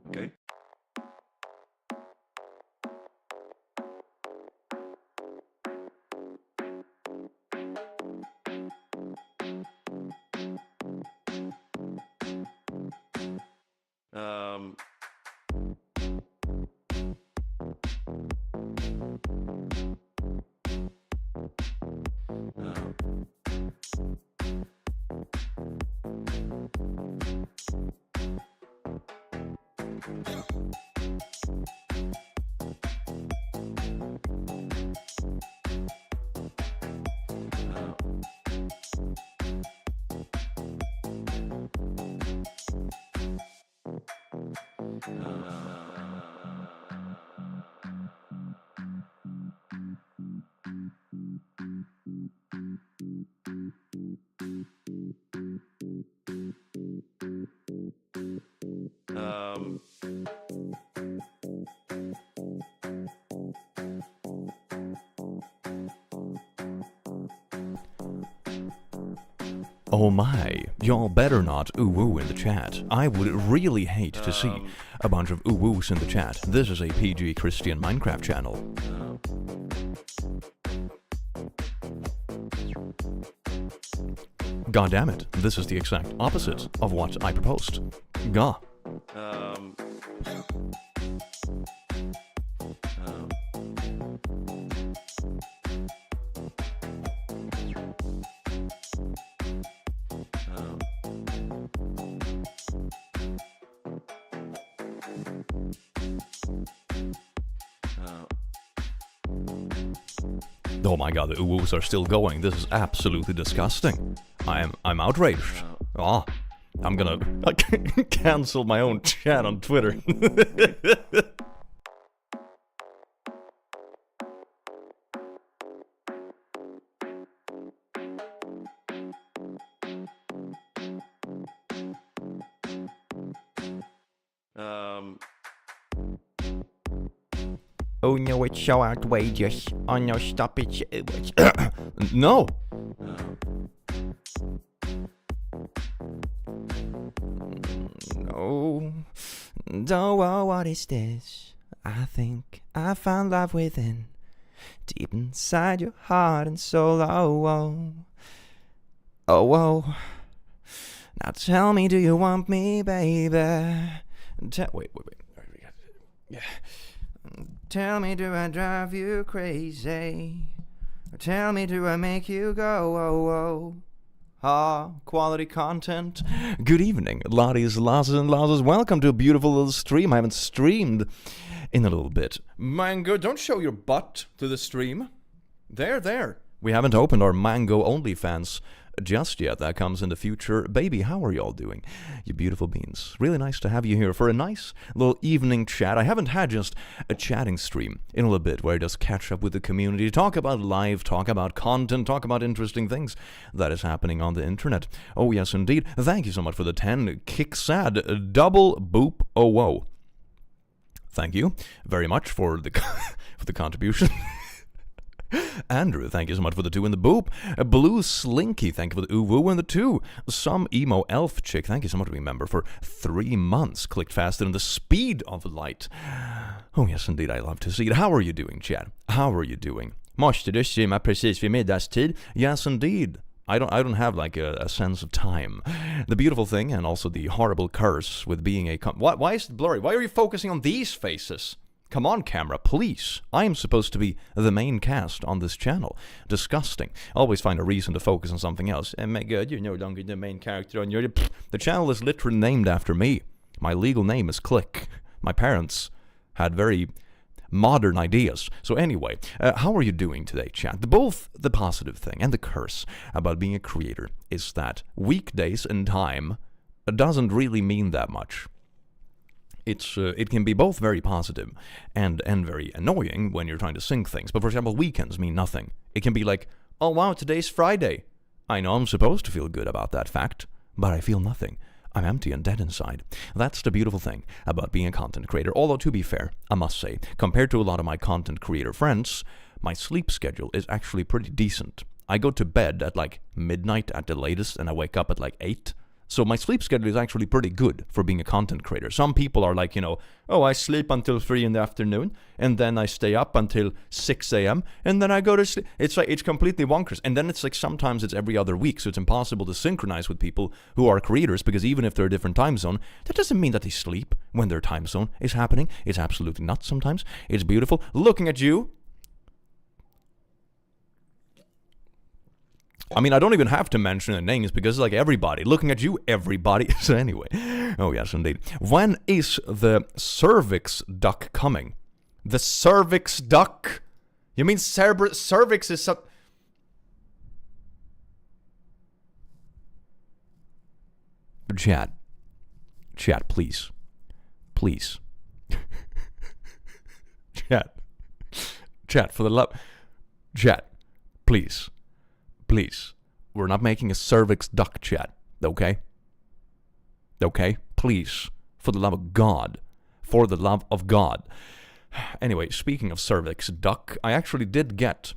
Okay. Oh my, y'all better not ooh-woo in the chat. I would really hate to see a bunch of ooh-woos in the chat. This is a PG Christian Minecraft channel. God damn it, this is the exact opposite of what I proposed. Gah. Oh my god, the ooh-woos are still going. This is absolutely disgusting. I'm outraged. Ah, I'm gonna cancel my own chat on Twitter. Oh no, it's so outrageous. Oh no, stop it. No! No. Oh, what is this? I think I found love within. Deep inside your heart and soul. Oh. Now tell me, do you want me, baby? Wait. Yeah. Tell me, do I drive you crazy? Or tell me, do I make you go, quality content. Good evening, laddies, lasses, and lasses. Welcome to a beautiful little stream. I haven't streamed in a little bit. Mango, don't show your butt to the stream. There. We haven't opened our Mango OnlyFans just yet. That comes in the future. Baby, how are y'all doing? You beautiful beans. Really nice to have you here for a nice little evening chat. I haven't had just a chatting stream in a little bit where I just catch up with the community, talk about life, talk about content, talk about interesting things that is happening on the internet. Oh yes, indeed. Thank you so much for the 10 kicksad double boop oh. Thank you very much for the for the contribution. Andrew, thank you so much for the 2 and the boop. Blue Slinky, thank you for the ooh-woo and the 2. Some emo elf chick, thank you so much to be a member for 3 months. Clicked faster than the speed of light. Oh yes, indeed, I love to see it. How are you doing, Chad? How are you doing? Måste du simma precis vid middagstid? Yes, indeed. I don't have like a sense of time. The beautiful thing, and also the horrible curse with being a... Why is it blurry? Why are you focusing on these faces? Come on, camera, please. I am supposed to be the main cast on this channel. Disgusting. Always find a reason to focus on something else. Oh my god, you're no longer the main character on your... The channel is literally named after me. My legal name is Click. My parents had very modern ideas. So anyway, how are you doing today, chat? Both the positive thing and the curse about being a creator is that weekdays and time doesn't really mean that much. It can be both very positive and very annoying when you're trying to sync things. But for example, weekends mean nothing. It can be like, oh wow, today's Friday. I know I'm supposed to feel good about that fact, but I feel nothing. I'm empty and dead inside. That's the beautiful thing about being a content creator. Although, to be fair, I must say, compared to a lot of my content creator friends, my sleep schedule is actually pretty decent. I go to bed at like midnight at the latest, and I wake up at like 8. So my sleep schedule is actually pretty good for being a content creator. Some people are like, oh, I sleep until 3 in the afternoon, and then I stay up until 6 a.m., and then I go to sleep. It's like, it's completely bonkers. And then it's like sometimes it's every other week, so it's impossible to synchronize with people who are creators, because even if they're a different time zone, that doesn't mean that they sleep when their time zone is happening. It's absolutely nuts sometimes. It's beautiful. Looking at you. I mean, I don't even have to mention the names because, like, everybody. Looking at you, everybody. So anyway. Oh, yes, indeed. When is the cervix duck coming? The cervix duck? You mean cervix is some... Chat. Chat, please. Please. Chat. Chat, for the love... Chat, please. Please, we're not making a cervix duck, chat, okay? Okay? Please, for the love of God. For the love of God. Anyway, speaking of cervix duck, I actually did get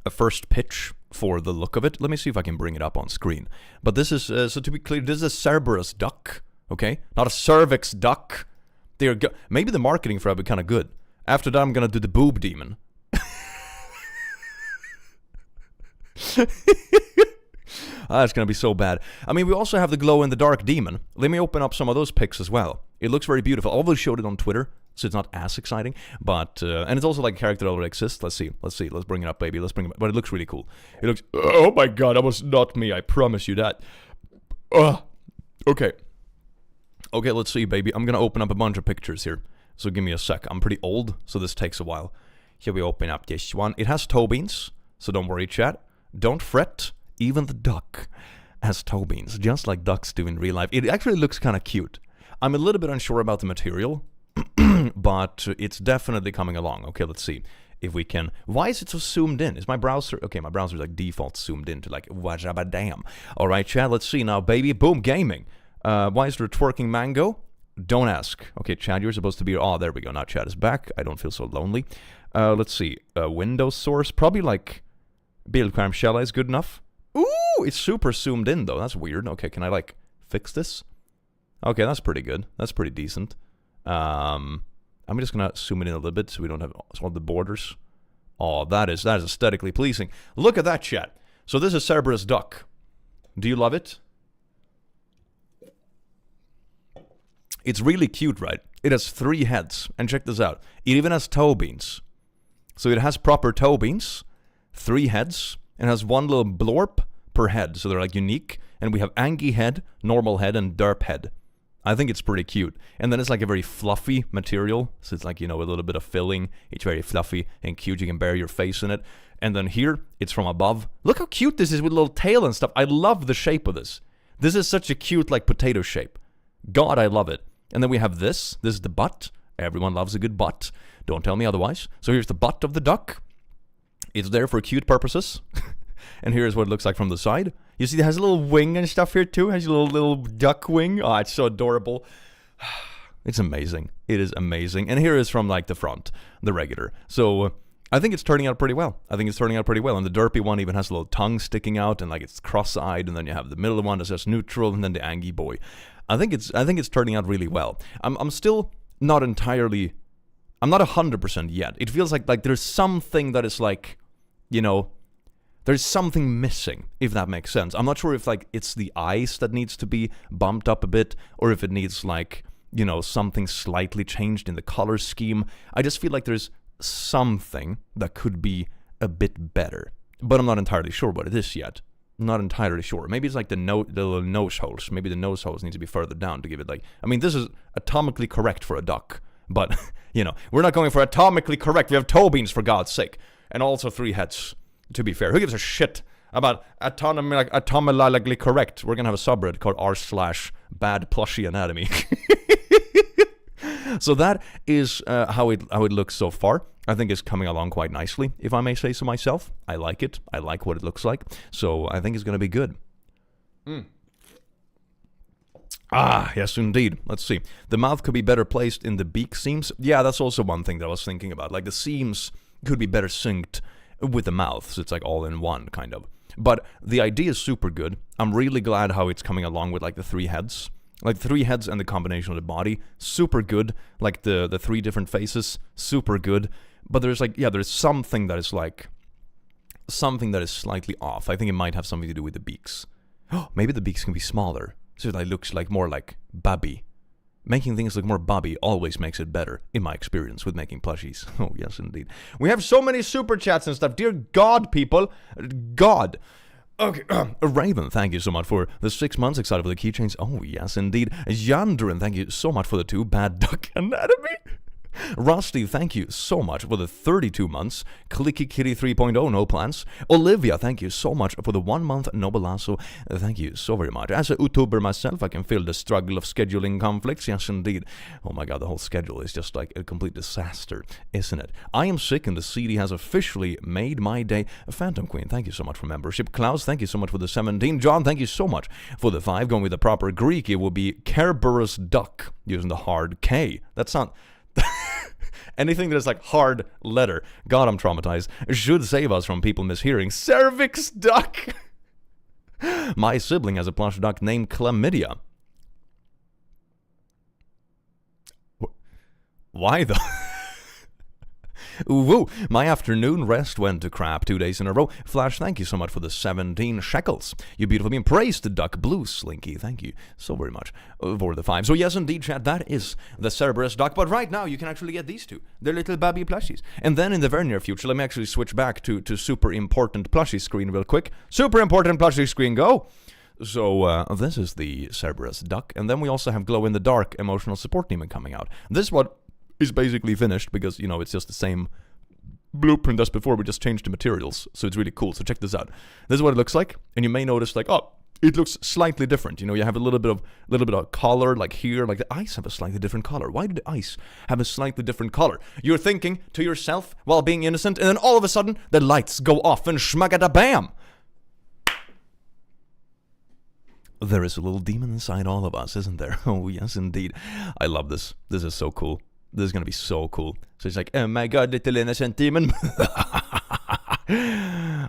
a first pitch for the look of it. Let me see if I can bring it up on screen. But this is, so to be clear, this is a Cerberus duck, okay? Not a cervix duck. Maybe the marketing for it would be kind of good. After that, I'm going to do the boob demon. It's gonna be so bad. I mean, we also have the glow-in-the-dark demon. Let me open up some of those pics as well. It looks very beautiful. I always showed it on Twitter, so it's not as exciting. But, and it's also like a character that already exists. Let's see. Let's bring it up, baby. Let's bring it up. But it looks really cool. It looks... Oh my god, that was not me. I promise you that. Okay. Okay, let's see, baby. I'm gonna open up a bunch of pictures here. So give me a sec. I'm pretty old, so this takes a while. Here we open up this one. It has toe beans, so don't worry, chat. Don't fret, even the duck has toe beans, just like ducks do in real life. It actually looks kind of cute. I'm a little bit unsure about the material, but it's definitely coming along. Okay, let's see if we can... Why is it so zoomed in? Is my browser... Okay, my browser's like default zoomed in to like, wajabadam. All right, Chad, let's see now, baby. Boom, gaming. Why is there a twerking mango? Don't ask. Okay, Chad, you're supposed to be... Oh, there we go. Now Chad is back. I don't feel so lonely. Let's see. Windows source. Probably like... Bildskärmskälla is good enough. Ooh, it's super zoomed in though. That's weird. Okay, can I like fix this? Okay, that's pretty good. That's pretty decent. I'm just gonna zoom it in a little bit so we don't have all the borders. Oh, that is aesthetically pleasing. Look at that, chat. So this is Cerberus duck. Do you love it? It's really cute, right? It has 3 heads. And check this out. It even has toe beans. So it has proper toe beans. 3 heads, and has 1 little blorp per head, so they're like unique. And we have Angie head, normal head, and derp head. I think it's pretty cute. And then it's like a very fluffy material, so it's like, a little bit of filling. It's very fluffy and cute. You can bury your face in it. And then here, it's from above. Look how cute this is with a little tail and stuff. I love the shape of this. This is such a cute, like, potato shape. God, I love it. And then we have this. This is the butt. Everyone loves a good butt. Don't tell me otherwise. So here's the butt of the duck. It's there for cute purposes. And here's what it looks like from the side. You see it has a little wing and stuff here too. It has a little duck wing. Oh, it's so adorable. It's amazing. It is amazing. And here is from like the front, the regular. So I think it's turning out pretty well. And the derpy one even has a little tongue sticking out, and like it's cross-eyed, and then you have the middle one that says neutral, and then the Angie boy. I think it's turning out really well. I'm still not entirely. I'm not 100% yet. It feels like there's something that is like, there's something missing, if that makes sense. I'm not sure if like it's the eyes that needs to be bumped up a bit, or if it needs like, something slightly changed in the color scheme. I just feel like there's something that could be a bit better, but I'm not entirely sure what it is yet. Not entirely sure. Maybe it's like the little nose holes. Maybe the nose holes need to be further down to give it like. I mean, this is atomically correct for a duck, but we're not going for atomically correct. We have toe beans, for God's sake, and also 3 heads. To be fair, who gives a shit about atomically correct? We're gonna have a subreddit called r/bad plushie anatomy. So that is how it looks so far. I think it's coming along quite nicely, if I may say so myself. I like it. I like what it looks like. So I think it's going to be good. Ah, yes, indeed. Let's see. The mouth could be better placed in the beak seams. Yeah, that's also one thing that I was thinking about. Like the seams could be better synced with the mouth, so it's like all in one, kind of. But the idea is super good. I'm really glad how it's coming along with like the 3 heads. Like 3 heads and the combination of the body, super good. Like the 3 different faces, super good. But there's like, there's something that is like, something that is slightly off. I think it might have something to do with the beaks. Maybe the beaks can be smaller, so it looks like more like Bubby. Making things look more Bubby always makes it better, in my experience with making plushies. Oh, yes, indeed. We have so many super chats and stuff. Dear God, people. God. Okay, Raven, thank you so much for the 6 months. Excited for the keychains. Oh, yes, indeed. Yandrin, thank you so much for the 2 bad duck anatomy. Rusty, thank you so much for the 32 months. Clicky Kitty 3.0, no plans. Olivia, thank you so much for the 1 month. Nobelasso, thank you so very much. As a YouTuber myself, I can feel the struggle of scheduling conflicts. Yes, indeed. Oh my God, the whole schedule is just like a complete disaster, isn't it? I am sick and the CD has officially made my day. Phantom Queen, thank you so much for membership. Klaus, thank you so much for the 17. John, thank you so much for the 5. Going with the proper Greek, it will be Kerberos duck, using the hard K. That's not... Anything that is like hard letter, God, I'm traumatized, should save us from people mishearing. Cervix duck! My sibling has a plush duck named Chlamydia. Why though? Woo! My afternoon rest went to crap 2 days in a row. Flash, thank you so much for the 17 shekels. You beautiful being. Praise the duck blue, Slinky. Thank you so very much for the 5. So yes, indeed, chat, that is the Cerberus duck. But right now, you can actually get these 2. They're little babby plushies. And then in the very near future, let me actually switch back to super important plushie screen real quick. Super important plushie screen, go! So this is the Cerberus duck. And then we also have glow-in-the-dark emotional support demon coming out. This one is basically finished because, it's just the same blueprint as before. We just changed the materials, so it's really cool. So check this out. This is what it looks like, and you may notice like, it looks slightly different. You have a little bit of color like here, like the eyes have a slightly different color. Why do the eyes have a slightly different color? You're thinking to yourself while being innocent, and then all of a sudden the lights go off and shmagada-bam! There is a little demon inside all of us, isn't there? Oh, yes, indeed. I love this. This is so cool. This is going to be so cool. So it's like, oh my God, little innocent demon.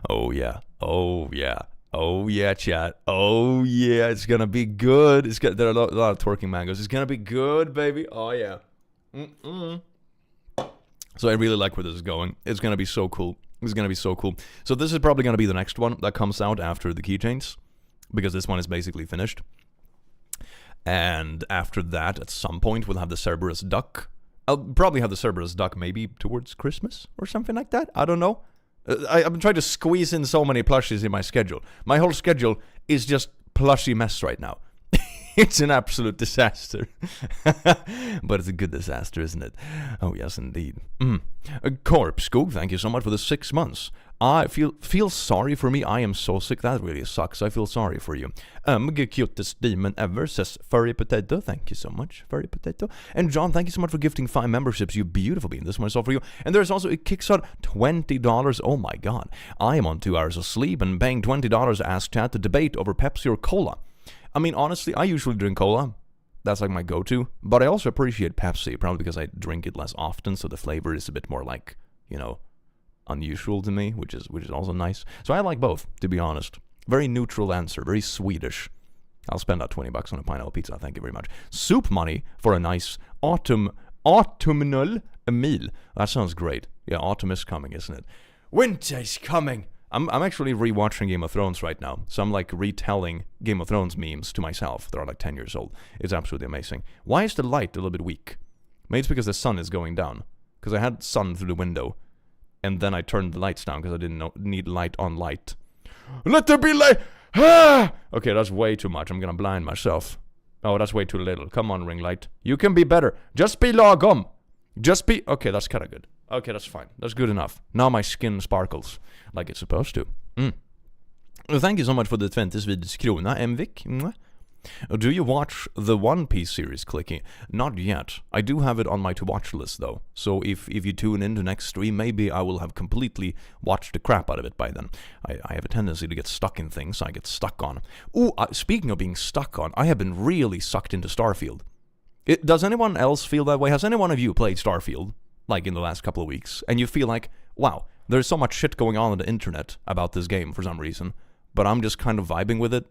Oh, yeah. Oh, yeah. Oh, yeah, chat. Oh, yeah. It's going to be good. There are a lot of twerking mangoes. It's going to be good, baby. Oh, yeah. So I really like where this is going. It's going to be so cool. It's going to be so cool. So this is probably going to be the next one that comes out after the keychains, because this one is basically finished. And after that, at some point, we'll have the Cerberus duck. I'll probably have the Cerberus duck maybe towards Christmas or something like that. I don't know. I've been trying to squeeze in so many plushies in my schedule. My whole schedule is just plushie mess right now. It's an absolute disaster. But it's a good disaster, isn't it? Oh, yes, indeed. Corpse Goog, thank you so much for the 6 months. I feel sorry for me. I am so sick. That really sucks. I feel sorry for you. Cutest demon ever, says Furry Potato. Thank you so much, Furry Potato. And John, thank you so much for gifting 5 memberships. You beautiful being. This one is all for you. And there's also, it kicks out $20. Oh my God. I am on 2 hours of sleep and paying $20 to ask chat to debate over Pepsi or Cola. I mean, honestly, I usually drink cola. That's like my go-to. But I also appreciate Pepsi, probably because I drink it less often, so the flavor is a bit more like, unusual to me, which is also nice. So I like both, to be honest. Very neutral answer, very Swedish. I'll spend that $20 on a pineapple pizza, thank you very much. Soup money for a nice autumnal meal. That sounds great. Yeah, autumn is coming, isn't it? Winter's coming! I'm actually rewatching Game of Thrones right now, so I'm like retelling Game of Thrones memes to myself. They're like 10 years old. It's absolutely amazing. Why is the light a little bit weak? Maybe it's because the sun is going down. Because I had sun through the window, and then I turned the lights down because I didn't need light on light. Let there be light! Ah! Okay, that's way too much. I'm gonna blind myself. Oh, that's way too little. Come on, ring light. You can be better. Just be lagom. Just be... Okay, that's kind of good. Okay, that's fine. That's good enough. Now my skin sparkles like it's supposed to. Well, thank you so much for the 20 Swedish krona, Mvik. Do you watch the One Piece series, Clicky? Not yet. I do have it on my to-watch list, though. So if you tune into next stream, maybe I will have completely watched the crap out of it by then. I have a tendency to get stuck in things I get stuck on. Ooh, speaking of being stuck on, I have been really sucked into Starfield. Does anyone else feel that way? Has any one of you played Starfield, like in the last couple of weeks, and you feel like, wow, there's so much shit going on the internet about this game for some reason, but I'm just kind of vibing with it?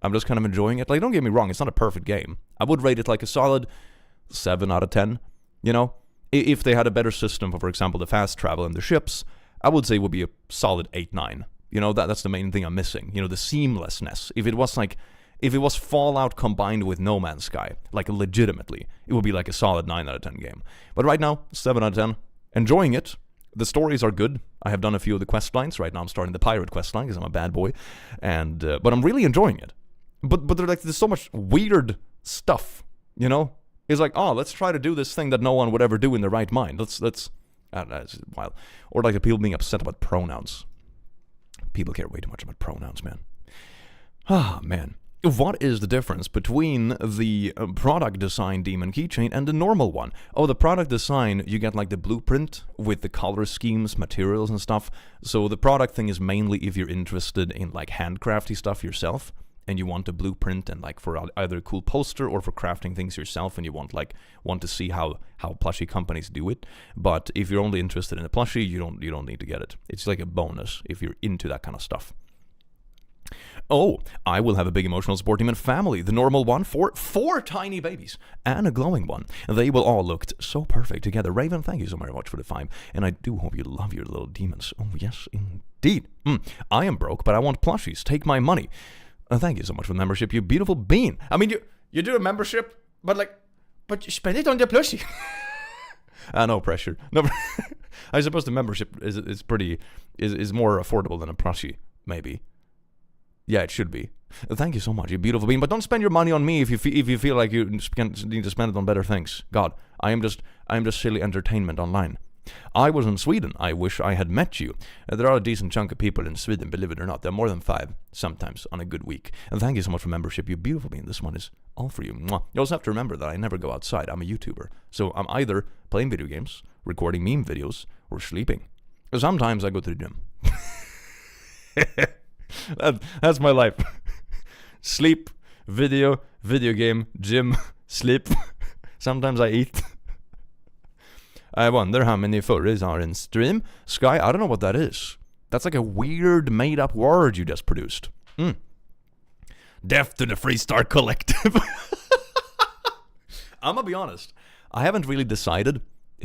I'm just kind of enjoying it. Like, don't get me wrong, it's not a perfect game. I would rate it like a solid 7 out of 10, you know? If they had a better system for example, the fast travel and the ships, I would say it would be a solid 8-9. You know, that's the main thing I'm missing. You know, the seamlessness. If it was Fallout combined with No Man's Sky, like legitimately, it would be like a solid 9 out of 10 game. But right now, 7 out of 10. Enjoying it. The stories are good. I have done a few of the quest lines. Right now I'm starting the pirate quest line because I'm a bad boy. And but I'm really enjoying it. But there's so much weird stuff, you know? It's like, oh, let's try to do this thing that no one would ever do in their right mind. That's wild. Or like the people being upset about pronouns. People care way too much about pronouns, man. Ah, man. What is the difference between the product design daemon keychain and the normal one? Oh, the product design, you get like the blueprint with the color schemes, materials and stuff. So the product thing is mainly if you're interested in like handcrafty stuff yourself and you want a blueprint and like for either a cool poster or for crafting things yourself and you want to see how plushie companies do it. But if you're only interested in a plushie, you don't need to get it. It's like a bonus if you're into that kind of stuff. Oh, I will have a big emotional support team and family. The normal one for 4 tiny babies and a glowing one. They will all look so perfect together. Raven, thank you so very much for the 5. And I do hope you love your little demons. Oh, yes, indeed. I am broke, but I want plushies. Take my money. Thank you so much for the membership, you beautiful bean. I mean, you do a membership, but you spend it on the plushie. No pressure. No, I suppose the membership is more affordable than a plushie, maybe. Yeah, it should be. Thank you so much, you beautiful being. But don't spend your money on me if you feel like you need to spend it on better things. God, I am just silly entertainment online. I was in Sweden. I wish I had met you. There are a decent chunk of people in Sweden, believe it or not. There are more than 5 sometimes on a good week. And thank you so much for membership, you beautiful being. This one is all for you. Mwah. You also have to remember that I never go outside. I'm a YouTuber. So I'm either playing video games, recording meme videos, or sleeping. Sometimes I go to the gym. That's my life. Sleep, video game, gym, sleep. Sometimes I eat. I wonder how many furries are in stream. Sky, I don't know what that is. That's like a weird made-up word you just produced. Death to the Freestar Collective. I'm gonna be honest. I haven't really decided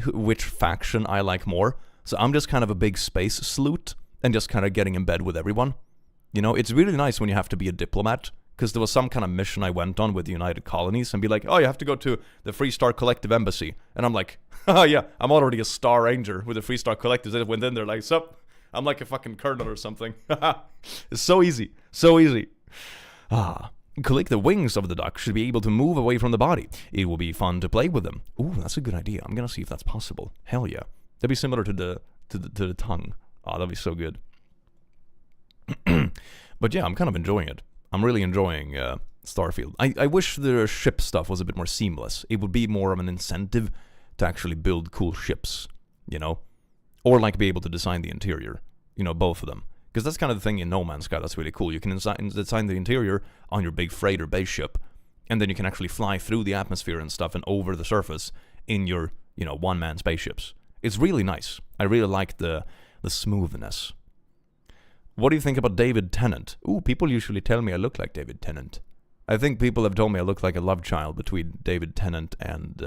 which faction I like more. So I'm just kind of a big space sleuth and just kind of getting in bed with everyone. You know, it's really nice when you have to be a diplomat, because there was some kind of mission I went on with the United Colonies and be like, oh, you have to go to the Freestar Collective Embassy. And I'm like, oh yeah, I'm already a Star Ranger with the Freestar Collective. They went in there like, sup? I'm like a fucking colonel or something. It's so easy. So easy. Click the wings of the duck should be able to move away from the body. It will be fun to play with them. Ooh, that's a good idea. I'm gonna see if that's possible. Hell yeah. That'd be similar to the tongue. Oh, that'd be so good. But yeah, I'm kind of enjoying it. I'm really enjoying Starfield. I wish the ship stuff was a bit more seamless. It would be more of an incentive to actually build cool ships, you know? Or like be able to design the interior, you know, both of them. Because that's kind of the thing in No Man's Sky that's really cool. You can design the interior on your big freighter base ship, and then you can actually fly through the atmosphere and stuff and over the surface in your, you know, one-man spaceships. It's really nice. I really like the the smoothness. What do you think about David Tennant? Ooh, people usually tell me I look like David Tennant. I think people have told me I look like a love child between David Tennant and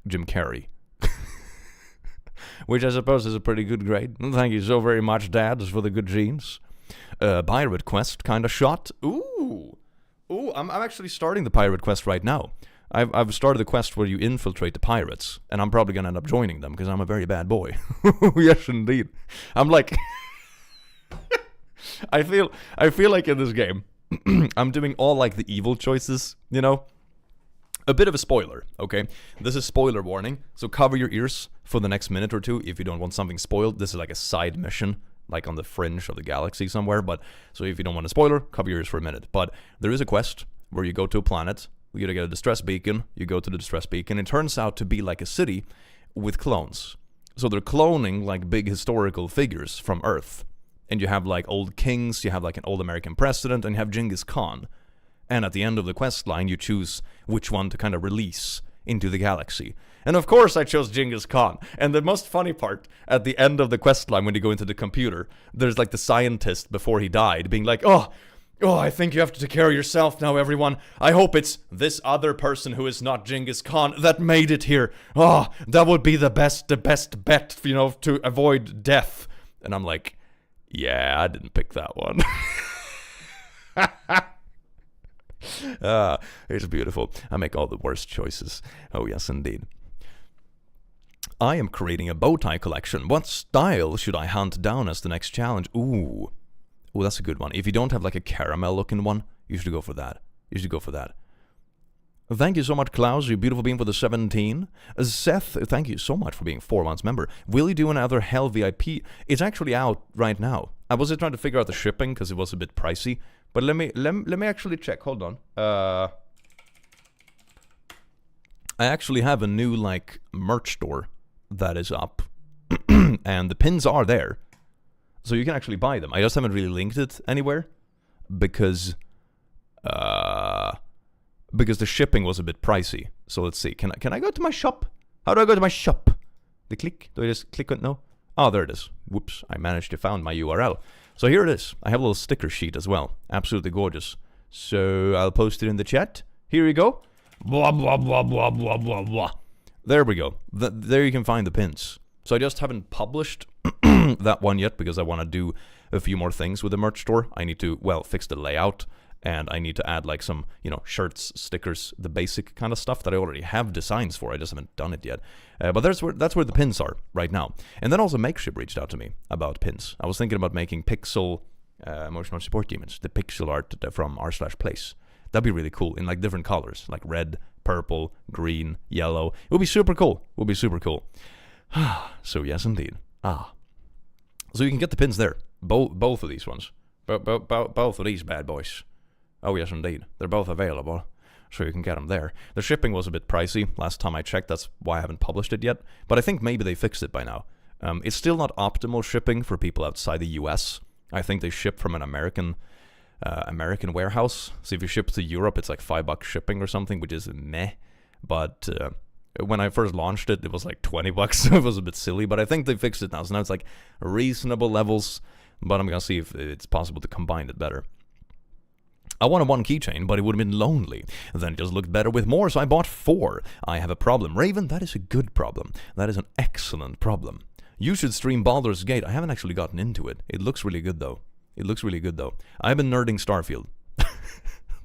Jim Carrey. Which I suppose is a pretty good grade. Thank you so very much, Dad, for the good genes. Pirate Quest kind of shot. Ooh, I'm actually starting the Pirate Quest right now. I've started the quest where you infiltrate the pirates, and I'm probably gonna end up joining them because I'm a very bad boy. Yes, indeed. I'm like, I feel like in this game, I'm doing all like the evil choices, you know. A bit of a spoiler, okay? This is spoiler warning, so cover your ears for the next minute or two if you don't want something spoiled. This is like a side mission, like on the fringe of the galaxy somewhere, but so if you don't want a spoiler, cover your ears for a minute. But there is a quest where you go to a planet, you gotta get a distress beacon, you go to the distress beacon, it turns out to be like a city with clones. So they're cloning like big historical figures from Earth. And you have like old kings, you have like an old American president, and you have Genghis Khan. And at the end of the quest line, you choose which one to kind of release into the galaxy. And of course I chose Genghis Khan. And the most funny part, at the end of the quest line when you go into the computer, there's like the scientist before he died being like, oh, I think you have to take care of yourself now, everyone. I hope it's this other person who is not Genghis Khan that made it here. Oh, that would be the best bet, you know, to avoid death. And I'm like, yeah, I didn't pick that one. It's beautiful. I make all the worst choices. Oh, yes, indeed. I am creating a bow tie collection. What style should I hunt down as the next challenge? Ooh, that's a good one. If you don't have like a caramel looking one, you should go for that. Thank you so much, Klaus, you beautiful being for the 17. Seth, thank you so much for being 4 months member. Will you do another Hell VIP? It's actually out right now. I was just trying to figure out the shipping because it was a bit pricey. But let me actually check. Hold on. I actually have a new like merch store that is up, and the pins are there, so you can actually buy them. I just haven't really linked it anywhere because the shipping was a bit pricey. So let's see. Can I go to my shop? How do I go to my shop? The click? Do I just click on no? Oh, there it is. Whoops! I managed to find my URL. So here it is. I have a little sticker sheet as well. Absolutely gorgeous. So I'll post it in the chat. Here you go. Blah, blah, blah, blah, blah, blah, blah. There we go. There you can find the pins. So I just haven't published that one yet because I want to do a few more things with the merch store. I need to, well, fix the layout. And I need to add like some, you know, shirts, stickers, the basic kind of stuff that I already have designs for. I just haven't done it yet. But that's where the pins are right now. And then also Makeship reached out to me about pins. I was thinking about making pixel emotional support demons, the pixel art from r/place. That'd be really cool in like different colors, like red, purple, green, yellow. It would be super cool. So yes, indeed. So you can get the pins there. Both of these ones. Both of these bad boys. Oh, yes, indeed. They're both available, so you can get them there. The shipping was a bit pricey last time I checked. That's why I haven't published it yet. But I think maybe they fixed it by now. It's still not optimal shipping for people outside the US. I think they ship from an American warehouse. So if you ship to Europe, it's like $5 shipping or something, which is meh. But when I first launched it, it was like $20. It was a bit silly, but I think they fixed it now. So now it's like reasonable levels, but I'm going to see if it's possible to combine it better. I wanted one keychain, but it would have been lonely. Then it just looked better with more, so I bought 4. I have a problem. Raven, that is a good problem. That is an excellent problem. You should stream Baldur's Gate. I haven't actually gotten into it. It looks really good, though. I've been nerding Starfield.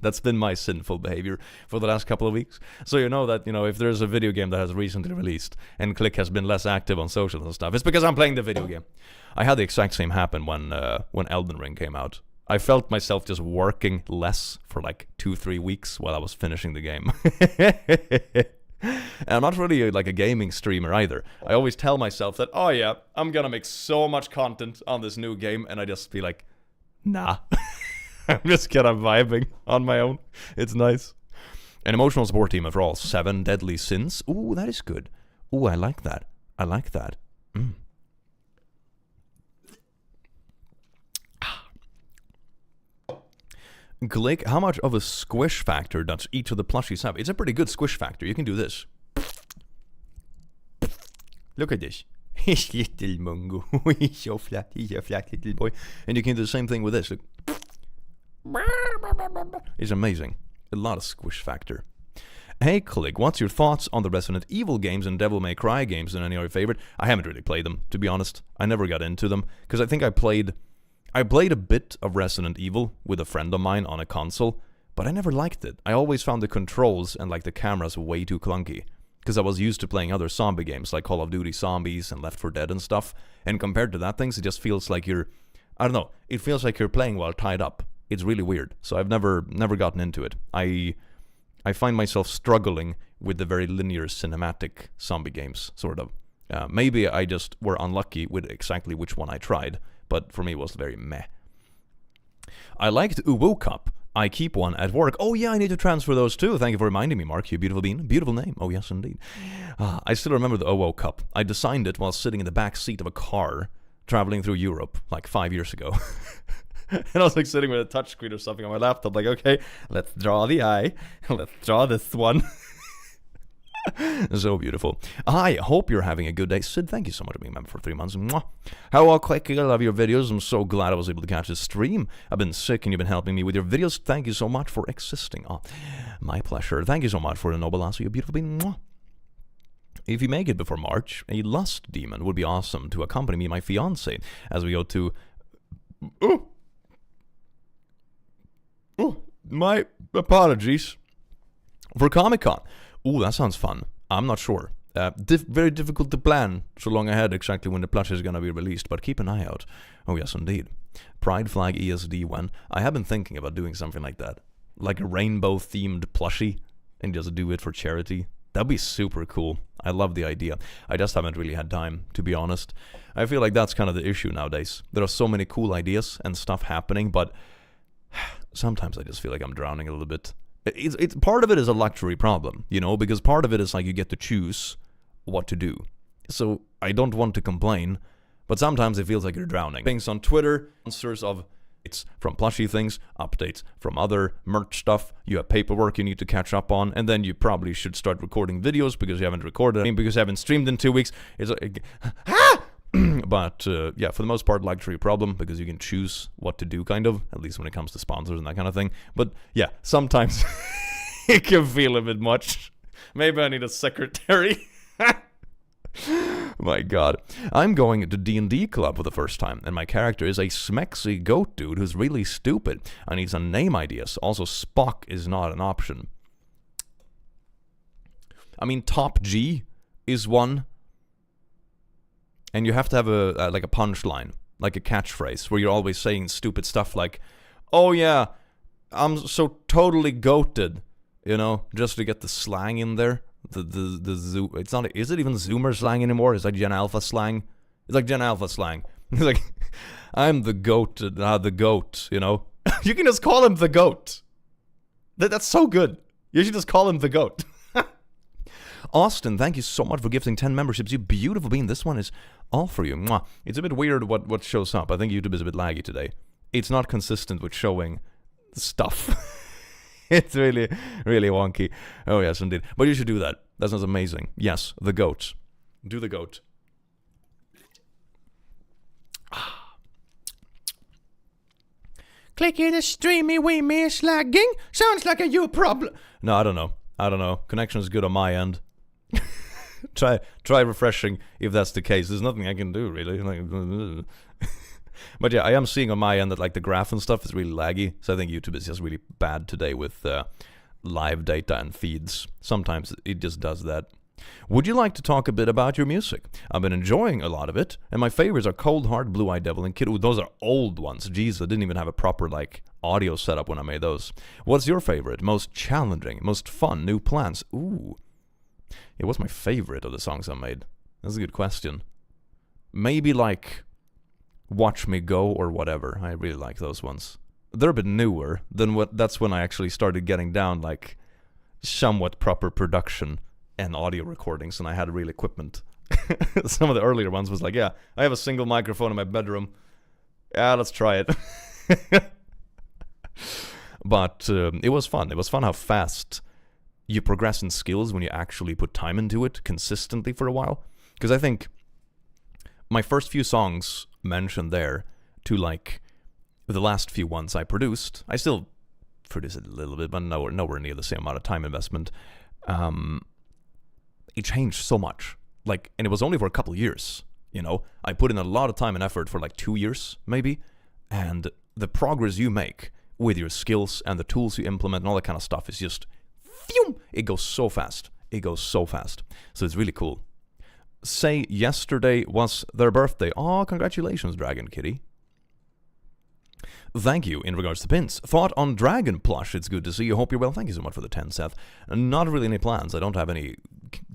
That's been my sinful behavior for the last couple of weeks. So you know that, if there's a video game that has recently released and Click has been less active on social and stuff, it's because I'm playing the video game. I had the exact same happen when Elden Ring came out. I felt myself just working less for like 2-3 weeks while I was finishing the game. And I'm not really like a gaming streamer either. I always tell myself that, oh yeah, I'm gonna make so much content on this new game, and I just be like, nah. I'm just kind of vibing on my own. It's nice. An emotional support team for all 7 deadly sins. Ooh, that is good. Ooh, I like that. Click, how much of a squish factor does each of the plushies have? It's a pretty good squish factor. You can do this. Look at this. Little Mungo. He's so flat. He's a flat little boy. And you can do the same thing with this. It's amazing. A lot of squish factor. Hey, Click, what's your thoughts on the Resident Evil games and Devil May Cry games and any of your favorite? I haven't really played them, to be honest. I never got into them, because I think I played a bit of Resident Evil with a friend of mine on a console, but I never liked it. I always found the controls and like the cameras way too clunky, because I was used to playing other zombie games like Call of Duty Zombies and Left 4 Dead and stuff, and compared to that things, it just feels like you're, I don't know, it feels like you're playing while tied up. It's really weird, so I've never gotten into it. I find myself struggling with the very linear cinematic zombie games, sort of. Maybe I just were unlucky with exactly which one I tried, but for me it was very meh. I liked Uwu Cup. I keep one at work. Oh yeah, I need to transfer those too. Thank you for reminding me, Mark. You beautiful bean. Beautiful name. Oh yes, indeed. I still remember the Uwu Cup. I designed it while sitting in the back seat of a car traveling through Europe like 5 years ago. And I was like sitting with a touchscreen or something on my laptop, like, okay, let's draw the eye. Let's draw this one. So beautiful. I hope you're having a good day. Sid, thank you so much for being a member for 3 months. Mwah. How are quick? I love your videos. I'm so glad I was able to catch this stream. I've been sick and you've been helping me with your videos. Thank you so much for existing. Oh, my pleasure. Thank you so much for the noble answer. You're beautiful being. Mwah. If you make it before March, a lust demon would be awesome to accompany me and my fiance as we go to... My apologies for Comic-Con. Ooh, that sounds fun. I'm not sure. Very difficult to plan so long ahead exactly when the plushie is going to be released, but keep an eye out. Oh yes, indeed. Pride Flag ESD when? I have been thinking about doing something like that. Like a rainbow-themed plushie, and just do it for charity. That'd be super cool. I love the idea. I just haven't really had time, to be honest. I feel like that's kind of the issue nowadays. There are so many cool ideas and stuff happening, but... sometimes I just feel like I'm drowning a little bit. It's part of it is a luxury problem, you know, because part of it is like you get to choose what to do. So I don't want to complain, but sometimes it feels like you're drowning. Things on Twitter, answers of it's from plushie things, updates from other merch stuff. You have paperwork you need to catch up on, and then you probably should start recording videos because you haven't recorded, because you haven't streamed in 2 weeks. It's like, But yeah, for the most part, luxury problem because you can choose what to do, kind of, at least when it comes to sponsors and that kind of thing. But yeah, sometimes it can feel a bit much. Maybe I need a secretary. My god. I'm going to D&D club for the first time, and my character is a smexy goat dude who's really stupid. I need some name ideas. Also, Spock is not an option. I mean, Top G is one. And you have to have a like a punchline, like a catchphrase, where you're always saying stupid stuff like, "Oh yeah, I'm so totally goated," you know, just to get the slang in there. It's not. Is it even Zoomer slang anymore? It's like Gen Alpha slang. It's like Gen Alpha slang. It's like, I'm the goat, the goat. You know, you can just call him the goat. That's so good. You should just call him the goat. Austin, thank you so much for gifting 10 memberships. You beautiful being. This one is all for you. Mwah. It's a bit weird what shows up. I think YouTube is a bit laggy today. It's not consistent with showing stuff. It's really, really wonky. Oh, yes, indeed. But you should do that. That sounds amazing. Yes, the goat. Do the goat. Click here to streamy we miss lagging. Sounds like a you problem. No, I don't know. Connection is good on my end. Try refreshing if that's the case. There's nothing I can do really. But yeah, I am seeing on my end that like the graph and stuff is really laggy. So I think YouTube is just really bad today with live data and feeds. Sometimes it just does that. Would you like to talk a bit about your music? I've been enjoying a lot of it, and my favorites are Cold Heart, Blue Eyed Devil, and Kid. Ooh, those are old ones. Jeez, I didn't even have a proper like audio setup when I made those. What's your favorite? Most challenging? Most fun? New plans? Ooh. It was my favorite of the songs I made. That's a good question. Maybe like Watch Me Go or whatever. I really like those ones. They're a bit newer than that's when I actually started getting down like somewhat proper production and audio recordings, and I had real equipment. Some of the earlier ones was like, yeah, I have a single microphone in my bedroom. Yeah, let's try it. But it was fun. It was fun how fast you progress in skills when you actually put time into it consistently for a while. Because I think my first few songs mentioned there to like the last few ones I produced. I still produce it a little bit, but nowhere near the same amount of time investment. It changed so much. Like, and it was only for a couple of years, you know? I put in a lot of time and effort for like 2 years, maybe. And the progress you make with your skills and the tools you implement and all that kind of stuff is just, phew, it goes so fast. It goes so fast. So it's really cool. Say yesterday was their birthday. Oh, congratulations, Dragon Kitty. Thank you in regards to pins. Thought on Dragon Plush. It's good to see you. Hope you're well. Thank you so much for the 10, Seth. Not really any plans. I don't have any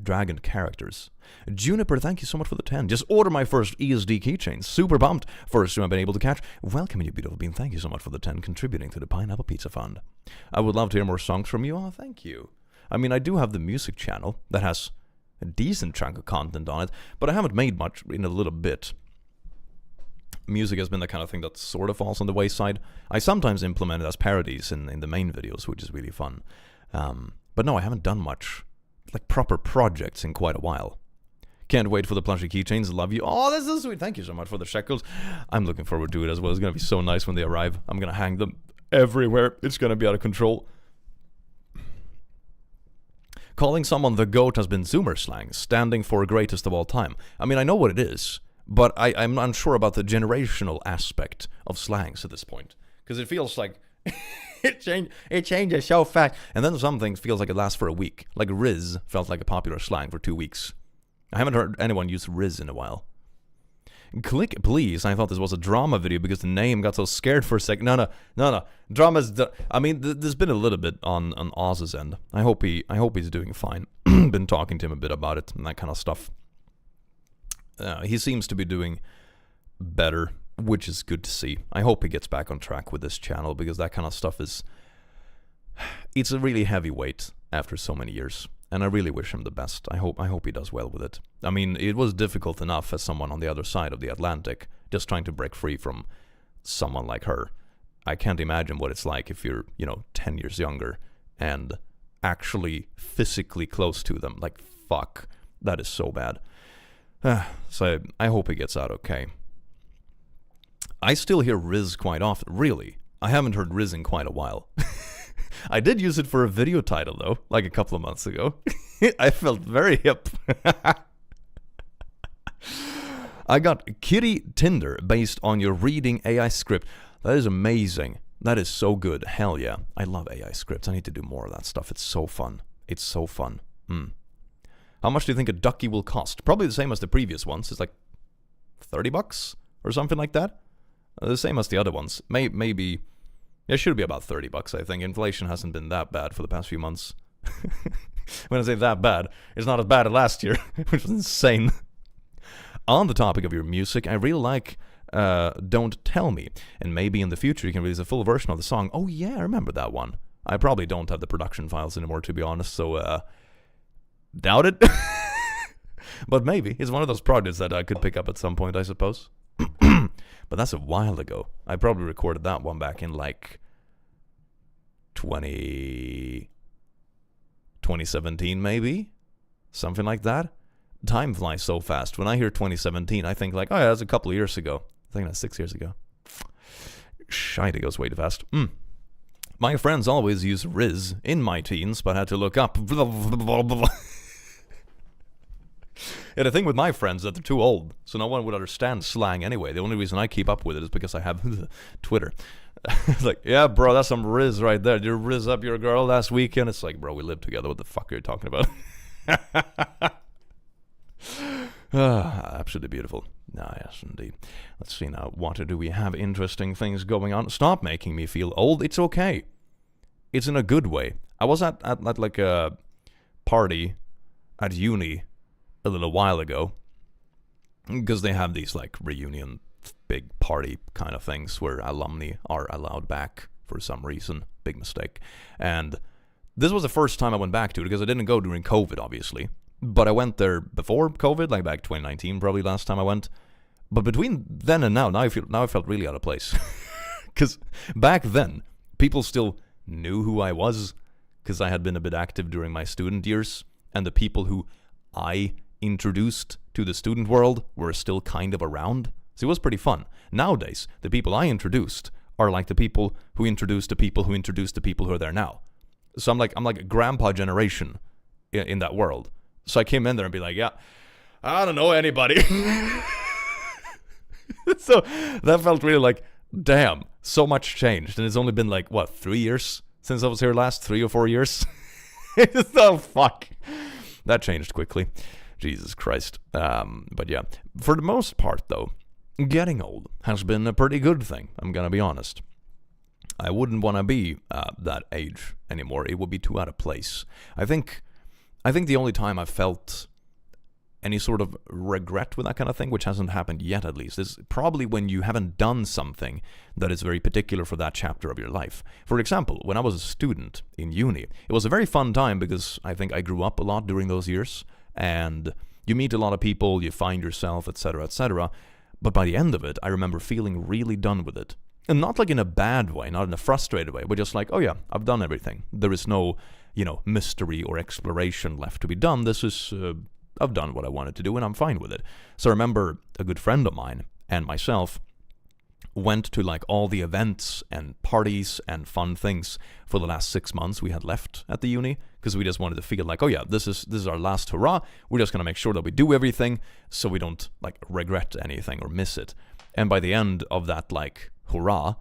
dragon characters. Juniper, thank you so much for the 10. Just order my first ESD keychain. Super pumped. First one I've been able to catch. Welcome, you beautiful bean. Thank you so much for the 10, contributing to the Pineapple Pizza Fund. I would love to hear more songs from you. Oh, thank you. I mean, I do have the music channel that has a decent chunk of content on it, but I haven't made much in a little bit. Music has been the kind of thing that sort of falls on the wayside. I sometimes implement it as parodies in the main videos, which is really fun. But no, I haven't done much, like proper projects in quite a while. Can't wait for the plushie keychains. Love you. Oh, that's so sweet. Thank you so much for the shekels. I'm looking forward to it as well. It's going to be so nice when they arrive. I'm going to hang them everywhere. It's going to be out of control. Calling someone the GOAT has been Zoomer slang, standing for greatest of all time. I mean, I know what it is, but I'm unsure about the generational aspect of slangs at this point. Because it feels like it changes so fast. And then some things feels like it lasts for a week. Like Riz felt like a popular slang for 2 weeks. I haven't heard anyone use Riz in a while. Click, please. I thought this was a drama video because the name got so scared for a second. No. Drama's... I mean, there's been a little bit on Oz's end. I hope he's doing fine. Been talking to him a bit about it and that kind of stuff. He seems to be doing better, which is good to see. I hope he gets back on track with this channel because that kind of stuff is... It's a really heavy weight after so many years. And I really wish him the best. I hope he does well with it. I mean, it was difficult enough as someone on the other side of the Atlantic, just trying to break free from someone like her. I can't imagine what it's like if you're, 10 years younger and actually physically close to them. Like, fuck. That is so bad. So I hope he gets out okay. I still hear Riz quite often. Really? I haven't heard Riz in quite a while. I did use it for a video title, though, like a couple of months ago. I felt very hip. I got Kitty Tinder based on your reading AI script. That is amazing. That is so good. Hell yeah. I love AI scripts. I need to do more of that stuff. It's so fun. It's so fun. How much do you think a ducky will cost? Probably the same as the previous ones. It's like $30 or something like that. The same as the other ones. Maybe... It should be about $30, I think. Inflation hasn't been that bad for the past few months. When I say that bad, it's not as bad as last year, which was insane. On the topic of your music, I really like Don't Tell Me. And maybe in the future you can release a full version of the song. Oh yeah, I remember that one. I probably don't have the production files anymore, to be honest, so doubt it. But maybe. It's one of those projects that I could pick up at some point, I suppose. But that's a while ago. I probably recorded that one back in like 2017 maybe? Something like that. Time flies so fast. When I hear 2017, I think like, oh yeah, that's a couple of years ago. I think that's 6 years ago. Shite, it goes way too fast. My friends always use Riz in my teens, but had to look up. Yeah, the thing with my friends is that they're too old, so no one would understand slang anyway. The only reason I keep up with it is because I have Twitter. It's like, yeah, bro, that's some Riz right there. Did you Riz up your girl last weekend? It's like, bro, we live together. What the fuck are you talking about? Absolutely beautiful. Yes, indeed. Let's see now. What do we have? Interesting things going on. Stop making me feel old. It's okay. It's in a good way. I was at like a party at uni a little while ago, because they have these like reunion big party kind of things where alumni are allowed back for some reason. Big mistake. And this was the first time I went back to it, because I didn't go during COVID, obviously, but I went there before COVID, like back 2019 probably last time I went. But between then and now I felt really out of place. Because back then people still knew who I was, because I had been a bit active during my student years, and the people who I introduced to the student world were still kind of around. So it was pretty fun. Nowadays, the people I introduced are like the people who introduced the people who introduced the people who are there now. So I'm like a grandpa generation in that world. So I came in there and be like, yeah, I don't know anybody. So that felt really like, damn, so much changed. And it's only been like, 3 years since I was here last? 3 or 4 years? So fuck. That changed quickly. Jesus Christ. But yeah, for the most part though, getting old has been a pretty good thing. I'm gonna be honest. I wouldn't want to be that age anymore. It would be too out of place. I think the only time I've felt any sort of regret with that kind of thing, which hasn't happened yet at least, is probably when you haven't done something that is very particular for that chapter of your life. For example, when I was a student in uni, it was a very fun time because I think I grew up a lot during those years, and you meet a lot of people, you find yourself, etc., etc. But by the end of it, I remember feeling really done with it. And not like in a bad way, not in a frustrated way, but just like, oh yeah, I've done everything. There is no, mystery or exploration left to be done. This is, I've done what I wanted to do and I'm fine with it. So I remember a good friend of mine and myself went to like all the events and parties and fun things for the last 6 months we had left at the uni, because we just wanted to feel like, oh yeah, this is our last hurrah. We're just going to make sure that we do everything so we don't like regret anything or miss it. And by the end of that like hurrah,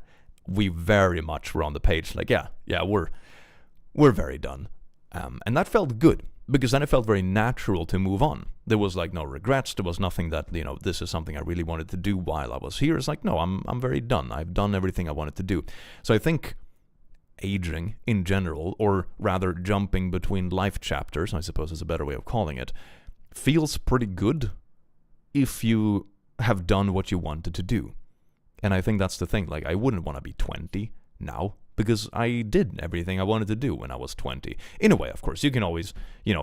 we very much were on the page like, yeah, we're very done. And that felt good, because then it felt very natural to move on. There was like no regrets. There was nothing that, this is something I really wanted to do while I was here. It's like, no, I'm very done. I've done everything I wanted to do. So I think aging in general, or rather jumping between life chapters, I suppose is a better way of calling it, feels pretty good if you have done what you wanted to do. And I think that's the thing. Like, I wouldn't want to be 20 now, because I did everything I wanted to do when I was 20. In a way, of course, you can always,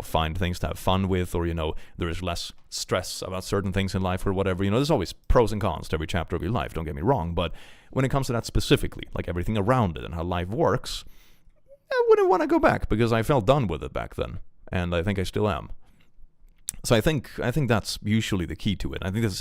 find things to have fun with, or, there is less stress about certain things in life or whatever. There's always pros and cons to every chapter of your life, don't get me wrong. But when it comes to that specifically, like everything around it and how life works, I wouldn't want to go back, because I felt done with it back then. And I think I still am. So I think that's usually the key to it. I think it's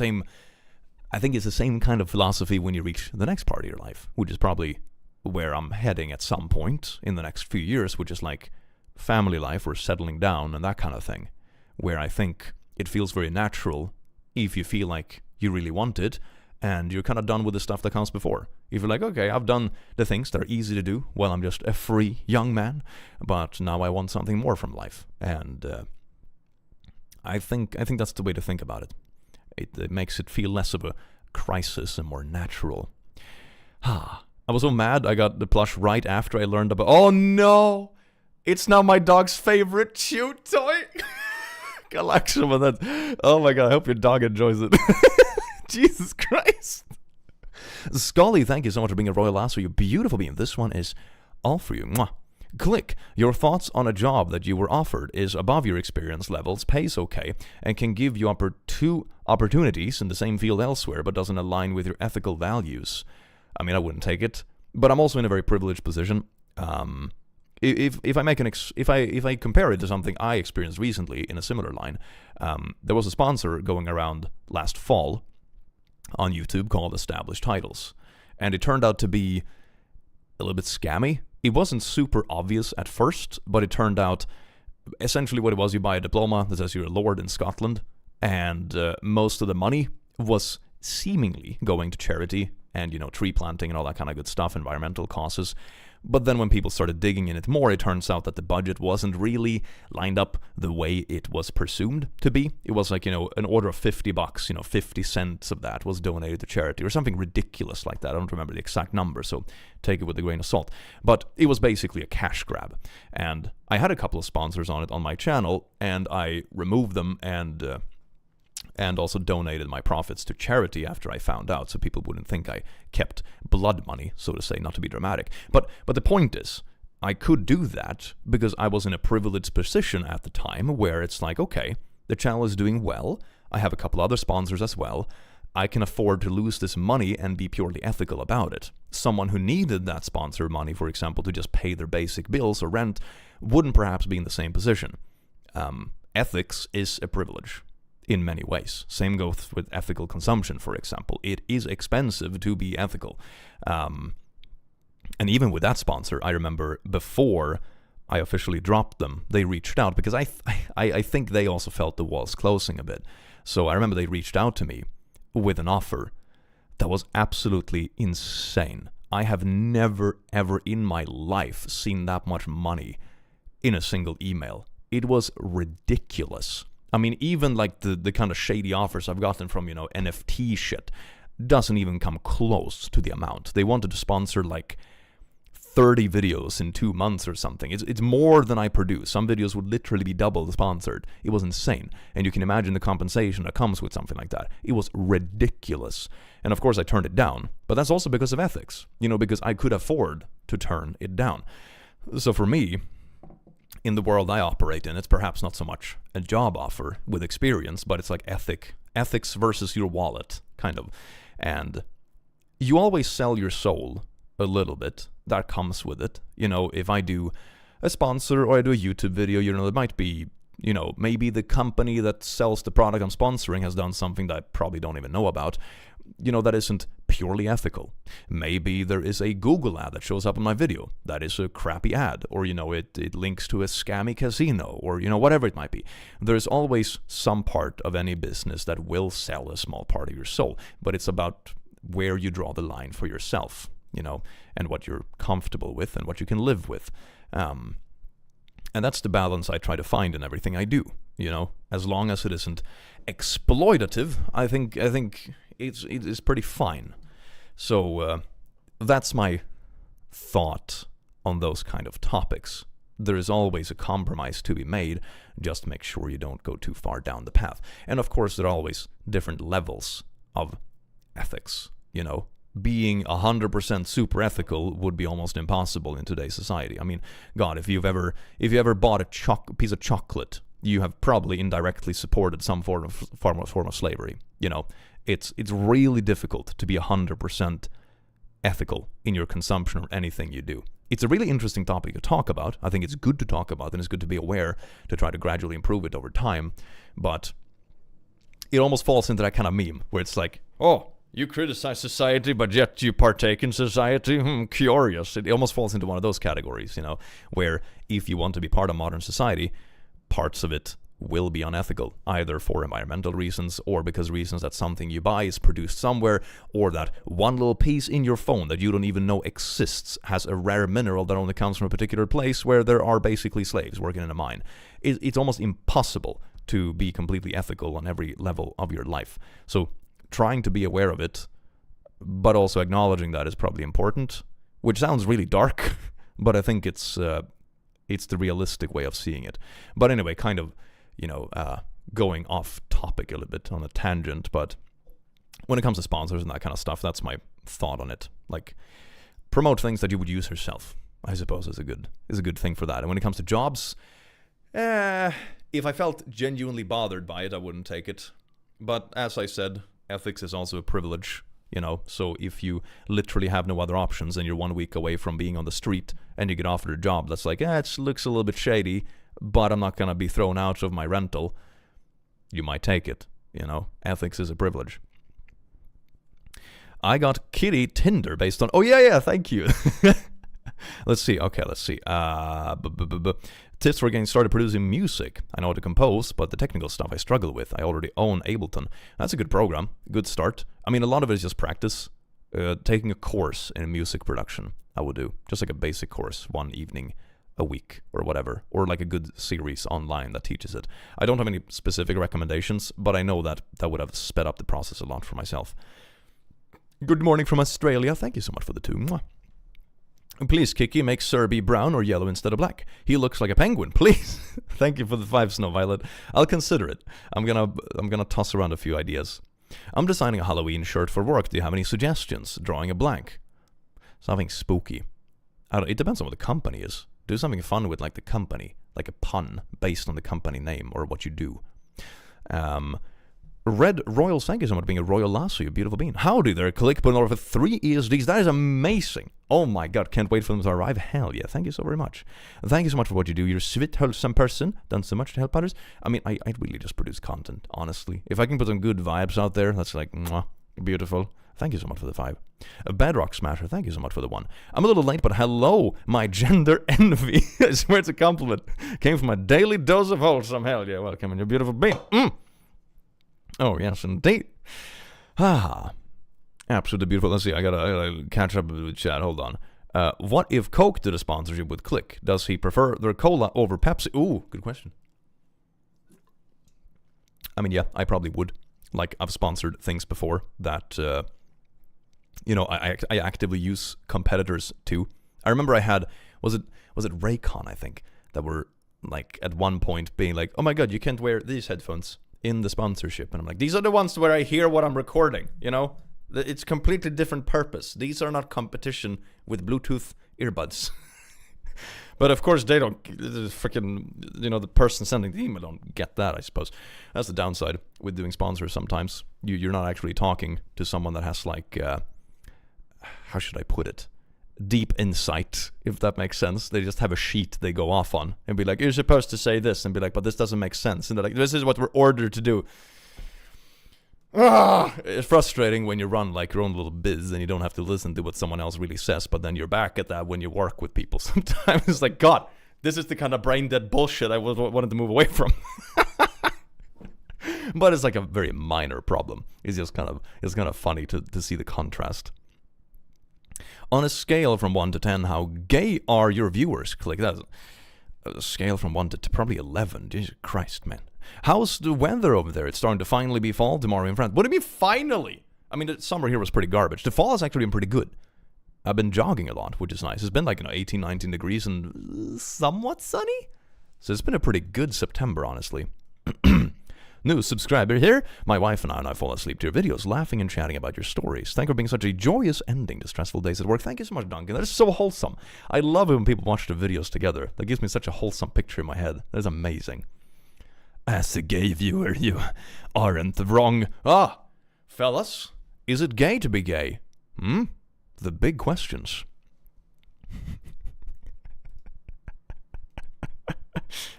the same kind of philosophy when you reach the next part of your life, which is probably where I'm heading at some point in the next few years, which is like family life or settling down and that kind of thing, where I think it feels very natural if you feel like you really want it and you're kind of done with the stuff that comes before. If you're like, okay, I've done the things that are easy to do while I'm just a free young man, but now I want something more from life. And I think that's the way to think about it. It makes it feel less of a crisis and more natural. I was so mad I got the plush right after I learned about... Oh no! It's now my dog's favorite chew toy! Collection with that. Oh my god, I hope your dog enjoys it. Jesus Christ! Scully, thank you so much for being a royal ass. You're beautiful being. This one is all for you. Mwah. Click. Your thoughts on a job that you were offered is above your experience levels, pays okay, and can give you two opportunities in the same field elsewhere, but doesn't align with your ethical values. I mean, I wouldn't take it, but I'm also in a very privileged position. If I compare it to something I experienced recently in a similar line, there was a sponsor going around last fall on YouTube called Established Titles, and it turned out to be a little bit scammy. It wasn't super obvious at first, but it turned out essentially what it was: you buy a diploma that says you're a lord in Scotland, and most of the money was seemingly going to charity and, tree planting and all that kind of good stuff, environmental causes. But then when people started digging in it more, it turns out that the budget wasn't really lined up the way it was presumed to be. It was like, an order of $50, 50 cents of that was donated to charity or something ridiculous like that. I don't remember the exact number, so take it with a grain of salt. But it was basically a cash grab. And I had a couple of sponsors on it on my channel, and I removed them and also donated my profits to charity after I found out, so people wouldn't think I kept blood money, so to say, not to be dramatic. But the point is, I could do that because I was in a privileged position at the time where it's like, okay, the channel is doing well, I have a couple other sponsors as well, I can afford to lose this money and be purely ethical about it. Someone who needed that sponsor money, for example, to just pay their basic bills or rent, wouldn't perhaps be in the same position. Ethics is a privilege. in many ways. Same goes with ethical consumption, for example. It is expensive to be ethical. And even with that sponsor, I remember before I officially dropped them, they reached out because I think they also felt the walls closing a bit. So I remember they reached out to me with an offer that was absolutely insane. I have never, ever in my life seen that much money in a single email. It was ridiculous. I mean, even like the kind of shady offers I've gotten from, NFT shit doesn't even come close to the amount. They wanted to sponsor like 30 videos in 2 months or something. It's more than I produce. Some videos would literally be double sponsored. It was insane. And you can imagine the compensation that comes with something like that. It was ridiculous. And of course I turned it down. But that's also because of ethics. Because I could afford to turn it down. So for me, in the world I operate in, it's perhaps not so much a job offer with experience, but it's like ethics versus your wallet, kind of. And you always sell your soul a little bit. That comes with it. If I do a sponsor or I do a YouTube video, it might be, maybe the company that sells the product I'm sponsoring has done something that I probably don't even know about, that isn't purely ethical. Maybe there is a Google ad that shows up in my video that is a crappy ad, or, it links to a scammy casino, or, whatever it might be. There's always some part of any business that will sell a small part of your soul, but it's about where you draw the line for yourself. And what you're comfortable with and what you can live with. And that's the balance I try to find in everything I do, As long as it isn't exploitative, I think it's pretty fine. So that's my thought on those kind of topics. There is always a compromise to be made. Just make sure you don't go too far down the path. And of course, there are always different levels of ethics, Being 100% super ethical would be almost impossible in today's society. I mean, God, if you ever bought a piece of chocolate, you have probably indirectly supported some form of slavery. It's really difficult to be 100% ethical in your consumption or anything you do. It's a really interesting topic to talk about. I think it's good to talk about, and it's good to be aware to try to gradually improve it over time. But it almost falls into that kind of meme where it's like, oh, you criticize society, but yet you partake in society? Curious. It almost falls into one of those categories, where if you want to be part of modern society, parts of it will be unethical, either for environmental reasons or because reasons that something you buy is produced somewhere, or that one little piece in your phone that you don't even know exists has a rare mineral that only comes from a particular place where there are basically slaves working in a mine. It's almost impossible to be completely ethical on every level of your life. So trying to be aware of it, but also acknowledging that is probably important, which sounds really dark, but I think it's the realistic way of seeing it. But anyway, kind of, going off topic a little bit on a tangent, but when it comes to sponsors and that kind of stuff, that's my thought on it. Like, promote things that you would use yourself, I suppose, is a good thing for that. And when it comes to jobs, if I felt genuinely bothered by it, I wouldn't take it. But as I said, ethics is also a privilege, so if you literally have no other options and you're 1 week away from being on the street and you get offered a job that's like, it looks a little bit shady, but I'm not going to be thrown out of my rental, you might take it, Ethics is a privilege. I got Kitty Tinder based on... Oh, yeah, thank you. Let's see. Tips for getting started producing music. I know how to compose, but the technical stuff I struggle with. I already own Ableton. That's a good program. Good start. I mean, a lot of it is just practice. Taking a course in music production, I would do. Just like a basic course, one evening a week or whatever. Or like a good series online that teaches it. I don't have any specific recommendations, but I know that would have sped up the process a lot for myself. Good morning from Australia. Thank you so much for the 2. Mwah. Please, Kiki, make Sir be brown or yellow instead of black. He looks like a penguin, please. Thank you for the 5, Snow Violet. I'll consider it. I'm gonna toss around a few ideas. I'm designing a Halloween shirt for work. Do you have any suggestions? Drawing a blank. Something spooky. It depends on what the company is. Do something fun with like the company, like a pun based on the company name or what you do. Red Royals, thank you so much for being a Royal Lasso, you beautiful bean. Howdy there, Click, putting over 3 ESDs. That is amazing. Oh my god, can't wait for them to arrive. Hell yeah, thank you so very much. Thank you so much for what you do. You're a sweet, wholesome person, done so much to help others. I mean, I really just produce content, honestly. If I can put some good vibes out there, that's like, mwah, beautiful. Thank you so much for the 5. A Bedrock Smasher, thank you so much for the 1. I'm a little late, but hello, my gender envy. I swear it's a compliment. Came from a daily dose of wholesome. Hell yeah, welcome, and you beautiful bean. Oh, yes, indeed. Absolutely beautiful. Let's see, I gotta catch up with the chat. Hold on. What if Coke did a sponsorship with Click? Does he prefer their cola over Pepsi? Ooh, good question. I mean, yeah, I probably would. Like, I've sponsored things before that, I actively use competitors too. I remember I had, was it Raycon, I think, that were, like, at one point being like, oh my god, you can't wear these headphones in the sponsorship. And I'm like, these are the ones where I hear what I'm recording, you know? It's completely different purpose. These are not competition with Bluetooth earbuds. But of course they don't, freaking, the person sending the email don't get that, I suppose. That's the downside with doing sponsors sometimes. You're not actually talking to someone that has like, how should I put it? Deep insight, if that makes sense. They just have a sheet they go off on and be like, you're supposed to say this, and be like, but this doesn't make sense. And they're like, this is what we're ordered to do. It's frustrating when you run like your own little biz and you don't have to listen to what someone else really says, but then you're back at that when you work with people. Sometimes it's like, God, this is the kind of brain dead bullshit I wanted to move away from. But it's like a very minor problem. It's kind of funny to see the contrast. On a scale from 1 to 10, how gay are your viewers? Click that. A scale from 1 to probably 11. Jesus Christ, man. How's the weather over there? It's starting to finally be fall tomorrow in France. What do you mean finally? I mean, the summer here was pretty garbage. The fall has actually been pretty good. I've been jogging a lot, which is nice. It's been like 18, 19 degrees and somewhat sunny. So it's been a pretty good September, honestly. New subscriber here. My wife and I fall asleep to your videos, laughing and chatting about your stories. Thank you for being such a joyous ending to stressful days at work. Thank you so much, Duncan. That is so wholesome. I love it when people watch the videos together. That gives me such a wholesome picture in my head. That is amazing. As a gay viewer, you aren't wrong. Fellas, is it gay to be gay? The big questions.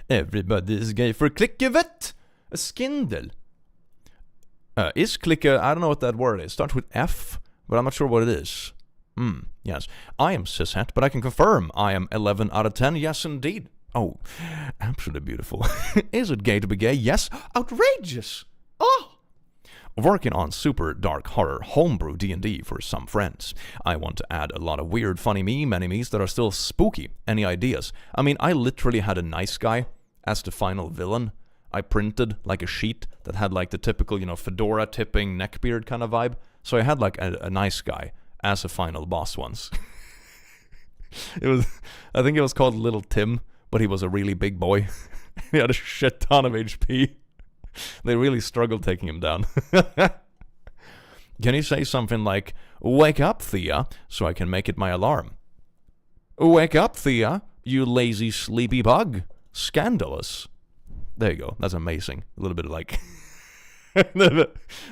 Everybody is gay for click of it. A skindle. Is click I don't know what that word is. It starts with F, but I'm not sure what it is. Yes. I am cishet, but I can confirm I am 11 out of 10. Yes, indeed. Oh, absolutely beautiful. Is it gay to be gay? Yes. Outrageous. Oh. Working on super dark horror homebrew D&D for some friends. I want to add a lot of weird, funny meme enemies that are still spooky. Any ideas? I mean, I literally had a nice guy as the final villain. I printed like a sheet that had like the typical, fedora tipping neckbeard kind of vibe. So I had like a nice guy as a final boss once. I think it was called Little Tim, but he was a really big boy. He had a shit ton of HP. They really struggled taking him down. Can you say something like, wake up, Thea, so I can make it my alarm? Wake up, Thea, you lazy sleepy bug. Scandalous. There you go. That's amazing. A little bit of like... a little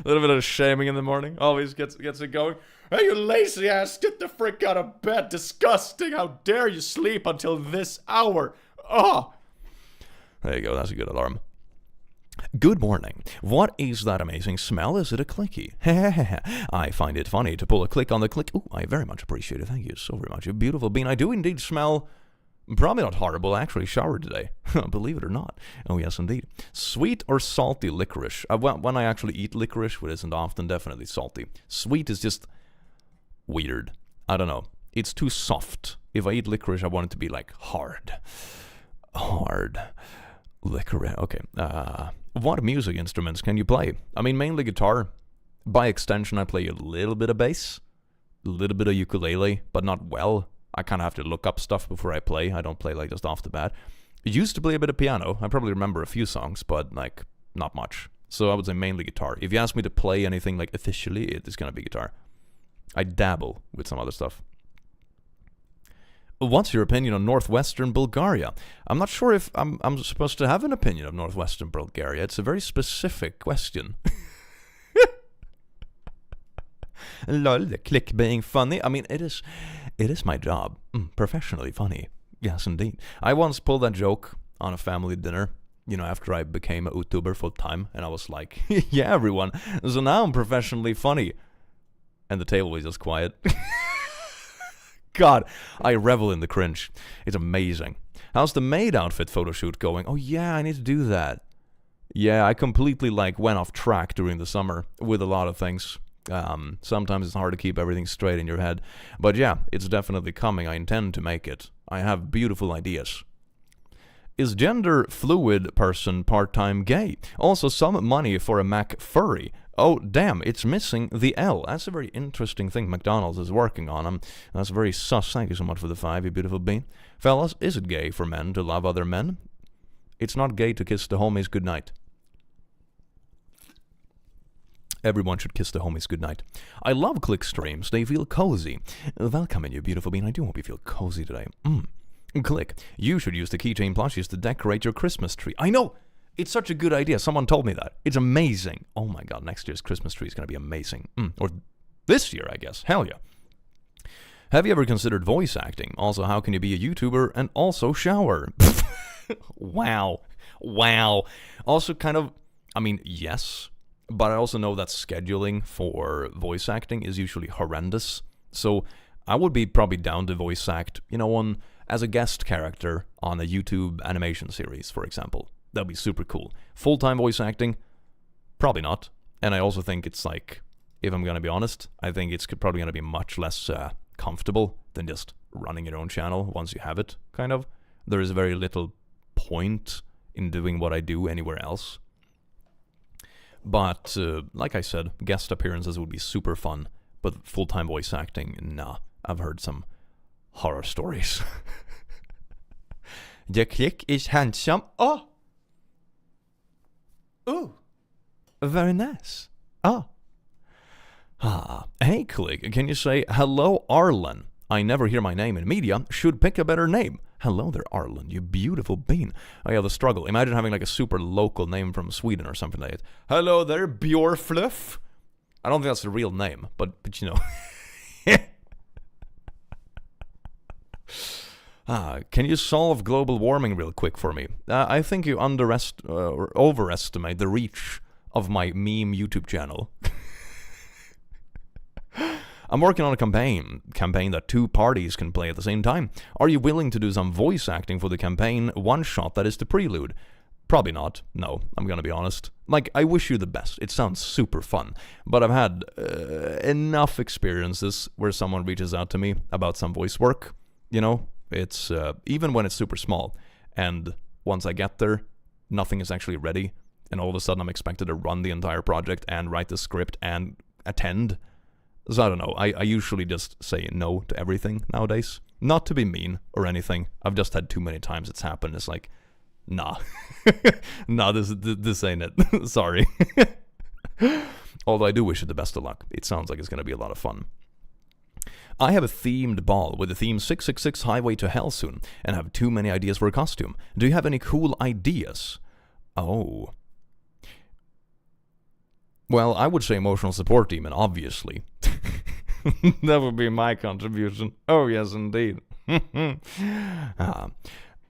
bit of shaming in the morning. Always gets it going. Hey, you lazy ass, get the frick out of bed. Disgusting. How dare you sleep until this hour? Oh. There you go. That's a good alarm. Good morning. What is that amazing smell? Is it a clicky? I find it funny to pull a click on the click. Oh, I very much appreciate it. Thank you so very much. You beautiful bean. I do indeed smell... Probably not horrible. I actually showered today. Believe it or not. Oh, yes, indeed. Sweet or salty licorice? When I actually eat licorice, which isn't often, definitely salty. Sweet is just weird. I don't know. It's too soft. If I eat licorice, I want it to be like hard. Hard. Licorice. Okay. What music instruments can you play? I mean, mainly guitar. By extension, I play a little bit of bass. A little bit of ukulele, but not well. I kind of have to look up stuff before I play. I don't play like just off the bat. I used to play a bit of piano. I probably remember a few songs, but like not much. So I would say mainly guitar. If you ask me to play anything like officially, it is going to be guitar. I dabble with some other stuff. What's your opinion on northwestern Bulgaria? I'm not sure if I'm supposed to have an opinion of northwestern Bulgaria. It's a very specific question. Lol, the click being funny. I mean, it is my job. Professionally funny. Yes, indeed. I once pulled that joke on a family dinner, you know, after I became a YouTuber full time, and I was like, yeah, everyone, so now I'm professionally funny. And the table was just quiet. God, I revel in the cringe. It's amazing. How's the maid outfit photo shoot going? Oh yeah, I need to do that. Yeah, I completely went off track during the summer with a lot of things. Sometimes it's hard to keep everything straight in your head. But yeah, it's definitely coming. I intend to make it. I have beautiful ideas. Is gender fluid person part-time gay? Also some money for a Mac furry. Oh, damn, it's missing the L. That's a very interesting thing McDonald's is working on. That's very sus. Thank you so much for the 5, you beautiful bean. Fellas, is it gay for men to love other men? It's not gay to kiss the homies goodnight. Everyone should kiss the homies goodnight. I love click streams. They feel cozy. Welcome in, you beautiful bean. I do hope you feel cozy today. Click. You should use the keychain plushies to decorate your Christmas tree. I know! It's such a good idea. Someone told me that. It's amazing. Oh my god, next year's Christmas tree is going to be amazing. Or this year, I guess. Hell yeah. Have you ever considered voice acting? Also, how can you be a YouTuber and also shower? Wow. Also kind of, I mean, yes. But I also know that scheduling for voice acting is usually horrendous. So I would be probably down to voice act, you know, as a guest character on a YouTube animation series, for example. That'd be super cool. Full-time voice acting? Probably not. And I also think it's if I'm going to be honest, I think it's probably going to be much less comfortable than just running your own channel once you have it, kind of. There is very little point in doing what I do anywhere else. But, like I said, guest appearances would be super fun. But full-time voice acting, nah. I've heard some horror stories. The click is handsome. Oh! Ooh, very nice. Oh. Hey, Click, can you say, hello, Arlen? I never hear my name in media. Should pick a better name. Hello there, Arlen, you beautiful bean. Oh yeah, the struggle. Imagine having a super local name from Sweden or something like that. Hello there, Bjorfluff. I don't think that's a real name, but you know. Can you solve global warming real quick for me? I think you overestimate the reach of my meme YouTube channel. I'm working on a campaign that 2 parties can play at the same time. Are you willing to do some voice acting for the campaign one-shot that is the prelude? Probably not. No, I'm gonna be honest. I wish you the best. It sounds super fun. But I've had enough experiences where someone reaches out to me about some voice work, you know? It's, even when it's super small, and once I get there, nothing is actually ready, and all of a sudden I'm expected to run the entire project and write the script and attend. So I don't know, I usually just say no to everything nowadays. Not to be mean or anything, I've just had too many times it's happened. It's nah. Nah, this ain't it. Sorry. Although I do wish it the best of luck. It sounds like it's going to be a lot of fun. I have a themed ball with the theme 666 Highway to Hell soon, and have too many ideas for a costume. Do you have any cool ideas? Oh. Well, I would say emotional support demon, obviously. That would be my contribution. Oh, yes, indeed.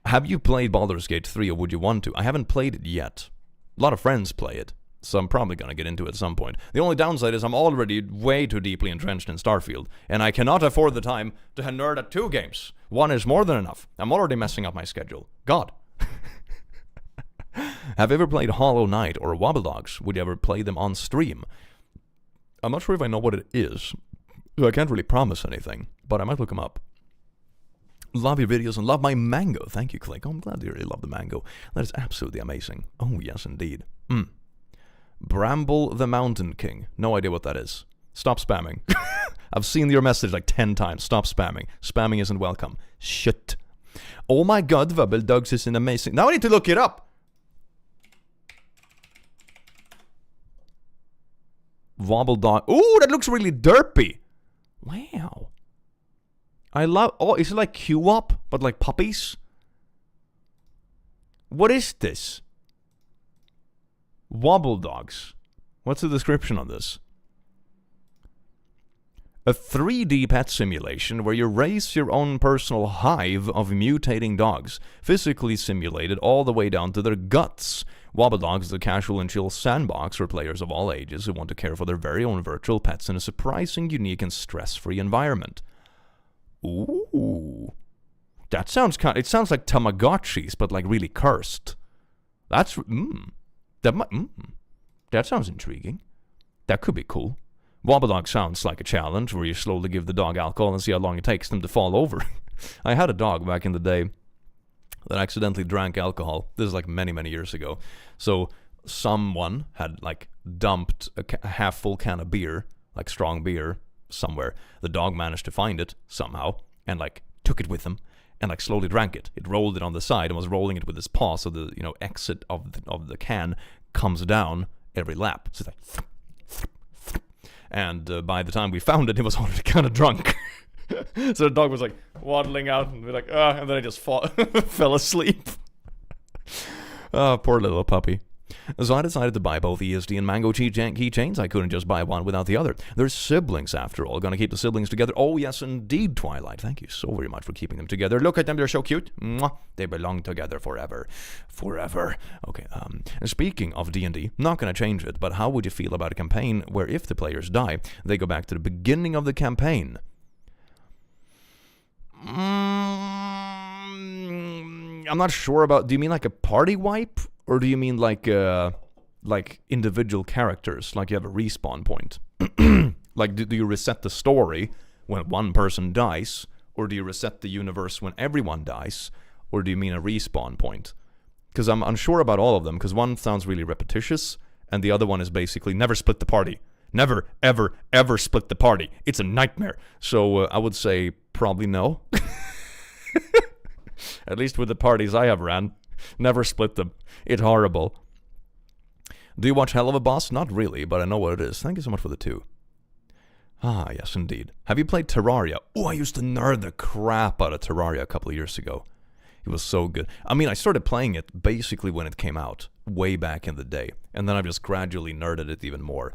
Have you played Baldur's Gate 3, or would you want to? I haven't played it yet. A lot of friends play it, so I'm probably going to get into it at some point. The only downside is I'm already way too deeply entrenched in Starfield, and I cannot afford the time to nerd at 2 games. 1 is more than enough. I'm already messing up my schedule. God. Have you ever played Hollow Knight or Wobble Dogs? Would you ever play them on stream? I'm not sure if I know what it is, so I can't really promise anything, but I might look them up. Love your videos and love my mango. Thank you, Click. Oh, I'm glad you really love the mango. That is absolutely amazing. Oh, yes, indeed. Bramble the Mountain King. No idea what that is. Stop spamming. I've seen your message 10 times. Stop spamming. Spamming isn't welcome. Shit. Oh my god, Wobble Dogs is an amazing... Now I need to look it up! Wobble Dog... Ooh, that looks really derpy! Wow. I love... Oh, is it like Q-Wop, but like puppies? What is this? Wobble Dogs. What's the description on this? A 3D pet simulation where you raise your own personal hive of mutating dogs, physically simulated all the way down to their guts. Wobbledogs is a casual and chill sandbox for players of all ages who want to care for their very own virtual pets in a surprising, unique, and stress-free environment. Ooh. That sounds it sounds like Tamagotchis, but like really cursed. That sounds intriguing. That could be cool. Wobbledog sounds like a challenge where you slowly give the dog alcohol and see how long it takes them to fall over. I had a dog back in the day that accidentally drank alcohol. This is like many, many years ago. So someone had like dumped a half-full can of beer, like strong beer, somewhere. The dog managed to find it somehow and like took it with him and like slowly drank it. It rolled it on the side and was rolling it with his paw, so the exit of the can comes down every lap. So it's like... And by the time we found it, he was already kind of drunk. So the dog was like waddling out and be like, and then I just fell asleep. Oh, poor little puppy. So I decided to buy both ESD and Mango keychains. I couldn't just buy one without the other. They're siblings, after all. Gonna keep the siblings together. Oh, yes, indeed, Twilight. Thank you so very much for keeping them together. Look at them. They're so cute. Mwah. They belong together forever. Forever. Okay, speaking of D&D, not gonna change it, but how would you feel about a campaign where if the players die, they go back to the beginning of the campaign? I'm not sure about... Do you mean like a party wipe? Or do you mean like individual characters, like you have a respawn point? Like, do you reset the story when one person dies? Or do you reset the universe when everyone dies? Or do you mean a respawn point? Because I'm unsure about all of them, because one sounds really repetitious, and the other one is basically never split the party. Never, ever, ever split the party. It's a nightmare. So I would say probably no. At least with the parties I have ran. Never split them. It's horrible. Do you watch Hell of a Boss? Not really, but I know what it is. Thank you so much for the 2. Ah, yes, indeed. Have you played Terraria? Oh, I used to nerd the crap out of Terraria a couple of years ago. It was so good. I mean, I started playing it basically when it came out, way back in the day. And then I've just gradually nerded it even more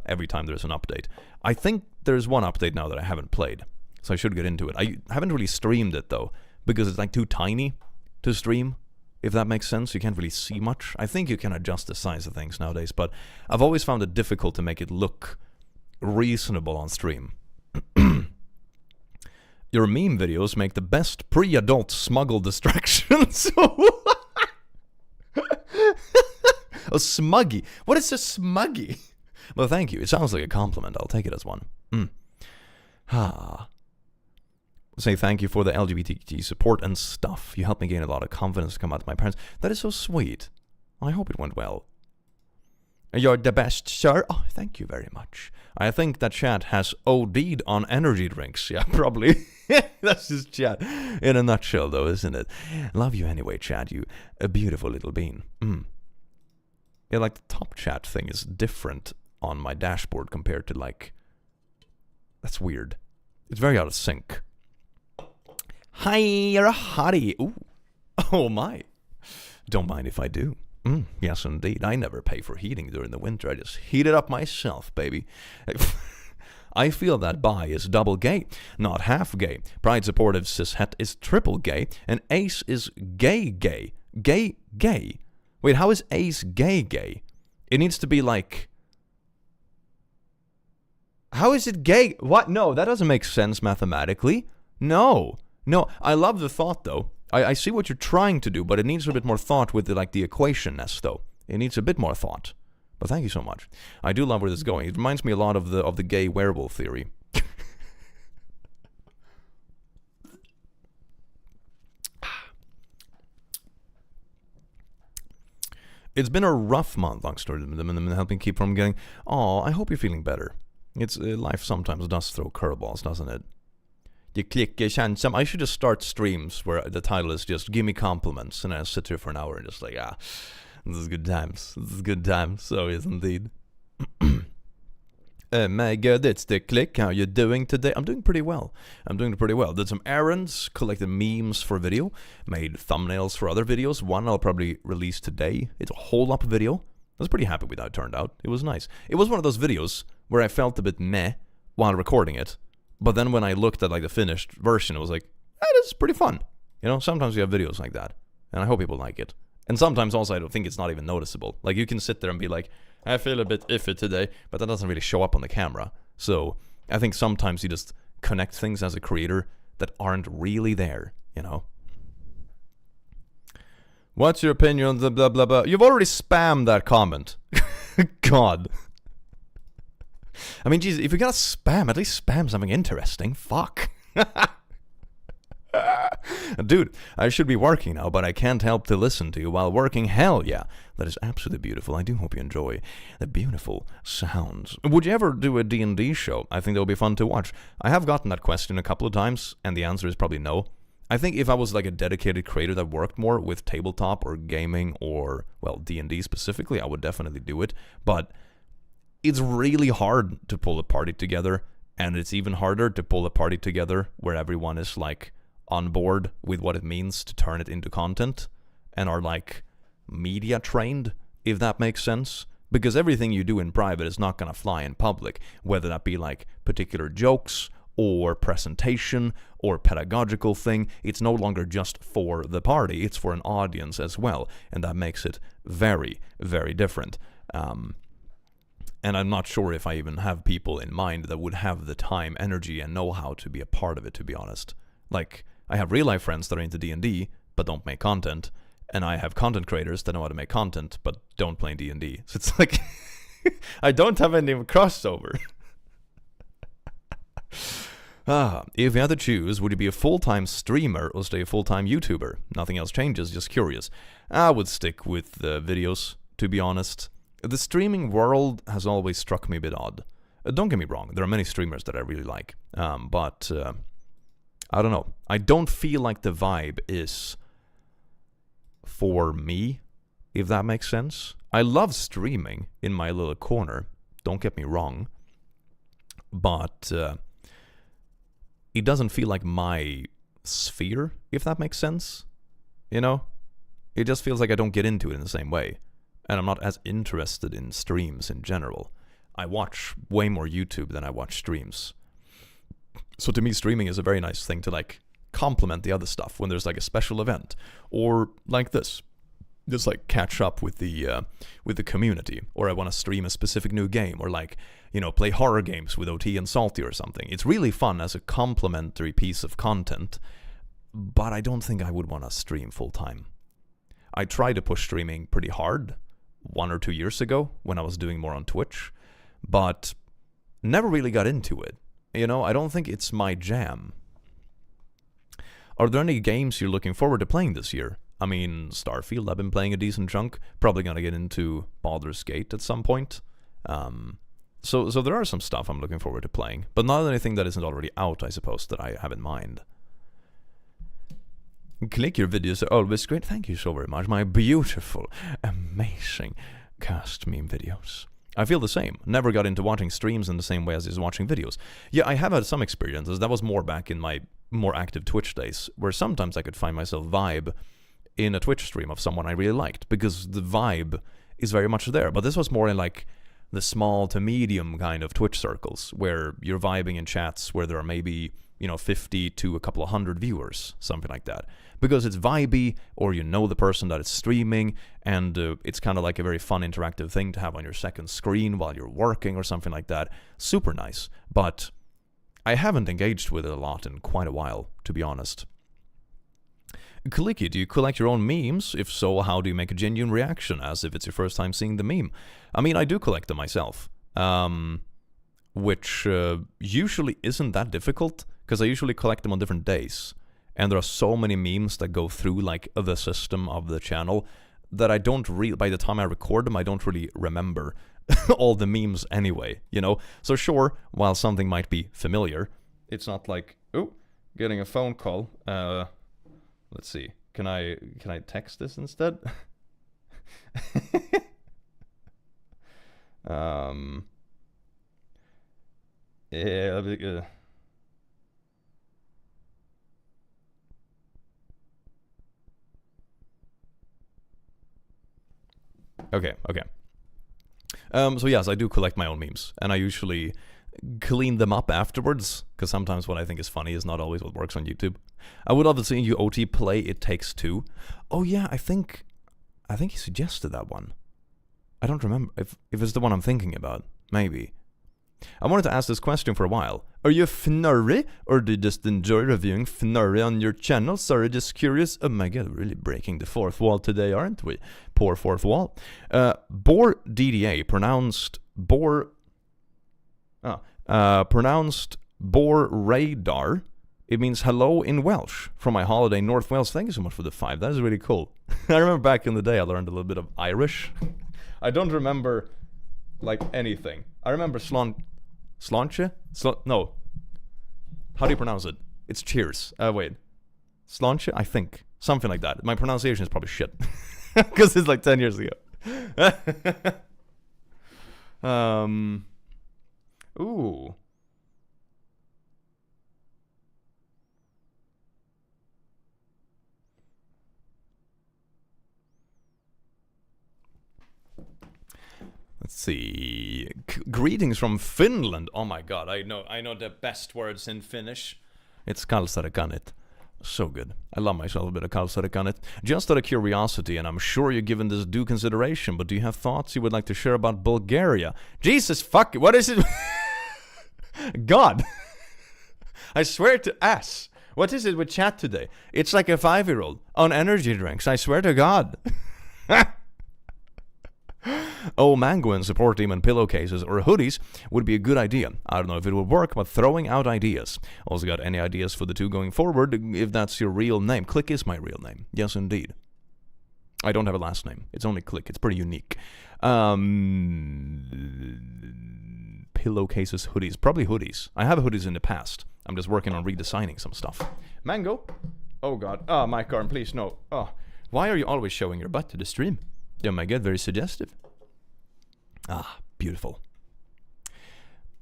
every time there's an update. I think there's one update now that I haven't played, so I should get into it. I haven't really streamed it, though, because it's like too tiny to stream. If that makes sense, you can't really see much. I think you can adjust the size of things nowadays, but I've always found it difficult to make it look reasonable on stream. Your meme videos make the best pre-adult smuggle distractions. Oh, smuggy. What is a smuggy? Well, thank you. It sounds like a compliment. I'll take it as one. Say thank you for the LGBTQ support and stuff. You helped me gain a lot of confidence to come out to my parents. That is so sweet. I hope it went well. You're the best, sir. Oh, thank you very much. I think that chat has OD'd on energy drinks. Yeah, probably. That's just chat in a nutshell, though, isn't it? Love you anyway, chat. You a beautiful little bean. Yeah, like the top chat thing is different on my dashboard compared to like... That's weird. It's very out of sync. Hi, you're a hottie. Ooh. Oh my. Don't mind if I do. Yes, indeed. I never pay for heating during the winter. I just heat it up myself, baby. I feel that bi is double gay, not half gay. Pride supportive cishet is triple gay, and ace is gay gay. Gay gay. Wait, how is ace gay gay? It needs to be like... How is it gay? What? No, that doesn't make sense mathematically. No, I love the thought, though. I see what you're trying to do, but it needs a bit more thought with the equation-ness, though. It needs a bit more thought. But thank you so much. I do love where this is going. It reminds me a lot of the gay werewolf theory. It's been a rough month, long story, helping keep from getting... Aw, I hope you're feeling better. It's life sometimes does throw curveballs, doesn't it? The click känns som... I should just start streams where the title is just give me compliments, and I sit here for an hour and just like, this is good times. This is good times. So yes, indeed. My God, it's the click. How you doing today? I'm doing pretty well. Did some errands, collected memes for video, made thumbnails for other videos. One I'll probably release today. It's a whole up video. I was pretty happy with how it turned out. It was nice. It was one of those videos where I felt a bit meh while recording it. But then when I looked at like the finished version, it was like, this is pretty fun. You know, sometimes you have videos like that, and I hope people like it. And sometimes also I don't think it's not even noticeable. Like you can sit there and be like, I feel a bit iffy today, but that doesn't really show up on the camera. So I think sometimes you just connect things as a creator that aren't really there, you know? What's your opinion on the blah blah blah? You've already spammed that comment. God. I mean, geez, if you're gonna spam, at least spam something interesting. Fuck. Dude, I should be working now, but I can't help to listen to you while working. Hell yeah. That is absolutely beautiful. I do hope you enjoy the beautiful sounds. Would you ever do a D&D show? I think that would be fun to watch. I have gotten that question a couple of times, and the answer is probably no. I think if I was like a dedicated creator that worked more with tabletop or gaming or, well, D&D specifically, I would definitely do it. But it's really hard to pull a party together, and it's even harder to pull a party together where everyone is like on board with what it means to turn it into content and are like media trained, if that makes sense. Because everything you do in private is not going to fly in public, whether that be like particular jokes or presentation or pedagogical thing. It's no longer just for the party, it's for an audience as well, and that makes it very, very different. And I'm not sure if I even have people in mind that would have the time, energy, and know-how to be a part of it, to be honest. Like, I have real-life friends that are into D&D, but don't make content, and I have content creators that know how to make content, but don't play D&D. So it's like, I don't have any crossover. If you had to choose, would you be a full-time streamer or stay a full-time YouTuber? Nothing else changes, just curious. I would stick with videos, to be honest. The streaming world has always struck me a bit odd. Don't get me wrong, there are many streamers that I really like, but I don't know. I don't feel like the vibe is for me, if that makes sense. I love streaming in my little corner, don't get me wrong, but it doesn't feel like my sphere, if that makes sense. You know? It just feels like I don't get into it in the same way. And I'm not as interested in streams in general. I watch way more YouTube than I watch streams. So to me, streaming is a very nice thing to like complement the other stuff when there's like a special event. Or like this. Just like catch up with the community. Or I want to stream a specific new game. Or like, you know, play horror games with OT and Salty or something. It's really fun as a complementary piece of content. But I don't think I would want to stream full time. I tried to push streaming pretty hard 1 or 2 years ago when I was doing more on Twitch, but never really got into it. You know, I don't think it's my jam. Are there any games you're looking forward to playing this year? I mean, Starfield, I've been playing a decent chunk. Probably gonna get into Baldur's Gate at some point. So there are some stuff I'm looking forward to playing, but not anything that isn't already out, I suppose, that I have in mind. Click, your videos are always great. Thank you so very much. My beautiful, amazing cast meme videos. I feel the same. Never got into watching streams in the same way as is watching videos. Yeah, I have had some experiences. That was more back in my more active Twitch days, where sometimes I could find myself vibe in a Twitch stream of someone I really liked, because the vibe is very much there. But this was more in like the small to medium kind of Twitch circles, where you're vibing in chats where there are maybe, you know, 50 to a couple of hundred viewers, something like that. Because it's vibey, or you know the person that is streaming, and it's kind of like a very fun interactive thing to have on your second screen while you're working or something like that. Super nice. But I haven't engaged with it a lot in quite a while, to be honest. Kaliki, do you collect your own memes? If so, how do you make a genuine reaction as if it's your first time seeing the meme? I mean, I do collect them myself. Which usually isn't that difficult, because I usually collect them on different days. And there are so many memes that go through like the system of the channel that I don't really, by the time I record them, I don't really remember all the memes anyway, you know? So sure, while something might be familiar, it's not like, oh, getting a phone call. Let's see, can I text this instead? Yeah, Okay. So yes, I do collect my own memes, and I usually clean them up afterwards, because sometimes what I think is funny is not always what works on YouTube. I would love to see you OT play It Takes Two. Oh yeah, I think he suggested that one. I don't remember if it's the one I'm thinking about. Maybe. I wanted to ask this question for a while. Are you fnurry, or do you just enjoy reviewing fnurry on your channel? Sorry, just curious. Oh my god, really breaking the fourth wall today, aren't we? Poor fourth wall. Bor DDA, pronounced Bor... pronounced Bor Radar. It means hello in Welsh from my holiday North Wales. Thank you so much for the 5. That is really cool. I remember back in the day I learned a little bit of Irish. I don't remember like anything. I remember sláinte? No. How do you pronounce it? It's cheers. Wait. Sláinte? I think. Something like that. My pronunciation is probably shit. Because it's like 10 years ago. Ooh. Let's see. Greetings from Finland. Oh my god, I know the best words in Finnish. It's kalsarikanit. So good. I love myself a bit of kalsarikanit. Just out of curiosity, and I'm sure you're given this due consideration, but do you have thoughts you would like to share about Bulgaria? Jesus fuck it, what is it? God. I swear to ass. What is it with chat today? It's like a 5-year-old on energy drinks. I swear to God. Oh, mango and support team and pillowcases or hoodies would be a good idea. I don't know if it would work, but throwing out ideas. Also got any ideas for the two going forward, if that's your real name. Click is my real name. Yes, indeed. I don't have a last name. It's only Click. It's pretty unique. Pillowcases, hoodies. Probably hoodies. I have hoodies in the past. I'm just working on redesigning some stuff. Mango? Oh, God. Oh, my arm, please, no. Oh, why are you always showing your butt to the stream? Oh my god, very suggestive. Ah, beautiful.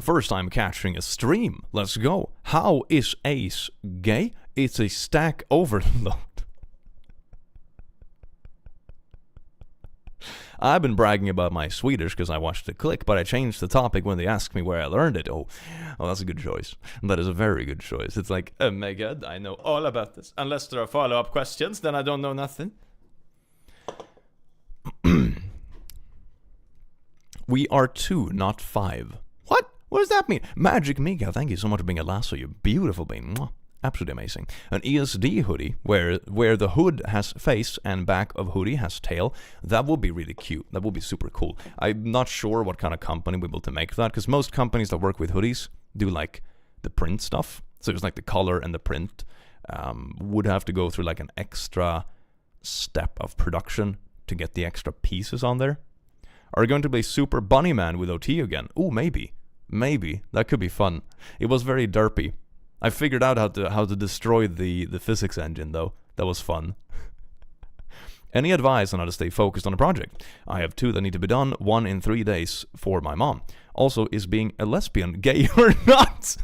First time catching a stream. Let's go. How is Ace gay? It's a stack overload. I've been bragging about my Swedish because I watched The Click, but I changed the topic when they asked me where I learned it. Oh, that's a good choice. That is a very good choice. It's like, oh my god, I know all about this. Unless there are follow-up questions, then I don't know nothing. We are 2, not 5. What? What does that mean? Magic Mika, thank you so much for being a lasso, you beautiful being. Mwah. Absolutely amazing. An ESD hoodie where the hood has face and back of hoodie has tail. That would be really cute. That would be super cool. I'm not sure what kind of company we're able to make that, because most companies that work with hoodies do like the print stuff. So it's like the color and the print would have to go through like an extra step of production to get the extra pieces on there. Are going to be Super Bunny Man with OT again? Ooh, maybe. Maybe. That could be fun. It was very derpy. I figured out how to destroy the physics engine, though. That was fun. Any advice on how to stay focused on a project? I have 2 that need to be done, 1 in 3 days for my mom. Also, is being a lesbian gay or not?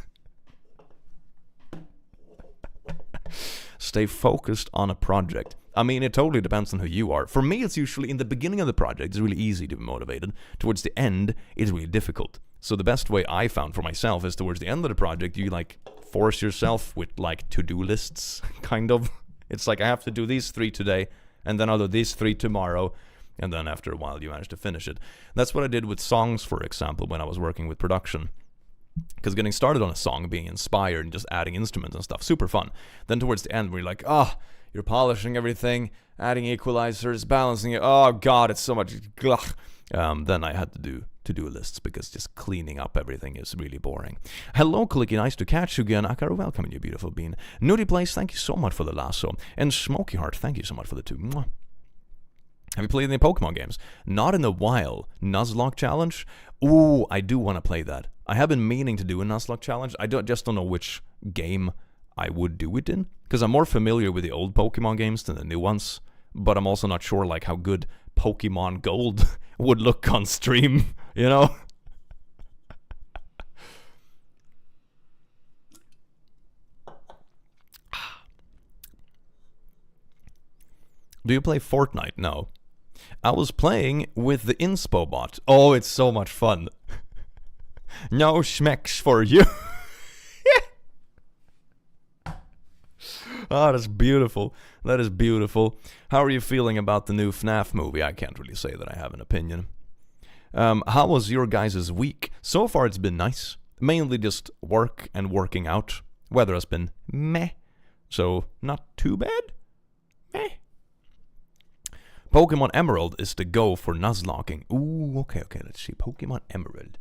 Stay focused on a project. I mean, it totally depends on who you are. For me, it's usually in the beginning of the project, it's really easy to be motivated. Towards the end, it's really difficult. So the best way I found for myself is towards the end of the project, you like force yourself with like to-do lists, kind of. It's like, I have to do these 3 today, and then I'll do these 3 tomorrow, and then after a while you manage to finish it. That's what I did with songs, for example, when I was working with production. Because getting started on a song, being inspired and just adding instruments and stuff, super fun. Then towards the end, we're like, you're polishing everything, adding equalizers, balancing it. Oh god, it's so much. Then I had to do to-do lists because just cleaning up everything is really boring. Hello, Clicky, nice to catch you again. Akaru, welcome, you beautiful bean. Nudie Place, thank you so much for the lasso. And Smoky Heart, thank you so much for the 2. Mwah. Have you played any Pokemon games? Not in a while. Nuzlocke challenge? Ooh, I do want to play that. I have been meaning to do a Nuzlocke challenge. I just don't know which game I would do it in, because I'm more familiar with the old Pokemon games than the new ones, but I'm also not sure like how good Pokemon Gold would look on stream, you know? Do you play Fortnite? No. I was playing with the Inspo bot. Oh, it's so much fun. No schmecks for you. Oh, that's beautiful. That is beautiful. How are you feeling about the new FNAF movie? I can't really say that I have an opinion. How was your guys' week? So far it's been nice. Mainly just work and working out. Weather has been meh. So, not too bad. Meh. Pokemon Emerald is the go for Nuzlocking. Ooh, okay, let's see. Pokemon Emerald.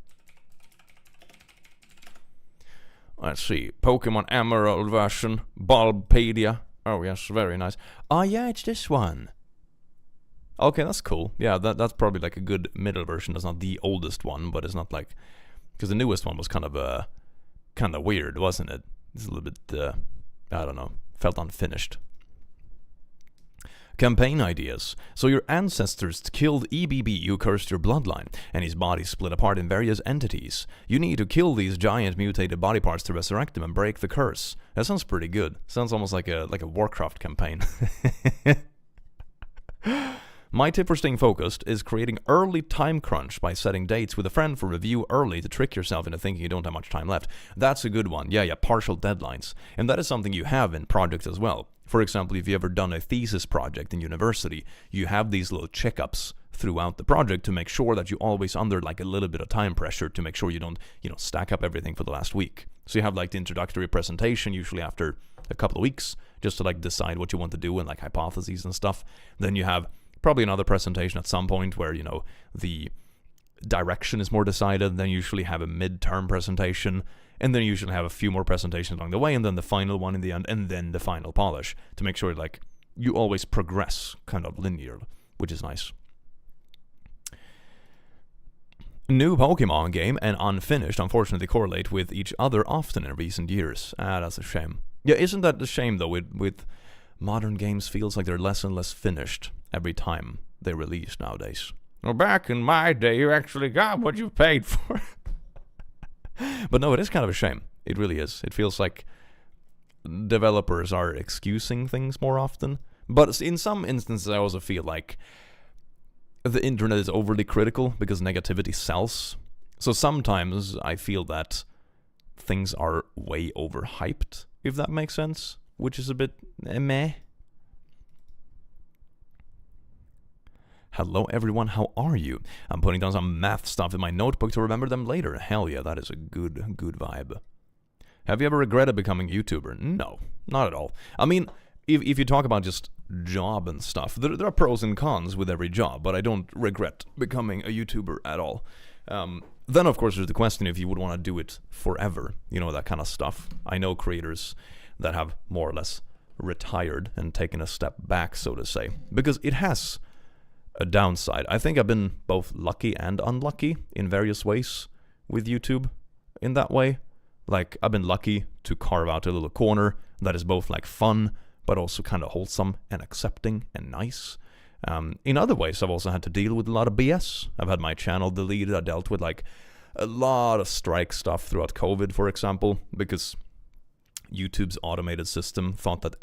Let's see. Pokemon Emerald version. Bulbapedia. Oh, yes, very nice. Oh, yeah, it's this one. Okay, that's cool. Yeah, that's probably like a good middle version. That's not the oldest one, but it's not like... Because the newest one was kind of weird, wasn't it? It's a little bit, I don't know, felt unfinished. Campaign ideas. So your ancestors killed EBB who cursed your bloodline, and his body split apart in various entities. You need to kill these giant mutated body parts to resurrect them and break the curse. That sounds pretty good. Sounds almost like a Warcraft campaign. My tip for staying focused is creating early time crunch by setting dates with a friend for review early to trick yourself into thinking you don't have much time left. That's a good one. Yeah, partial deadlines. And that is something you have in projects as well. For example, if you've ever done a thesis project in university, you have these little checkups throughout the project to make sure that you're always under like a little bit of time pressure to make sure you don't, stack up everything for the last week. So you have like the introductory presentation usually after a couple of weeks just to like decide what you want to do and like hypotheses and stuff. Then you have probably another presentation at some point where, the direction is more decided. Then you usually have a midterm presentation, and then you usually have a few more presentations along the way, and then the final one in the end, and then the final polish to make sure like you always progress kind of linear, which is nice. New Pokemon game and unfinished unfortunately correlate with each other often in recent years. That's a shame. Yeah, isn't that a shame though? With modern games, feels like they're less and less finished every time they release nowadays. Well, back in my day, you actually got what you paid for. But no, it is kind of a shame. It really is. It feels like developers are excusing things more often. But in some instances, I also feel like the internet is overly critical because negativity sells. So sometimes I feel that things are way overhyped, if that makes sense, which is a bit meh. Hello everyone, how are you? I'm putting down some math stuff in my notebook to remember them later. Hell yeah, that is a good vibe. Have you ever regretted becoming a YouTuber? No, not at all. I mean, if you talk about just job and stuff, there are pros and cons with every job, but I don't regret becoming a YouTuber at all. Then of course there's the question if you would want to do it forever, that kind of stuff. I know creators that have more or less retired and taken a step back, so to say, because it has a downside. I think I've been both lucky and unlucky in various ways with YouTube in that way. Like, I've been lucky to carve out a little corner that is both like fun, but also kind of wholesome and accepting and nice. In other ways, I've also had to deal with a lot of BS. I've had my channel deleted. I dealt with like a lot of strike stuff throughout COVID, for example, because YouTube's automated system thought that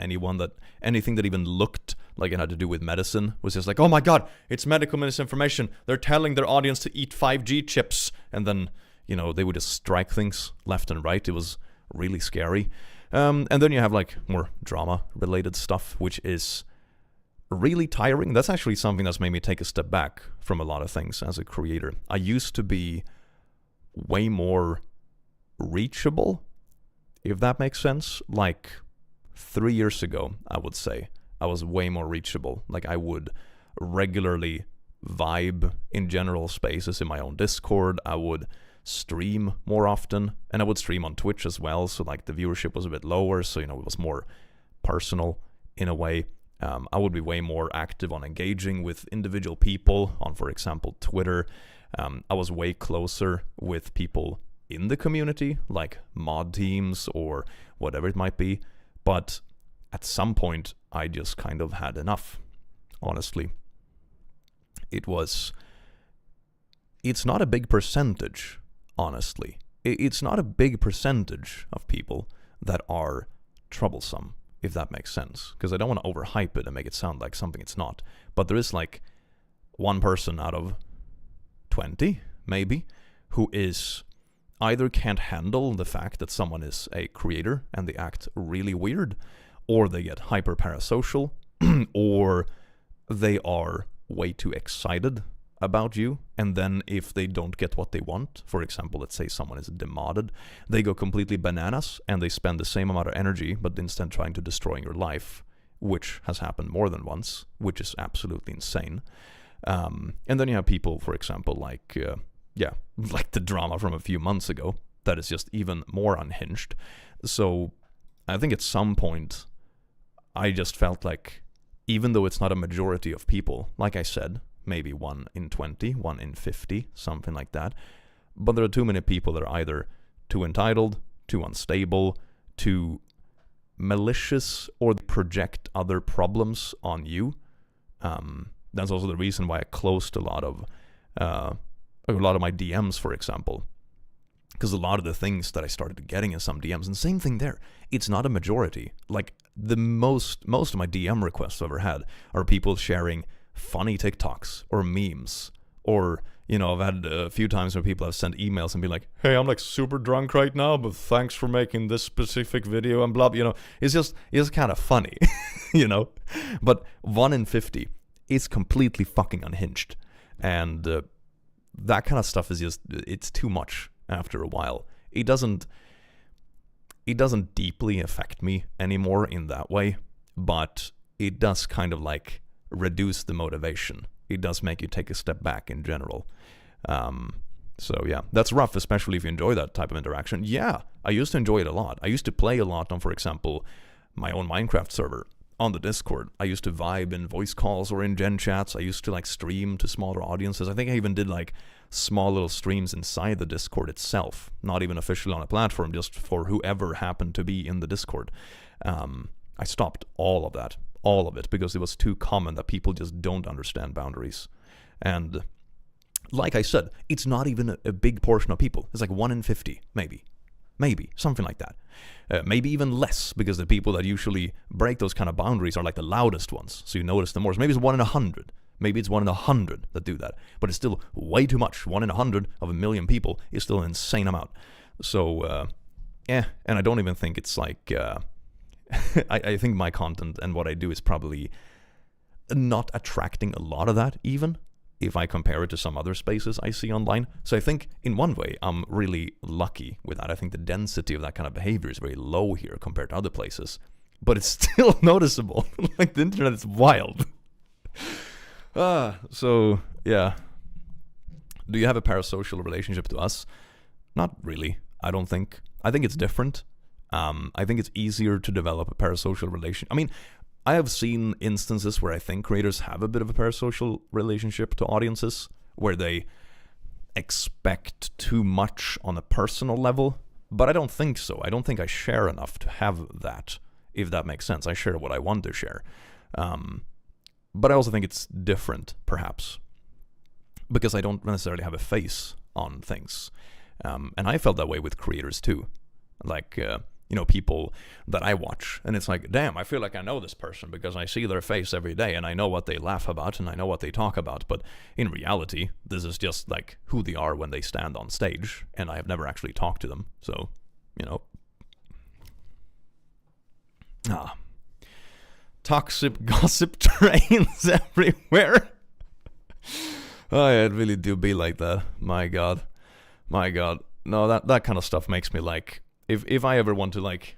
anything that even looked like it had to do with medicine was just like, oh my god, it's medical misinformation. They're telling their audience to eat 5G chips. And then, they would just strike things left and right. It was really scary. And then you have like more drama related stuff, which is really tiring. That's actually something that's made me take a step back from a lot of things as a creator. I used to be way more reachable, if that makes sense. Like 3 years ago, I would say I was way more reachable. Like, I would regularly vibe in general spaces in my own Discord. I would stream more often, and I would stream on Twitch as well. So like the viewership was a bit lower, so it was more personal in a way. I would be way more active on engaging with individual people on, for example, Twitter. I was way closer with people in the community, like mod teams or whatever it might be. But at some point, I just kind of had enough, honestly. It's not a big percentage, honestly. It's not a big percentage of people that are troublesome, if that makes sense. Because I don't want to overhype it and make it sound like something it's not. But there is like one person out of 20, maybe, who is either can't handle the fact that someone is a creator and they act really weird, or they get hyper parasocial, or they are way too excited about you, and then if they don't get what they want, for example, let's say someone is demodded, they go completely bananas and they spend the same amount of energy, but instead trying to destroy your life, which has happened more than once, which is absolutely insane. And then you have people, for example, like the drama from a few months ago, that is just even more unhinged. So I think at some point, I just felt like, even though it's not a majority of people, like I said, maybe 1 in 20, 1 in 50, something like that, but there are too many people that are either too entitled, too unstable, too malicious, or project other problems on you. That's also the reason why I closed a lot of my DMs, for example, because a lot of the things that I started getting in some DMs, and same thing there, it's not a majority. Like the most of my DM requests I've ever had are people sharing funny TikToks or memes, or I've had a few times where people have sent emails and be like, hey, I'm like super drunk right now, but thanks for making this specific video and blah, it's kind of funny, but 1 in 50 is completely fucking unhinged, and that kind of stuff is just, it's too much after a while. It doesn't deeply affect me anymore in that way, but it does kind of like reduce the motivation. It does make you take a step back in general. So yeah, that's rough, especially if you enjoy that type of interaction. Yeah, I used to enjoy it a lot. I used to play a lot on, for example, my own Minecraft server on the Discord. I used to vibe in voice calls or in gen chats. I used to like stream to smaller audiences. I think I even did like small little streams inside the Discord itself, not even officially on a platform, just for whoever happened to be in the Discord. I stopped all of it, because it was too common that people just don't understand boundaries. And like I said, it's not even a big portion of people. It's like 1 in 50, maybe, something like that. Maybe even less, because the people that usually break those kind of boundaries are like the loudest ones, so you notice them more. So maybe it's 1 in 100. Maybe it's 1 in 100 that do that, but it's still way too much. 1 in 100 of a million people is still an insane amount. So, and I don't even think it's like, I think my content and what I do is probably not attracting a lot of that, even if I compare it to some other spaces I see online. So I think in one way I'm really lucky with that. I think the density of that kind of behavior is very low here compared to other places, but it's still noticeable. Like the internet is wild. So yeah. Do you have a parasocial relationship to us? Not really, I don't think. I think it's different. I think it's easier to develop a parasocial relation. I mean, I have seen instances where I think creators have a bit of a parasocial relationship to audiences, where they expect too much on a personal level, but I don't think so. I don't think I share enough to have that, if that makes sense. I share what I want to share. But I also think it's different, perhaps, because I don't necessarily have a face on things. And I felt that way with creators too. Like, people that I watch, and it's like, damn, I feel like I know this person because I see their face every day and I know what they laugh about and I know what they talk about. But in reality, this is just like who they are when they stand on stage, and I have never actually talked to them. So, toxic gossip trains everywhere. Oh, yeah, it really do be like that. My God. No, that kind of stuff makes me like, if I ever want to like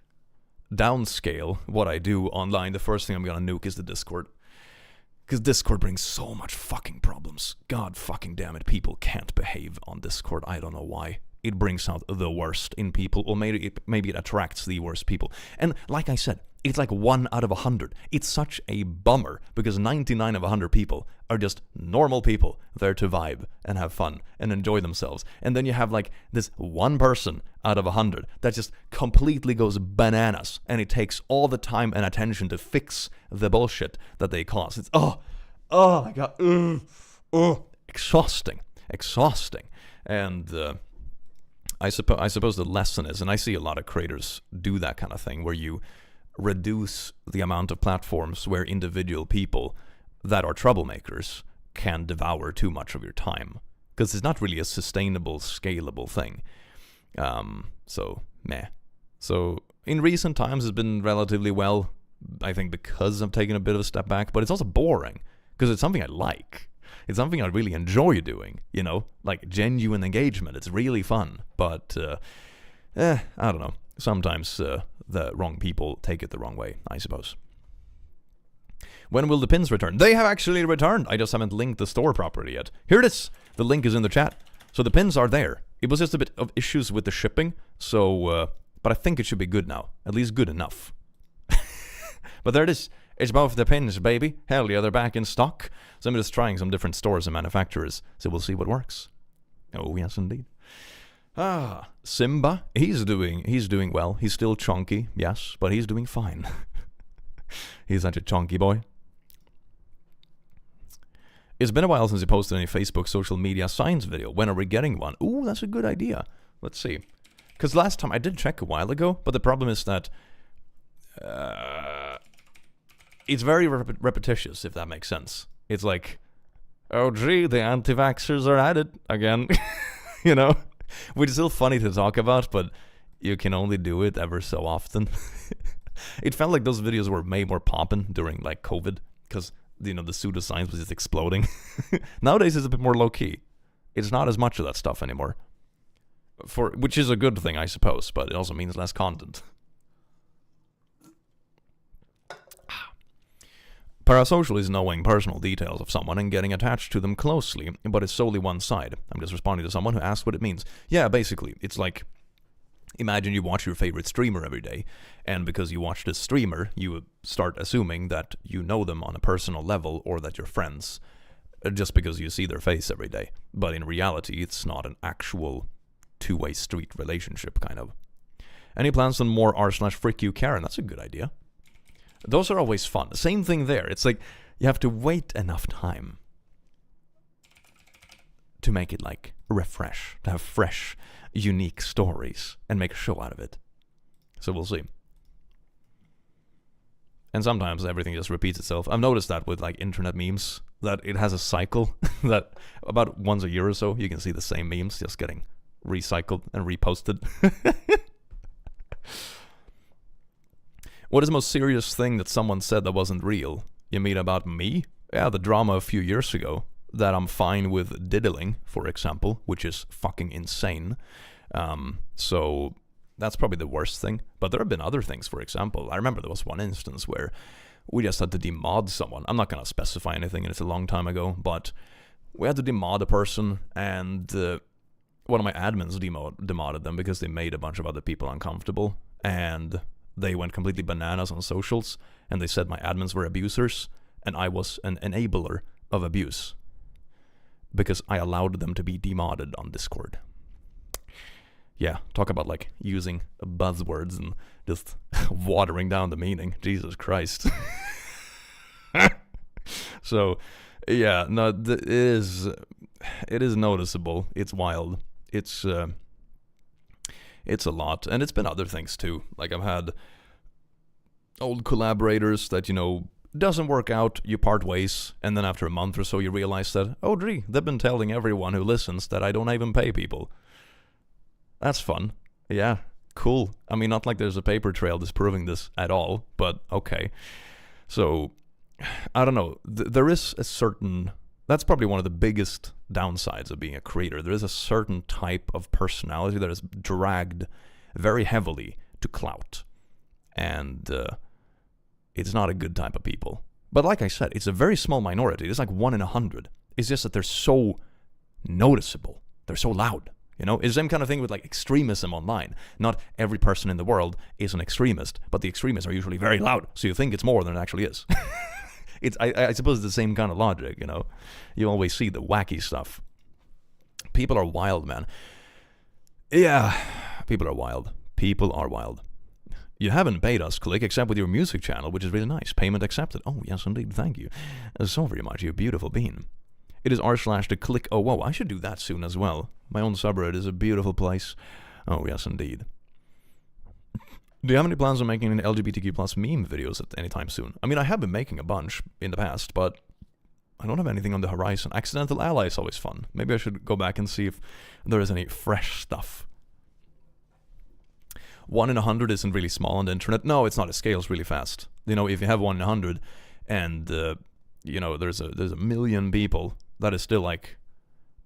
downscale what I do online, the first thing I'm gonna nuke is the Discord. Because Discord brings so much fucking problems. God fucking damn it, people can't behave on Discord. I don't know why. It brings out the worst in people, or maybe it attracts the worst people. And like I said, it's like 1 out of 100. It's such a bummer, because 99 of 100 people are just normal people there to vibe and have fun and enjoy themselves. And then you have like this one person out of 100 that just completely goes bananas, and it takes all the time and attention to fix the bullshit that they cause. It's oh my God, exhausting. And I suppose the lesson is, and I see a lot of creators do that kind of thing, where you reduce the amount of platforms where individual people that are troublemakers can devour too much of your time, because it's not really a sustainable, scalable thing. So, meh. So, in recent times, it's been relatively well, I think because I've taken a bit of a step back, but it's also boring, because it's something I like. It's something I really enjoy doing, you know? Like, genuine engagement. It's really fun, but, I don't know. Sometimes the wrong people take it the wrong way, I suppose. When will the pins return? They have actually returned. I just haven't linked the store properly yet. Here it is. The link is in the chat. So the pins are there. It was just a bit of issues with the shipping. So, but I think it should be good now. At least good enough. But there it is. It's both the pins, baby. Hell yeah, they're back in stock. So I'm just trying some different stores and manufacturers. So we'll see what works. Oh, yes, indeed. Simba. He's doing well. He's still chunky, yes, but he's doing fine. He's such a chunky boy. It's been a while since you posted any Facebook social media science video. When are we getting one? Ooh, that's a good idea. Let's see. Because last time I did check a while ago, but the problem is that it's very repetitious, if that makes sense. It's like, oh gee, the anti-vaxxers are at it again. You know? Which is still funny to talk about, but you can only do it ever so often. It felt like those videos were way more poppin' during like COVID, because you know the pseudoscience was just exploding. Nowadays it's a bit more low key. It's not as much of that stuff anymore, which is a good thing, I suppose, but it also means less content. Parasocial is knowing personal details of someone and getting attached to them closely, but it's solely one side. I'm just responding to someone who asked what it means. Yeah, basically, it's like, imagine you watch your favorite streamer every day, and because you watch this streamer, you start assuming that you know them on a personal level or that you're friends, just because you see their face every day. But in reality, it's not an actual two-way street relationship, kind of. Any plans on more r/frick you Karen? That's a good idea. Those are always fun. Same thing there. It's like, you have to wait enough time to make it like refresh, to have fresh, unique stories and make a show out of it. So we'll see. And sometimes everything just repeats itself. I've noticed that with like internet memes, that it has a cycle that about once a year or so you can see the same memes just getting recycled and reposted. What is the most serious thing that someone said that wasn't real? You mean about me? Yeah, the drama a few years ago. That I'm fine with diddling, for example, which is fucking insane. So that's probably the worst thing. But there have been other things, for example. I remember there was one instance where we just had to demod someone. I'm not going to specify anything, and it's a long time ago, but we had to demod a person, and one of my admins demodded them because they made a bunch of other people uncomfortable, and they went completely bananas on socials, and they said my admins were abusers, and I was an enabler of abuse because I allowed them to be demodded on Discord. Yeah, talk about like using buzzwords and just watering down the meaning. Jesus Christ. So, yeah, no, it is noticeable. It's wild. It's a lot, and it's been other things too. Like I've had old collaborators that, you know, doesn't work out, you part ways, and then after a month or so you realize that, oh gee, they've been telling everyone who listens that I don't even pay people. That's fun. Yeah, cool. I mean, not like there's a paper trail disproving this at all, but okay. So, I don't know. There is a certain... That's probably one of the biggest downsides of being a creator. There is a certain type of personality that is dragged very heavily to clout. And it's not a good type of people. But like I said, it's a very small minority. It's like 1 in 100. It's just that they're so noticeable. They're so loud. You know, it's the same kind of thing with like extremism online. Not every person in the world is an extremist, but the extremists are usually very loud. So you think it's more than it actually is. I suppose it's the same kind of logic, you know. You always see the wacky stuff. People are wild, man. Yeah, people are wild. People are wild. You haven't paid us, Click, except with your music channel, which is really nice. Payment accepted. Oh, yes, indeed. Thank you so very much, you beautiful bean. It is r/theclick. Oh, whoa, I should do that soon as well. My own subreddit is a beautiful place. Oh, yes, indeed. Do you have any plans on making any LGBTQ plus meme videos at any time soon? I mean, I have been making a bunch in the past, but I don't have anything on the horizon. Accidental Ally is always fun. Maybe I should go back and see if there is any fresh stuff. 1 in 100 isn't really small on the internet. No, it's not. It scales really fast. You know, if you have 1 in 100 and, you know, there's a million people, that is still like,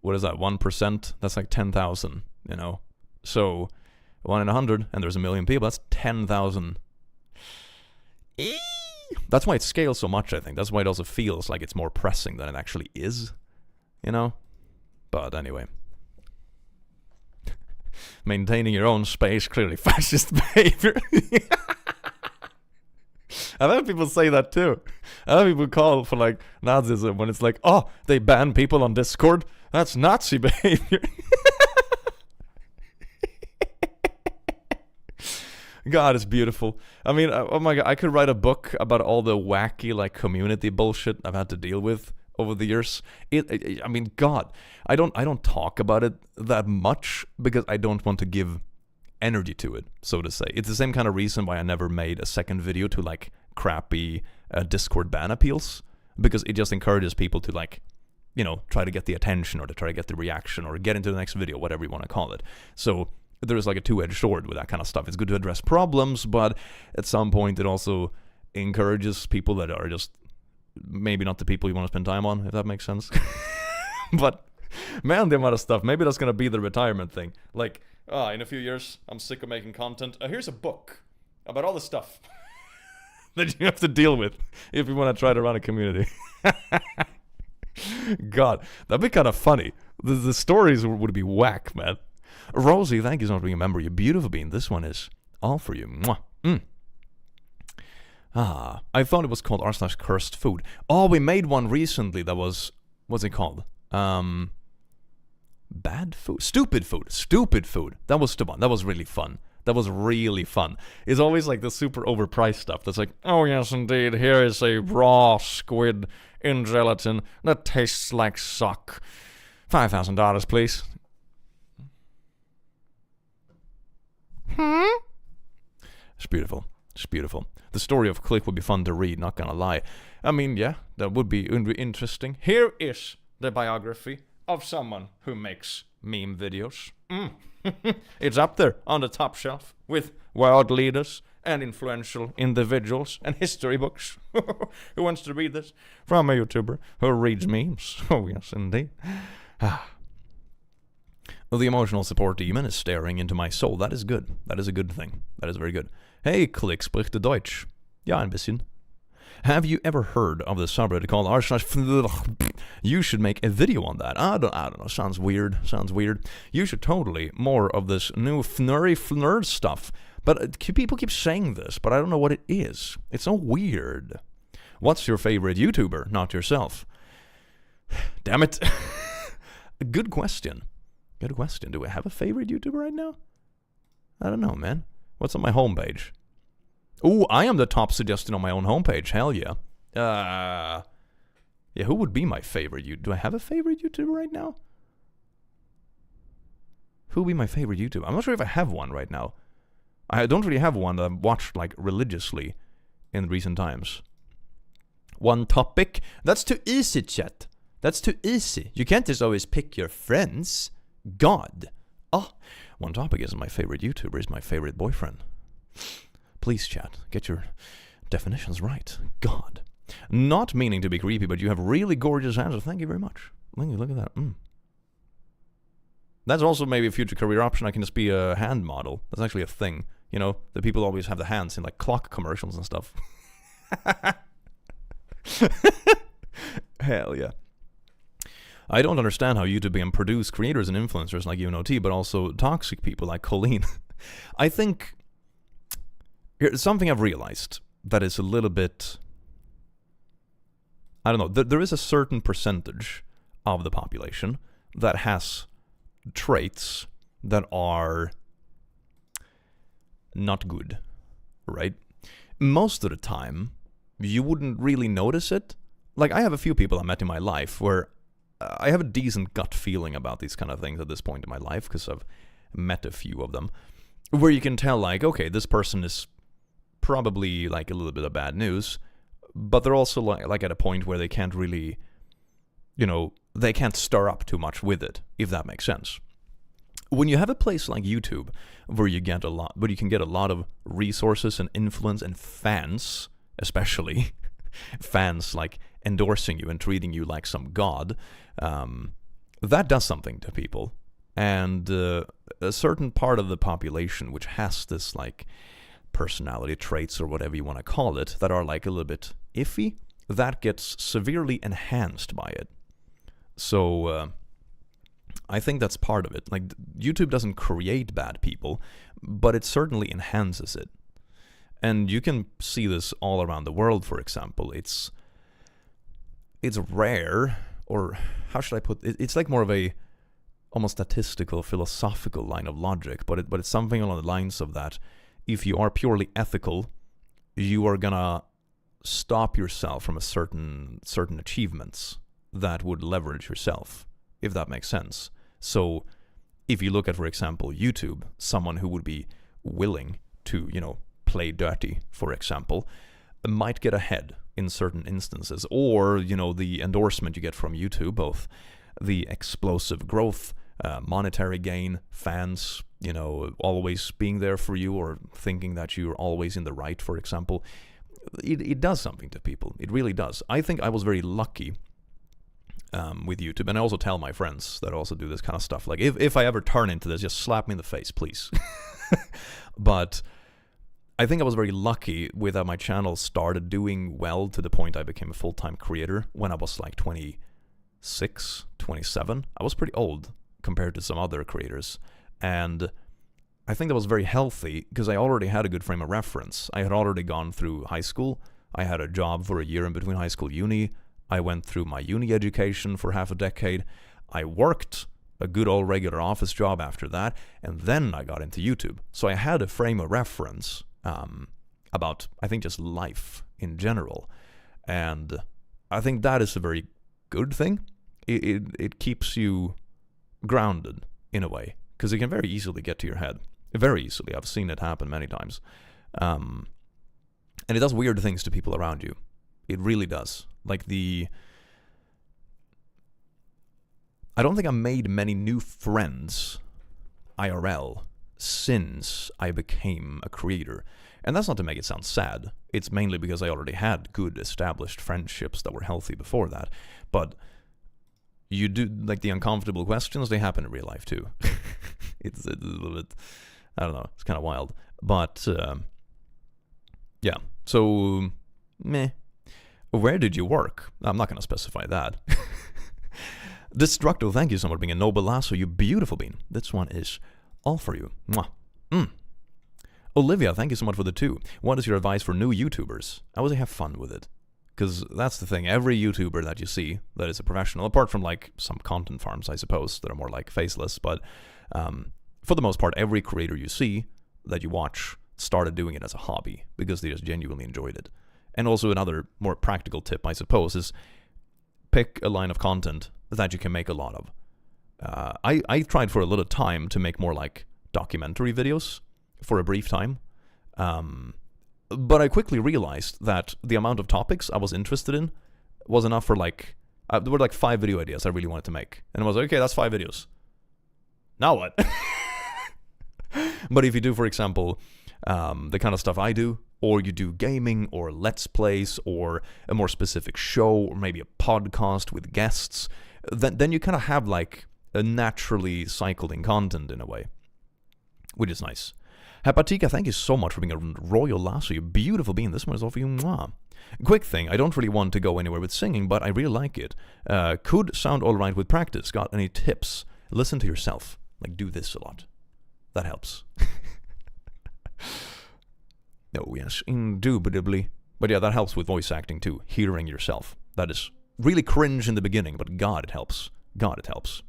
what is that, 1%? That's like 10,000, you know? So 1 in 100 and there's a million people, that's 10,000. That's why it scales so much, I think. That's why it also feels like it's more pressing than it actually is, you know? But anyway. Maintaining your own space, clearly fascist behavior. I've had people say that too. I've had people call for like Nazism when it's like, oh, they ban people on Discord? That's Nazi behavior. God, it's beautiful. I mean, oh my God, I could write a book about all the wacky like community bullshit I've had to deal with over the years. I mean, God, I don't talk about it that much because I don't want to give energy to it, so to say. It's the same kind of reason why I never made a second video to like crappy Discord ban appeals, because it just encourages people to like, you know, try to get the attention or to try to get the reaction or get into the next video, whatever you want to call it. So there's like a two-edged sword with that kind of stuff. It's good to address problems, but at some point it also encourages people that are just maybe not the people you want to spend time on, if that makes sense. But man, the amount of stuff, maybe that's going to be the retirement thing. Like, in a few years, I'm sick of making content. Here's a book about all the stuff that you have to deal with if you want to try to run a community. God, that'd be kind of funny. The stories would be whack, man. Rosie, thank you so much for being a member. You beautiful being. This one is all for you. Mwah. I thought it was called r/cursed food. Oh, we made one recently that was, what's it called? Bad food? Stupid food. Stupid food. That was the one. That was really fun. That was really fun. It's always like the super overpriced stuff that's like, oh yes indeed, here is a raw squid in gelatin that tastes like suck. $5,000 please. It's beautiful. It's beautiful. The story of Click would be fun to read, not gonna lie. I mean, yeah, that would be interesting. Here is the biography of someone who makes meme videos. It's up there on the top shelf with world leaders and influential individuals and history books. Who wants to read this? From a YouTuber who reads memes. Oh, yes, indeed. The emotional support demon is staring into my soul. That is good. That is a good thing. That is very good. Hey, Klick, spricht du Deutsch? Ja, ein bisschen. Have you ever heard of the subreddit called r/? You should make a video on that. I don't know. Sounds weird. You should totally more of this new fnurry stuff. But people keep saying this, but I don't know what it is. It's so weird. What's your favorite YouTuber? Not yourself. Damn it. Good question. Good question. Do I have a favorite YouTuber right now? I don't know, man. What's on my homepage? Ooh, I am the top suggestion on my own homepage. Hell yeah. Yeah, who would be my favorite YouTuber? Do I have a favorite YouTuber right now? Who would be my favorite YouTuber? I'm not sure if I have one right now. I don't really have one that I've watched like religiously in recent times. One topic? That's too easy, chat. That's too easy. You can't just always pick your friends. God. Oh, one topic isn't my favorite YouTuber, is my favorite boyfriend. Please, chat, get your definitions right. God. Not meaning to be creepy, but you have really gorgeous hands. Thank you very much. Look at that. That's also maybe a future career option. I can just be a hand model. That's actually a thing. You know, the people always have the hands in like clock commercials and stuff. Hell yeah. I don't understand how YouTube can produce creators and influencers like UNOT, but also toxic people like Colleen. I think here's something I've realized that is a little bit, I don't know, there is a certain percentage of the population that has traits that are not good, right? Most of the time, you wouldn't really notice it. Like, I have a few people I met in my life where I have a decent gut feeling about these kind of things at this point in my life because I've met a few of them where you can tell, like, okay, this person is probably like a little bit of bad news, but they're also like at a point where they can't really, you know, they can't stir up too much with it, if that makes sense. when you have a place like YouTube where you can get a lot of resources and influence and fans, especially fans like endorsing you and treating you like some god, that does something to people. And a certain part of the population which has this like personality traits or whatever you want to call it that are like a little bit iffy, that gets severely enhanced by it. So I think that's part of it. Like, YouTube doesn't create bad people, but it certainly enhances it. And you can see this all around the world, for example. It's rare, or how should I put it? It's like more of a almost statistical, philosophical line of logic, but it's something along the lines of that. If you are purely ethical, you are gonna stop yourself from a certain achievements that would leverage yourself, if that makes sense. So if you look at, for example, YouTube, someone who would be willing to, play dirty, for example, might get ahead in certain instances. Or, the endorsement you get from YouTube, both the explosive growth, monetary gain, fans, always being there for you or thinking that you're always in the right, for example, it does something to people. It really does. I think I was very lucky with YouTube, and I also tell my friends that also do this kind of stuff, like, if I ever turn into this, just slap me in the face, please. But I think I was very lucky with how my channel started doing well to the point I became a full-time creator when I was like 26, 27. I was pretty old compared to some other creators, and I think that was very healthy because I already had a good frame of reference. I had already gone through high school. I had a job for a year in between high school and uni. I went through my uni education for half a decade. I worked a good old regular office job after that, and then I got into YouTube. So I had a frame of reference about, I think, just life in general. And I think that is a very good thing. It keeps you grounded in a way, because it can very easily get to your head. Very easily. I've seen it happen many times. And it does weird things to people around you. It really does. Like I don't think I made many new friends IRL since I became a creator. And that's not to make it sound sad. It's mainly because I already had good established friendships that were healthy before that. But you do, like, the uncomfortable questions, they happen in real life too. It's a little bit, I don't know, it's kind of wild. But yeah, so meh. Where did you work? I'm not going to specify that. Destructo, thank you so much for being a noble lasso, you beautiful bean. This one is all for you. Mwah. Olivia, thank you so much for the 2. What is your advice for new YouTubers? I would say have fun with it. Because that's the thing. Every YouTuber that you see that is a professional, apart from like some content farms, I suppose, that are more like faceless, but for the most part, every creator you see that you watch started doing it as a hobby because they just genuinely enjoyed it. And also another more practical tip, I suppose, is pick a line of content that you can make a lot of. I tried for a little time to make more like documentary videos for a brief time. But I quickly realized that the amount of topics I was interested in was enough for like, there were like 5 video ideas I really wanted to make. And I was like, okay, that's 5 videos. Now what? But if you do, for example, the kind of stuff I do, or you do gaming or let's plays or a more specific show or maybe a podcast with guests, then you kind of have like a naturally cycling content in a way, which is nice. Hepatica, thank you so much for being a royal lasso. You beautiful being. This one is all for you. Mwah. Quick thing, I don't really want to go anywhere with singing, but I really like it. Could sound alright with practice. Got any tips? Listen to yourself. Like, do this a lot. That helps. Oh, yes, indubitably. But yeah, that helps with voice acting too. Hearing yourself. That is really cringe in the beginning, but God, it helps. God, it helps.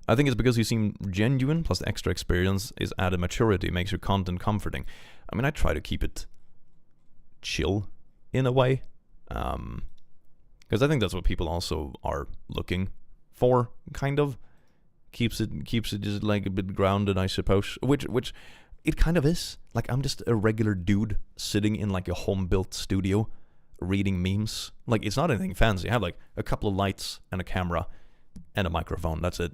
I think it's because you seem genuine, plus the extra experience is added maturity, makes your content comforting. I mean, I try to keep it chill in a way. Because I think that's what people also are looking for, kind of. Keeps it just like a bit grounded, I suppose. Which it kind of is. Like, I'm just a regular dude sitting in like a home-built studio reading memes. Like, it's not anything fancy. I have like a couple of lights and a camera and a microphone. That's it.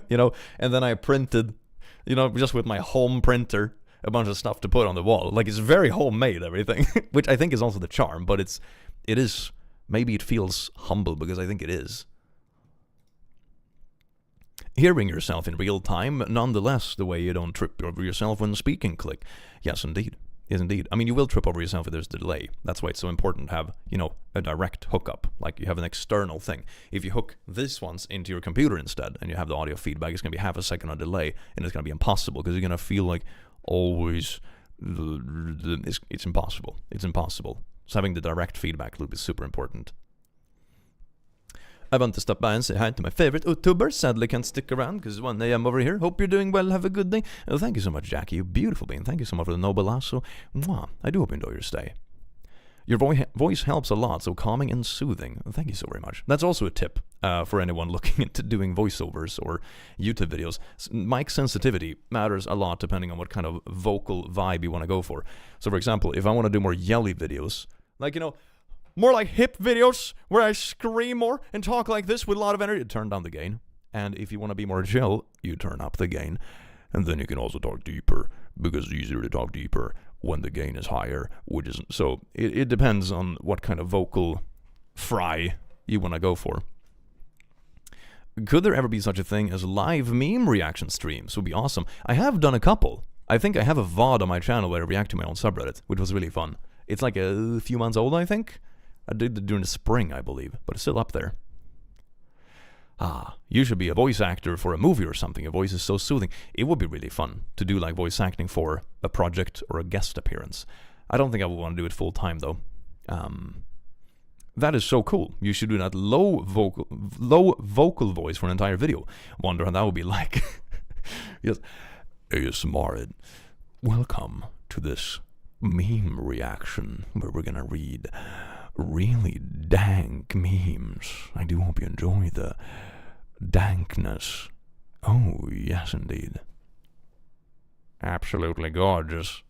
you know, and then I printed, you know, just with my home printer, a bunch of stuff to put on the wall. Like, it's very homemade, everything, which I think is also the charm, but it is, maybe it feels humble because I think it is. Hearing yourself in real time, nonetheless, the way you don't trip over yourself when speaking, click. Yes, indeed. Yes, indeed. I mean, you will trip over yourself if there's a delay. That's why it's so important to have, you know, a direct hookup. Like, you have an external thing. If you hook this once into your computer instead, and you have the audio feedback, it's going to be half a second of delay, and it's going to be impossible, because you're going to feel like always, it's impossible. It's impossible. So having the direct feedback loop is super important. I want to stop by and say hi to my favorite YouTuber. Sadly can't stick around because it's 1 a.m. over here. Hope you're doing well. Have a good day. Oh, thank you so much, Jackie. You beautiful being. Thank you so much for the noble lasso. Mwah. I do hope you enjoy your stay. Your voice helps a lot, so calming and soothing. Thank you so very much. That's also a tip for anyone looking into doing voiceovers or YouTube videos. Mic sensitivity matters a lot depending on what kind of vocal vibe you want to go for. So, for example, if I want to do more yelly videos, like, you know, more like hip videos where I scream more and talk like this with a lot of energy, turn down the gain. And if you want to be more chill, you turn up the gain. And then you can also talk deeper, because it's easier to talk deeper when the gain is higher, which isn't. So it depends on what kind of vocal fry you want to go for. Could there ever be such a thing as live meme reaction streams? Would be awesome. I have done a couple. I think I have a VOD on my channel where I react to my own subreddit, which was really fun. It's like a few months old, I think. I did it during the spring, I believe, but it's still up there. You should be a voice actor for a movie or something. Your voice is so soothing. It would be really fun to do like voice acting for a project or a guest appearance. I don't think I would want to do it full time though. That is so cool. You should do that low vocal voice for an entire video. Wonder how that would be like. Yes. ASMR. Welcome to this meme reaction where we're gonna read really dank memes. I do hope you enjoy the dankness. Oh, yes, indeed. Absolutely gorgeous.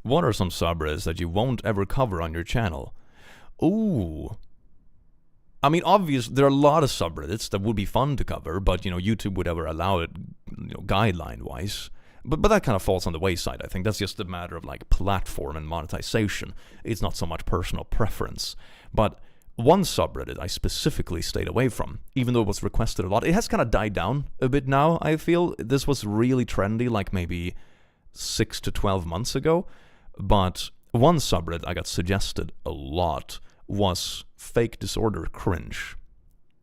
What are some subreddits that you won't ever cover on your channel? Ooh. I mean, obviously, there are a lot of subreddits that would be fun to cover, but, you know, YouTube would ever allow it, you know, guideline-wise. But that kind of falls on the wayside, I think. That's just a matter of, like, platform and monetization. It's not so much personal preference. But one subreddit I specifically stayed away from, even though it was requested a lot. It has kind of died down a bit now, I feel. This was really trendy, like, maybe 6 to 12 months ago. But one subreddit I got suggested a lot was fake disorder cringe.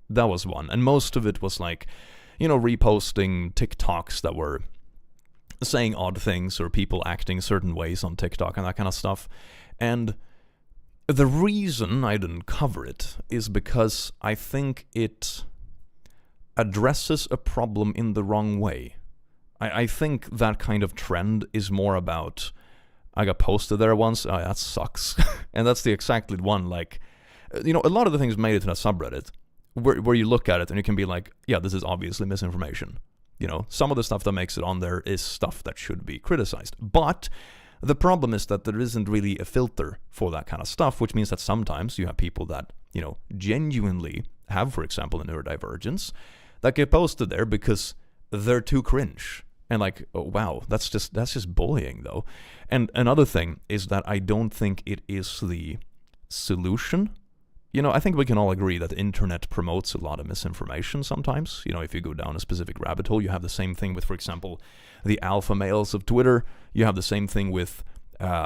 That was one. And most of it was, like, you know, reposting TikToks that were saying odd things or people acting certain ways on TikTok and that kind of stuff. And the reason I didn't cover it is because I think it addresses a problem in the wrong way. I think that kind of trend is more about, I got posted there once, oh, that sucks. And that's the exactly one, like, you know, a lot of the things made it to that subreddit where you look at it and you can be like, yeah, this is obviously misinformation. You know, some of the stuff that makes it on there is stuff that should be criticized. But the problem is that there isn't really a filter for that kind of stuff, which means that sometimes you have people that, you know, genuinely have, for example, a neurodivergence that get posted there because they're too cringe. And like, oh, wow, that's just bullying, though. And another thing is that I don't think it is the solution. You know, I think we can all agree that the internet promotes a lot of misinformation sometimes. You know, if you go down a specific rabbit hole, you have the same thing with, for example, the alpha males of Twitter. You have the same thing with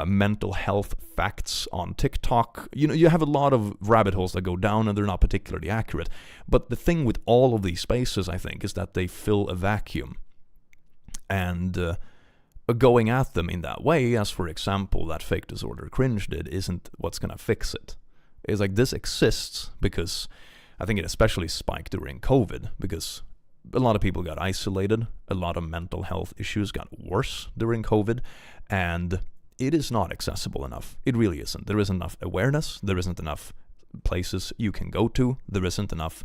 mental health facts on TikTok. You know, you have a lot of rabbit holes that go down and they're not particularly accurate. But the thing with all of these spaces, I think, is that they fill a vacuum. And going at them in that way, as for example, that fake disorder cringe did, isn't what's going to fix it. It's like this exists because I think it especially spiked during COVID because a lot of people got isolated, a lot of mental health issues got worse during COVID, and it is not accessible enough. It really isn't. There isn't enough awareness, there isn't enough places you can go to, there isn't enough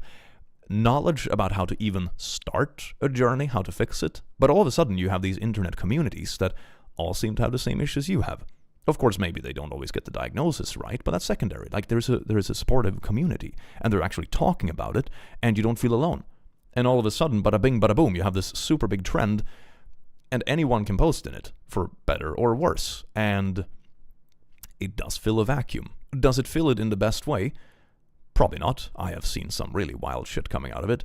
knowledge about how to even start a journey, how to fix it. But all of a sudden you have these internet communities that all seem to have the same issues you have. Of course, maybe they don't always get the diagnosis right, but that's secondary. Like, there is a supportive community, and they're actually talking about it, and you don't feel alone. And all of a sudden, bada bing, bada boom, you have this super big trend, and anyone can post in it, for better or worse. And it does fill a vacuum. Does it fill it in the best way? Probably not. I have seen some really wild shit coming out of it.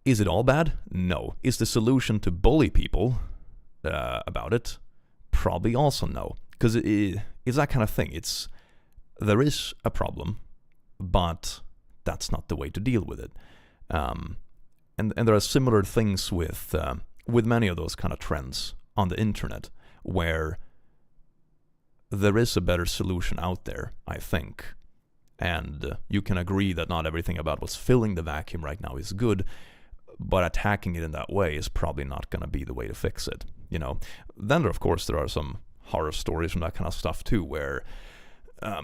Is it all bad? No. Is the solution to bully people about it? Probably also no. Because it's that kind of thing. There is a problem, but that's not the way to deal with it. And there are similar things with many of those kind of trends on the internet, where there is a better solution out there, I think. And you can agree that not everything about what's filling the vacuum right now is good, but attacking it in that way is probably not going to be the way to fix it, you know. Then, of course, there are some horror stories from that kind of stuff too, where,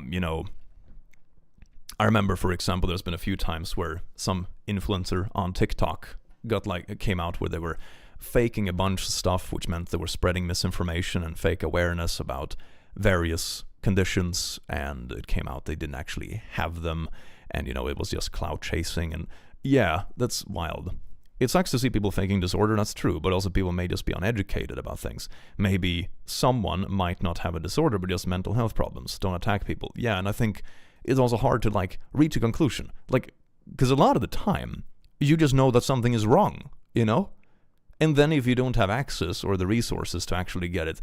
you know, I remember, for example, there's been a few times where some influencer on TikTok came out where they were faking a bunch of stuff, which meant they were spreading misinformation and fake awareness about various conditions, and it came out they didn't actually have them, and, you know, it was just clout chasing. And yeah, that's wild. It sucks to see people faking disorder, that's true, but also people may just be uneducated about things. Maybe someone might not have a disorder, but just mental health problems. Don't attack people. Yeah, and I think it's also hard to, like, reach a conclusion. Like, because a lot of the time, you just know that something is wrong, you know? And then if you don't have access or the resources to actually get it,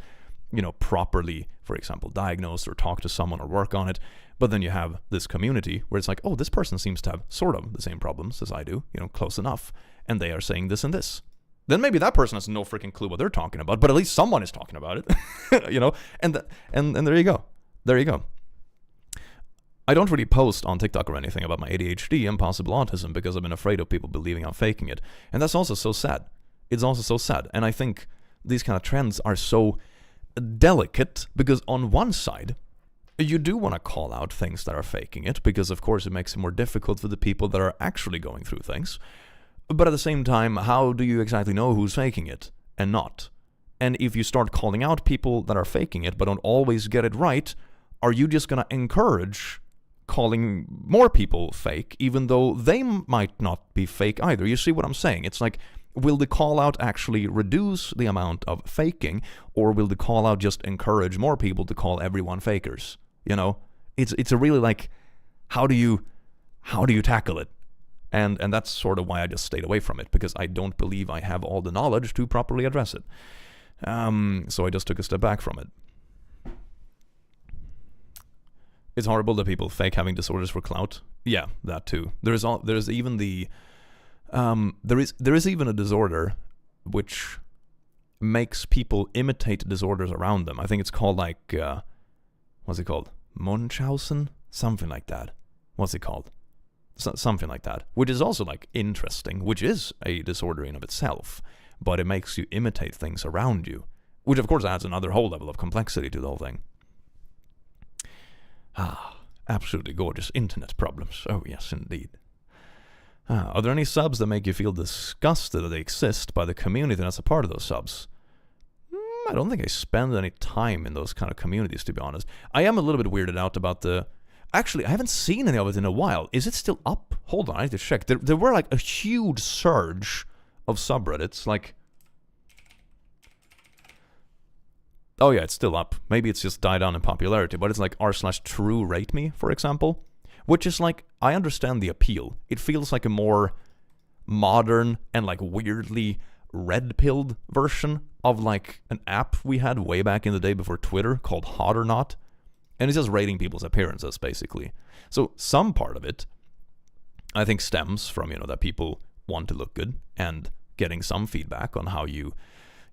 you know, properly, for example, diagnosed or talk to someone or work on it, but then you have this community where it's like, oh, this person seems to have sort of the same problems as I do, you know, close enough, and they are saying this and this. Then maybe that person has no freaking clue what they're talking about, but at least someone is talking about it, you know, and there you go. There you go. I don't really post on TikTok or anything about my ADHD and possible autism because I've been afraid of people believing I'm faking it. And that's also so sad. It's also so sad. And I think these kind of trends are so delicate because on one side, you do want to call out things that are faking it because, of course, it makes it more difficult for the people that are actually going through things. But at the same time, how do you exactly know who's faking it and not? And if you start calling out people that are faking it but don't always get it right, are you just going to encourage calling more people fake even though they might not be fake either? You see what I'm saying? It's like, will the call out actually reduce the amount of faking, or will the call out just encourage more people to call everyone fakers? You know, it's a really, like, how do you tackle it? And that's sort of why I just stayed away from it, because I don't believe I have all the knowledge to properly address it. So I just took a step back from it. It's horrible that people fake having disorders for clout. Yeah, that too. There's even the there is even a disorder which makes people imitate disorders around them. I think it's called, like, what's it called? Munchausen? Something like that. What's it called? Something like that. Which is also, like, interesting, which is a disorder in of itself, but it makes you imitate things around you, which of course adds another whole level of complexity to the whole thing. Absolutely gorgeous internet problems. Oh yes, indeed. Are there any subs that make you feel disgusted that they exist by the community that's a part of those subs? I don't think I spend any time in those kind of communities, to be honest. I am a little bit weirded out about the... Actually, I haven't seen any of it in a while. Is it still up? Hold on, I need to check. There were, like, a huge surge of subreddits, like... Oh yeah, it's still up. Maybe it's just died down in popularity, but it's like r/true rate me, for example. Which is, like, I understand the appeal. It feels like a more modern and, like, weirdly red-pilled version of, like, an app we had way back in the day before Twitter called Hot or Not. And it's just rating people's appearances, basically. So some part of it, I think, stems from, you know, that people want to look good and getting some feedback on how you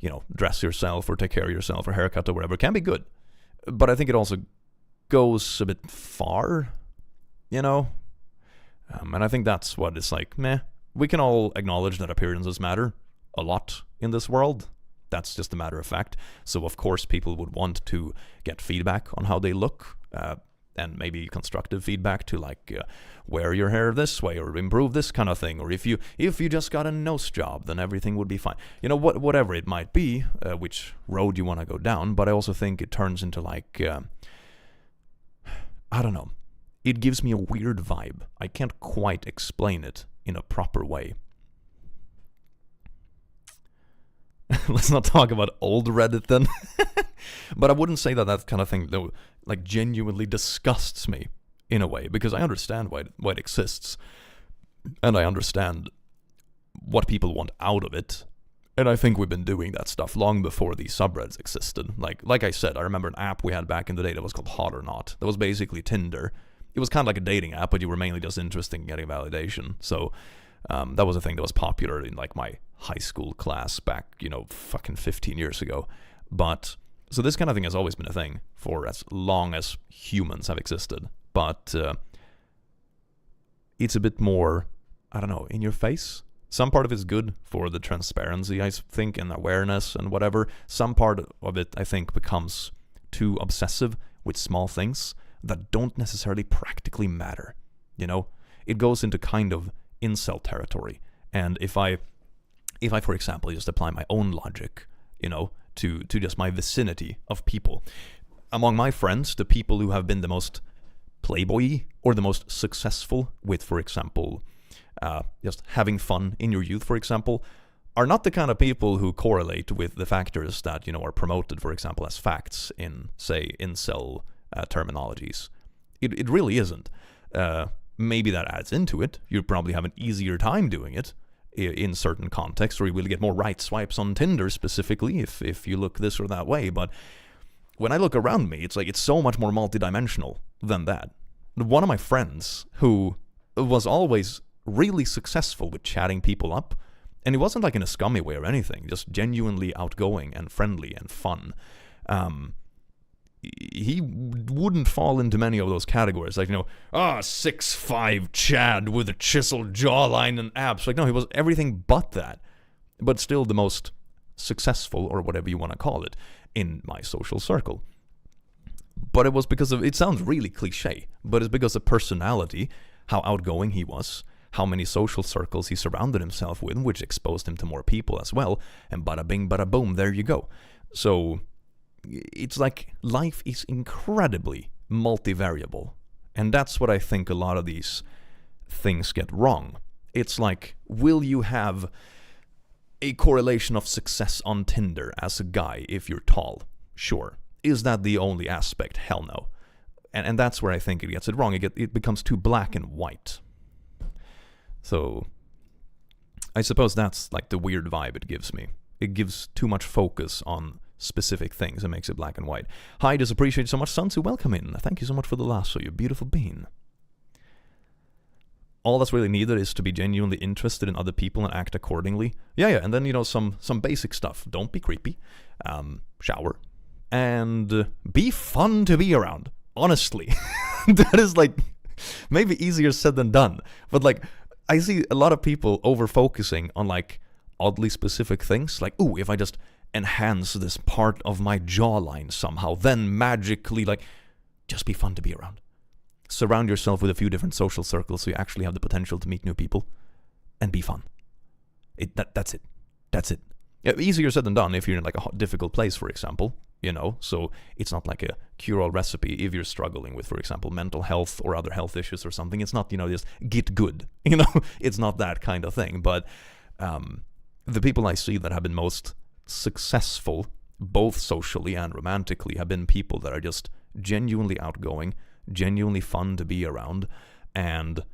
know, dress yourself or take care of yourself or haircut or whatever can be good. But I think it also goes a bit far, you know? And I think that's what it's like, meh. We can all acknowledge that appearances matter a lot in this world. That's just a matter of fact. So, of course, people would want to get feedback on how they look, and maybe constructive feedback to, like, wear your hair this way or improve this kind of thing. Or if you just got a nose job, then everything would be fine. You know, whatever it might be, which road you want to go down. But I also think it turns into, like, I don't know. It gives me a weird vibe. I can't quite explain it in a proper way. let's not talk about old Reddit then. But I wouldn't say that kind of thing, though, like, genuinely disgusts me in a way, because I understand why it exists, and I understand what people want out of it. And I think we've been doing that stuff long before these subreddits existed. Like I said, I remember an app we had back in the day that was called Hot or Not. That was basically Tinder. It was kind of like a dating app, but you were mainly just interested in getting validation. So that was a thing that was popular in like my high school class back, fucking 15 years ago. But so this kind of thing has always been a thing for as long as humans have existed. But it's a bit more, I don't know, in your face. Some part of it's good for the transparency, I think, and awareness and whatever. Some part of it, I think, becomes too obsessive with small things that don't necessarily practically matter. It goes into kind of incel territory. And if I, for example, just apply my own logic, to just my vicinity of people, among my friends, the people who have been the most playboy or the most successful with, for example, just having fun in your youth, for example, are not the kind of people who correlate with the factors that, are promoted, for example, as facts in, say, incel terminologies. It really isn't. Maybe that adds into it. You probably have an easier time doing it in certain contexts, or you will get more right swipes on Tinder specifically if you look this or that way. But when I look around me, it's like it's so much more multidimensional than that. One of my friends who was always really successful with chatting people up, and it wasn't like in a scummy way or anything, just genuinely outgoing and friendly and fun. He wouldn't fall into many of those categories, like 6'5" Chad with a chiseled jawline and abs. Like, no, he was everything but that, but still the most successful, or whatever you want to call it, in my social circle. But it was because of, it sounds really cliche, but it's because of personality, how outgoing he was, how many social circles he surrounded himself with, which exposed him to more people as well, and bada bing, bada boom, there you go. So it's like life is incredibly multivariable, and that's what I think a lot of these things get wrong. It's like, will you have a correlation of success on Tinder as a guy if you're tall? Sure. Is that the only aspect? Hell no. And that's where I think it gets it wrong. It becomes too black and white. So I suppose that's like the weird vibe it gives me. It gives too much focus on specific things and makes it black and white. Hi, just appreciate you so much, Sunsu. Welcome in. Thank you so much for the lasso, you beautiful bean. All that's really needed is to be genuinely interested in other people and act accordingly. Yeah, and then, some basic stuff. Don't be creepy. Shower. And be fun to be around. Honestly. That is like maybe easier said than done. But like, I see a lot of people over-focusing on like oddly specific things. Like, ooh, if I just enhance this part of my jawline somehow, then magically, like, just be fun to be around. Surround yourself with a few different social circles so you actually have the potential to meet new people and be fun. That's it. That's it. Yeah, easier said than done if you're in like a difficult place, for example, so it's not like a cure-all recipe if you're struggling with, for example, mental health or other health issues or something. It's not, just get good, it's not that kind of thing. But the people I see that have been most successful, both socially and romantically, have been people that are just genuinely outgoing, genuinely fun to be around, and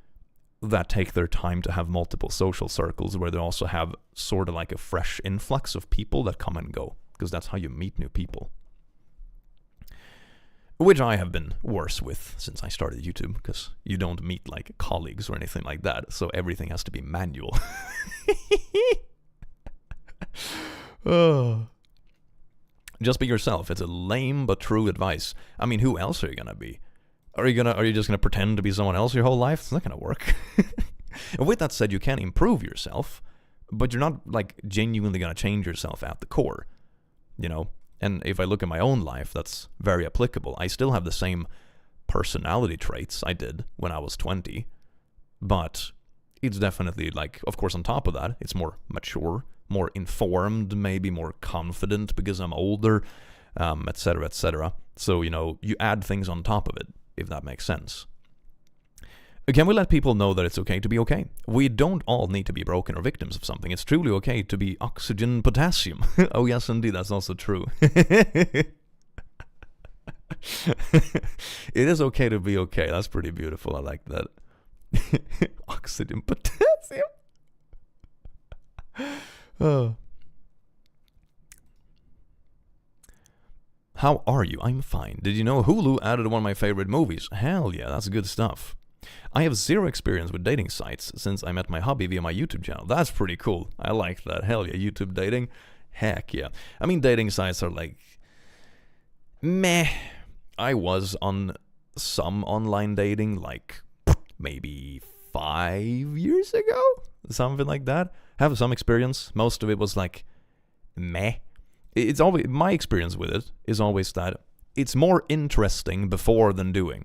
that take their time to have multiple social circles where they also have sort of like a fresh influx of people that come and go, because that's how you meet new people. Which I have been worse with since I started YouTube, because you don't meet like colleagues or anything like that, so everything has to be manual. Just be yourself. It's a lame but true advice. I mean, who else are you gonna be? Are you just gonna pretend to be someone else your whole life? It's not gonna work. And with that said, you can improve yourself, but you're not like genuinely gonna change yourself at the core, And if I look at my own life, that's very applicable. I still have the same personality traits I did when I was 20, but it's definitely like, of course, on top of that, it's more mature, more informed, maybe more confident because I'm older, etc., etc. So, you add things on top of it, if that makes sense. Can we let people know that it's okay to be okay? We don't all need to be broken or victims of something. It's truly okay to be oxygen potassium. Oh yes, indeed, that's also true. It is okay to be okay. That's pretty beautiful. I like that. Oxygen potassium. Oh. How are you? I'm fine. Did you know Hulu added one of my favorite movies? Hell yeah, that's good stuff. I have zero experience with dating sites since I met my hobby via my YouTube channel. That's pretty cool. I like that. Hell yeah, YouTube dating. Heck yeah. I mean, dating sites are like, meh. I was on some online dating like maybe 5 years ago, something like that. Have some experience. Most of it was like meh. It's always, my experience with it is always that it's more interesting before than during.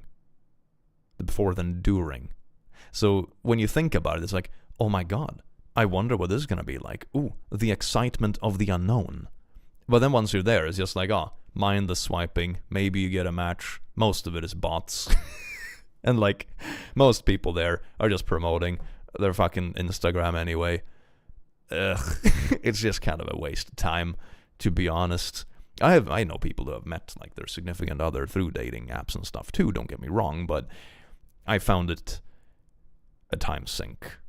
So when you think about it, it's like, oh my god, I wonder what this is gonna be like. Ooh, the excitement of the unknown. But then once you're there, it's just like, mindless swiping. Maybe you get a match. Most of it is bots. And like, most people there are just promoting their fucking Instagram anyway. Ugh. It's just kind of a waste of time, to be honest. I know people who have met like their significant other through dating apps and stuff too, don't get me wrong, but I found it a time sink.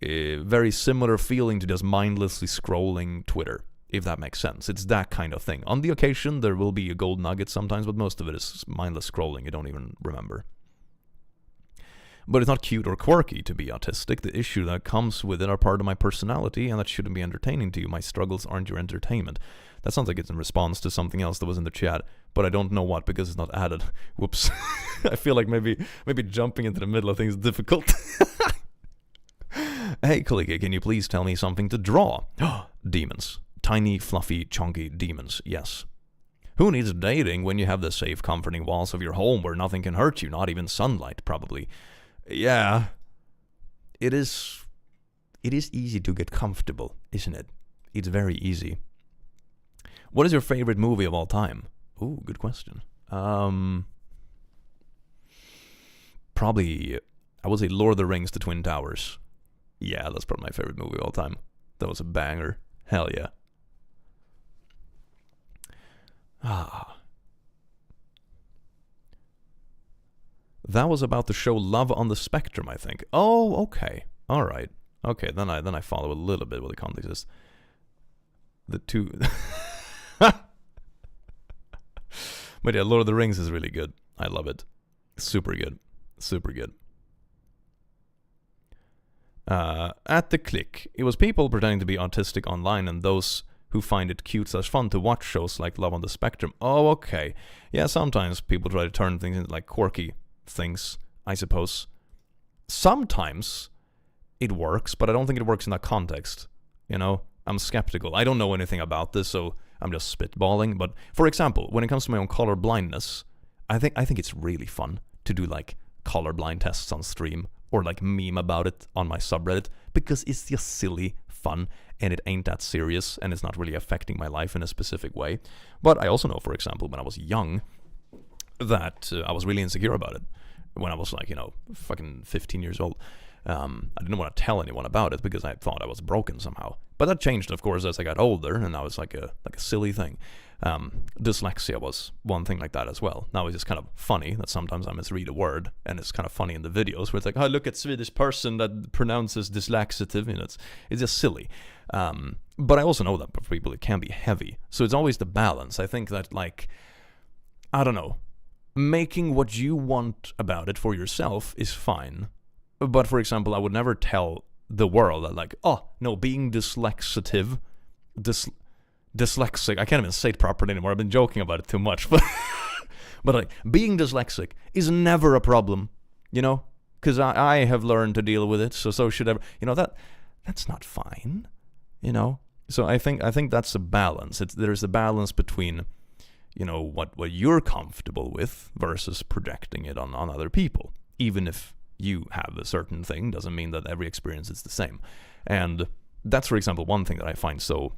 A very similar feeling to just mindlessly scrolling Twitter, if that makes sense. It's that kind of thing. On the occasion, there will be a gold nugget sometimes, but most of it is mindless scrolling you don't even remember. But it's not cute or quirky to be autistic. The issue that comes with it are part of my personality, and that shouldn't be entertaining to you. My struggles aren't your entertainment. That sounds like it's in response to something else that was in the chat, but I don't know what because it's not added. Whoops. I feel like maybe jumping into the middle of things is difficult. Hey, Clicky, can you please tell me something to draw? Demons. Tiny, fluffy, chunky demons, yes. Who needs dating when you have the safe, comforting walls of your home where nothing can hurt you, not even sunlight, probably? Yeah. It is easy to get comfortable, isn't it? It's very easy. What is your favorite movie of all time? Ooh, good question. Probably, I would say Lord of the Rings, The Twin Towers. Yeah, that's probably my favorite movie of all time. That was a banger. Hell yeah. That was about the show Love on the Spectrum, I think. Oh, okay. All right. Okay, then I follow a little bit what the context is. The two... But yeah, Lord of the Rings is really good. I love it. Super good. Super good. At the click, it was people pretending to be autistic online and those who find it cute/fun to watch shows like Love on the Spectrum. Oh, okay. Yeah, sometimes people try to turn things into like quirky things, I suppose. Sometimes it works, but I don't think it works in that context. You know, I'm skeptical. I don't know anything about this, so I'm just spitballing. But for example, when it comes to my own color blindness, I think it's really fun to do like colorblind tests on stream or like meme about it on my subreddit because it's just silly fun and it ain't that serious and it's not really affecting my life in a specific way. But I also know, for example, when I was young that I was really insecure about it. When I was like, fucking 15 years old. I didn't want to tell anyone about it because I thought I was broken somehow. But that changed, of course, as I got older, and that was like a silly thing. Dyslexia was one thing like that as well. Now it's just kind of funny that sometimes I misread a word, and it's kind of funny in the videos where it's like, oh, look at Swedish person that pronounces dyslexitive. It's just silly. But I also know that for people it can be heavy. So it's always the balance. I think that, like, I don't know, making what you want about it for yourself is fine. But for example, I would never tell the world that, like, oh, no, being dyslexic, I can't even say it properly anymore. I've been joking about it too much. But like, being dyslexic is never a problem, because I have learned to deal with it. So should everyone, that's not fine, So I think that's a balance. There's a balance between, what you're comfortable with versus projecting it on other people. Even if you have a certain thing, doesn't mean that every experience is the same. And that's, for example, one thing that I find so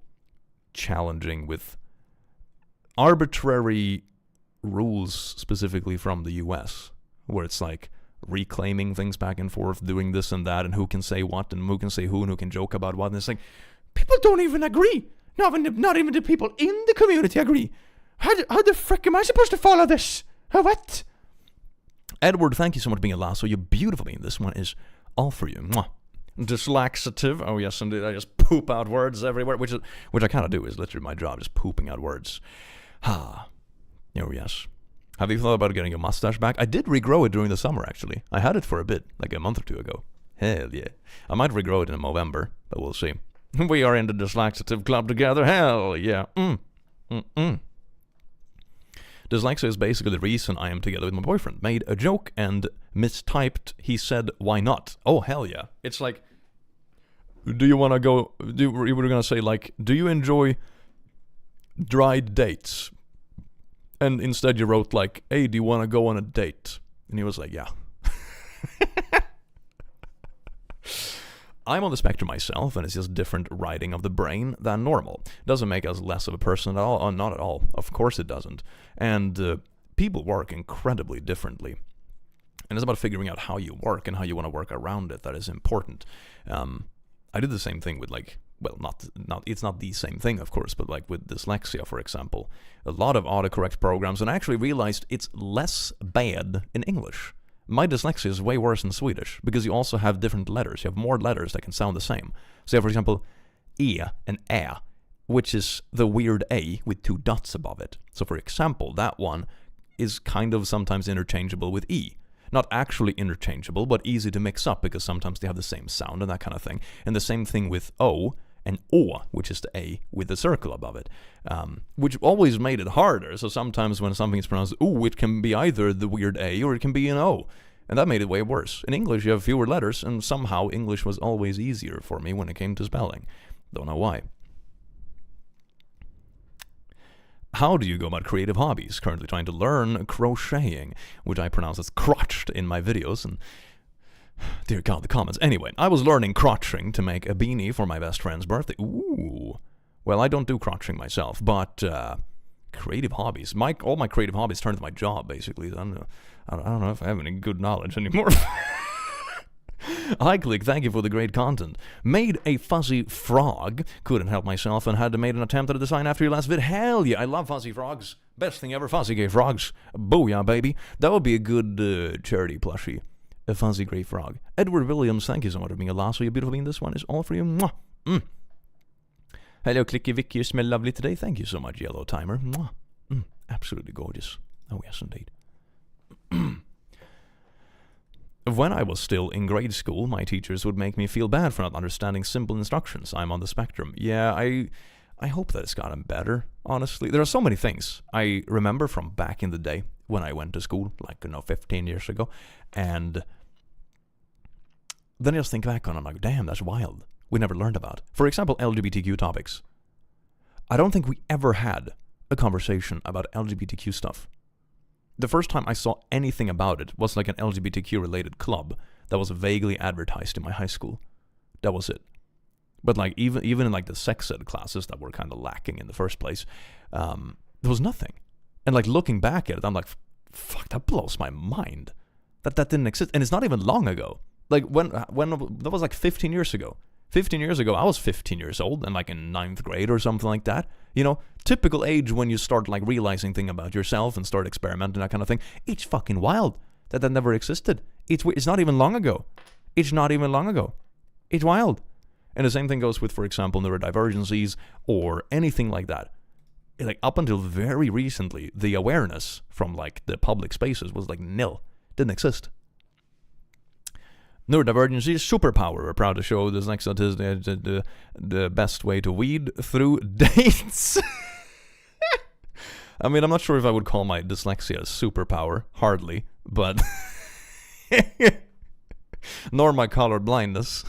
challenging with arbitrary rules, specifically from the US, where it's like, reclaiming things back and forth, doing this and that, and who can say what, and who can say who, and who can joke about what. And it's like, people don't even agree. Not even the people in the community agree. How the frick am I supposed to follow this? What? Edward, thank you so much for being a lasso. You're beautiful. This one is all for you. Mwah. Dyslaxative. Oh yes, indeed. I just poop out words everywhere, which I kind of do. Is literally my job, just pooping out words. Oh yes. Have you thought about getting your mustache back? I did regrow it during the summer, actually. I had it for a bit, like a month or two ago. Hell yeah. I might regrow it in November, but we'll see. We are in the dyslaxative club together. Hell yeah. Dyslexia is basically the reason I am together with my boyfriend. Made a joke and mistyped. He said, why not? Oh, hell yeah. It's like, do you want to go... You were going to say, like, do you enjoy dried dates? And instead you wrote, like, hey, do you want to go on a date? And he was like, yeah. I'm on the spectrum myself, and it's just different writing of the brain than normal. Doesn't make us less of a person at all. Oh, not at all. Of course it doesn't. And people work incredibly differently. And it's about figuring out how you work and how you want to work around it that is important. I did the same thing with, like, well, not it's not the same thing, of course, but like with dyslexia, for example. A lot of autocorrect programs, and I actually realized it's less bad in English. My dyslexia is way worse in Swedish, because you also have different letters. You have more letters that can sound the same. So, for example, E and Ä, which is the weird A with two dots above it. So, for example, that one is kind of sometimes interchangeable with E. Not actually interchangeable, but easy to mix up, because sometimes they have the same sound and that kind of thing. And the same thing with O and Å, which is the A with the circle above it, which always made it harder. So sometimes when something is pronounced O, it can be either the weird A or it can be an O. And that made it way worse. In English, you have fewer letters, and somehow English was always easier for me when it came to spelling. Don't know why. How do you go about creative hobbies? Currently trying to learn crocheting, which I pronounce as crotched in my videos, and dear God, the comments. Anyway, I was learning crotching to make a beanie for my best friend's birthday. Ooh. Well, I don't do crotching myself, but creative hobbies. All my creative hobbies turned into my job, basically. I don't know if I have any good knowledge anymore. Hi, Click, thank you for the great content. Made a fuzzy frog. Couldn't help myself and had to make an attempt at a design after your last vid. Hell yeah, I love fuzzy frogs. Best thing ever, fuzzy gay frogs. Booyah, baby. That would be a good charity plushie. A fuzzy gray frog. Edward Williams, thank you so much for being a lasso. You're beautiful being. This one is all for you. Mwah. Hello, Clicky Vicky. You smell lovely today. Thank you so much, Yellow Timer. Mwah. Absolutely gorgeous. Oh, yes, indeed. When I was still in grade school, my teachers would make me feel bad for not understanding simple instructions. I'm on the spectrum. Yeah, I hope that it's gotten better, honestly. There are so many things I remember from back in the day when I went to school, like, 15 years ago, and then I just think back on it, I'm like, damn, that's wild. We never learned about. For example, LGBTQ topics. I don't think we ever had a conversation about LGBTQ stuff. The first time I saw anything about it was like an LGBTQ-related club that was vaguely advertised in my high school. That was it. But like even in like the sex ed classes that were kind of lacking in the first place, there was nothing. And like looking back at it, I'm like, fuck, that blows my mind. That didn't exist. And it's not even long ago. Like when that was like 15 years ago. 15 years ago, I was 15 years old and like in 9th grade or something like that. You know, typical age when you start like realizing things about yourself and start experimenting, that kind of thing. It's fucking wild that never existed. It's not even long ago. It's not even long ago. It's wild. And the same thing goes with, for example, neurodivergencies or anything like that. Like up until very recently, the awareness from like the public spaces was like nil. Didn't exist. Neurodivergency is superpower. We're proud to show this next is the best way to weed through dates. I mean, I'm not sure if I would call my dyslexia a superpower. Hardly. But nor my color blindness.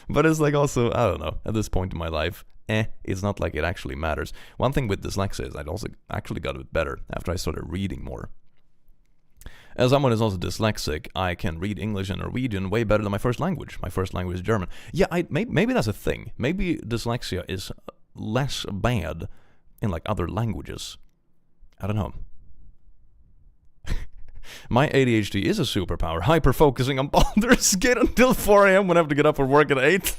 But it's like also, I don't know, at this point in my life, it's not like it actually matters. One thing with dyslexia is I'd also actually got a bit better after I started reading more. As someone who's also dyslexic, I can read English and Norwegian way better than my first language. My first language is German. Yeah, maybe that's a thing. Maybe dyslexia is less bad in like other languages. I don't know. My ADHD is a superpower. Hyper-focusing on Baldur's Gate until 4 a.m. when I have to get up for work at 8.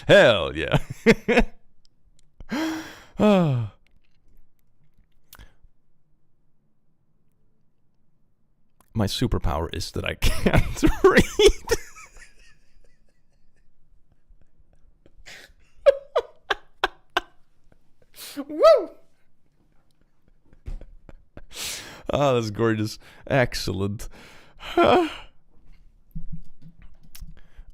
Hell yeah. My superpower is that I can't read. Woo! Oh, that's gorgeous. Excellent.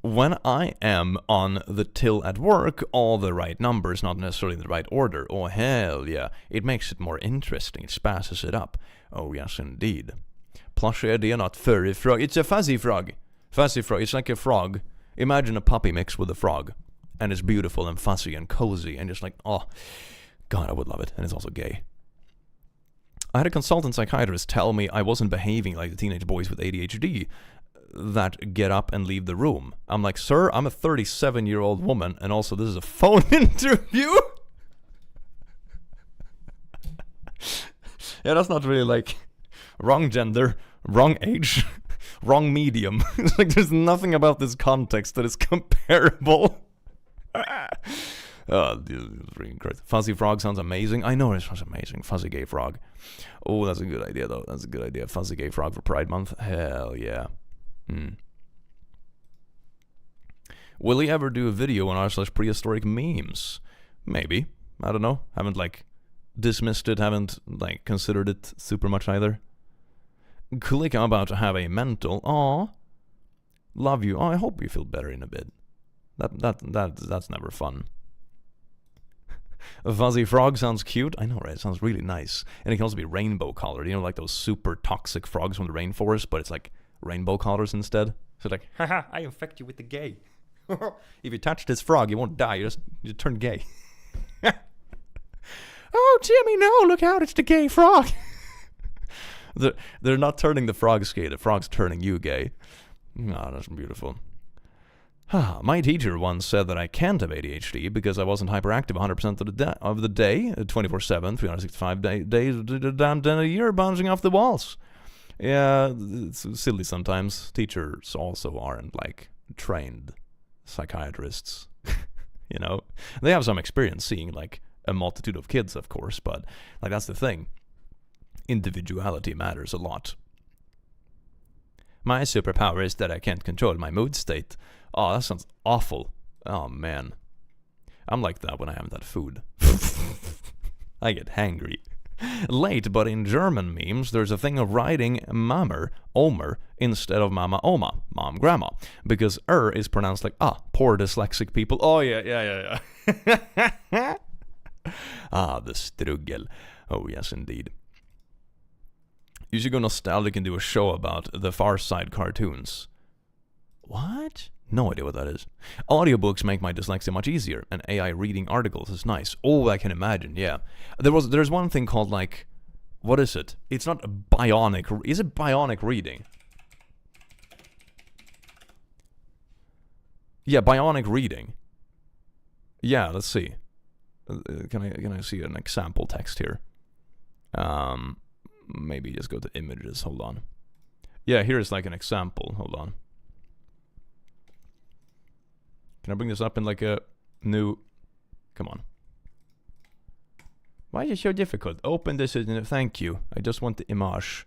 When I am on the till at work, all the right numbers, not necessarily in the right order. Oh, hell yeah. It makes it more interesting. It spices it up. Oh, yes, indeed. Plushie idea, not furry frog. It's a fuzzy frog. Fuzzy frog. It's like a frog. Imagine a puppy mixed with a frog. And it's beautiful and fuzzy and cozy and just like, oh, God, I would love it. And it's also gay. I had a consultant psychiatrist tell me I wasn't behaving like the teenage boys with ADHD that get up and leave the room. I'm like, sir, I'm a 37-year-old woman, and also this is a phone interview? Yeah, that's not really like wrong gender, wrong age, wrong medium. It's like there's nothing about this context that is comparable. Oh, dude, it's really great. Fuzzy frog sounds amazing. I know it sounds amazing. Fuzzy gay frog. Oh, that's a good idea, though. That's a good idea. Fuzzy gay frog for Pride Month. Hell yeah. Will he ever do a video on r/prehistoric memes? Maybe. I don't know. Haven't, like, dismissed it. Haven't, like, considered it super much either. Click, I'm about to have a mental. Aw. Love you. Oh, I hope you feel better in a bit. That's never fun. A fuzzy frog sounds cute. I know, right? It sounds really nice. And it can also be rainbow colored. You know, like those super toxic frogs from the rainforest, but it's like rainbow colors instead. So like, haha, I infect you with the gay. If you touch this frog, you won't die. You turn gay. Oh, Jimmy, no, look out, it's the gay frog. They're not turning the frogs gay. The frog's turning you gay. Oh, that's beautiful. My teacher once said that I can't have ADHD because I wasn't hyperactive 100% of the day, 24/7, 365 days, damn a year, bouncing off the walls. Yeah, it's silly sometimes. Teachers also aren't, like, trained psychiatrists. You know? They have some experience seeing, like, a multitude of kids, of course, but, like, that's the thing. Individuality matters a lot. My superpower is that I can't control my mood state. Oh, that sounds awful. Oh, man. I'm like that when I have that food. I get hangry. Late, but in German memes, there's a thing of writing Mammer, Omer, instead of Mama, Oma, Mom, Grandma. Because is pronounced like, poor dyslexic people. Oh, yeah. The struggle. Oh, yes, indeed. You should go nostalgic and do a show about the Far Side cartoons. What? No idea what that is. Audiobooks make my dyslexia much easier, and AI reading articles is nice. Oh, I can imagine, yeah. There's one thing called, like, what is it? It's not bionic. Is it bionic reading? Yeah, bionic reading. Yeah, let's see. Can I see an example text here? Maybe just go to images. Hold on. Yeah, here's like an example. Hold on. Can I bring this up in like a new... Come on. Why is it so difficult? Open this in... Thank you. I just want the image.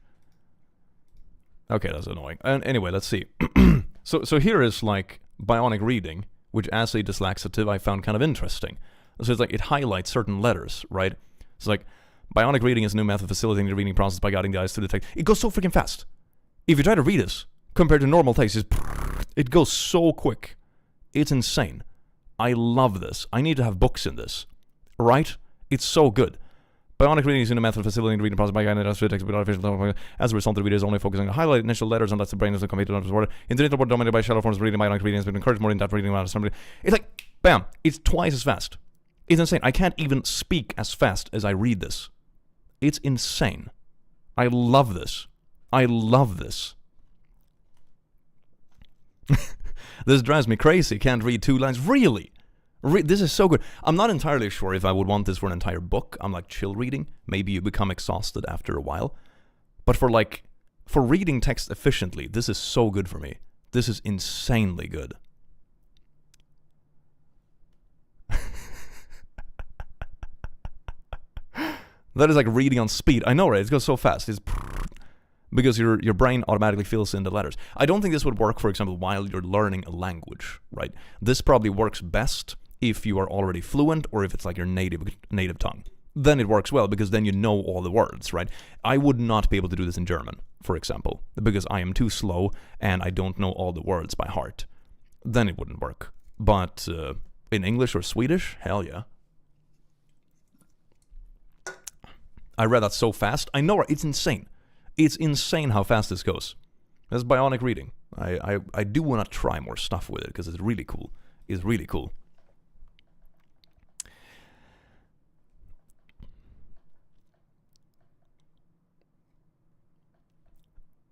Okay, that's annoying. And anyway, let's see. So here is like bionic reading, which as a dyslexic I found kind of interesting. So it's like it highlights certain letters, right? It's like bionic reading is a new method facilitating the reading process by guiding the eyes through the text. It goes so freaking fast. If you try to read this, compared to normal text, it goes so quick. It's insane. I love this. I need to have books in this. Right? It's so good. Bionic reading is a new method facilitating the reading process by guiding the eyes through the text with artificial. As a result, the reader is only focusing on highlighted initial letters unless the brain is completely underwater. Internet board dominated by shallow forms of reading. Bionic reading has been encouraged more in-depth reading around somebody. It's like, bam! It's twice as fast. It's insane. I can't even speak as fast as I read this. It's insane. I love this. I love this. This drives me crazy. Can't read 2 lines. Really? This is so good. I'm not entirely sure if I would want this for an entire book. I'm like chill reading. Maybe you become exhausted after a while. But for reading text efficiently, this is so good for me. This is insanely good. That is like reading on speed. I know, right? It goes so fast. It's because your brain automatically fills in the letters. I don't think this would work, for example, while you're learning a language, right? This probably works best if you are already fluent or if it's like your native tongue. Then it works well because then you know all the words, right? I would not be able to do this in German, for example, because I am too slow and I don't know all the words by heart. Then it wouldn't work. But in English or Swedish, hell yeah. I read that so fast. I know, it's insane. It's insane how fast this goes. That's bionic reading. I do want to try more stuff with it because it's really cool. It's really cool.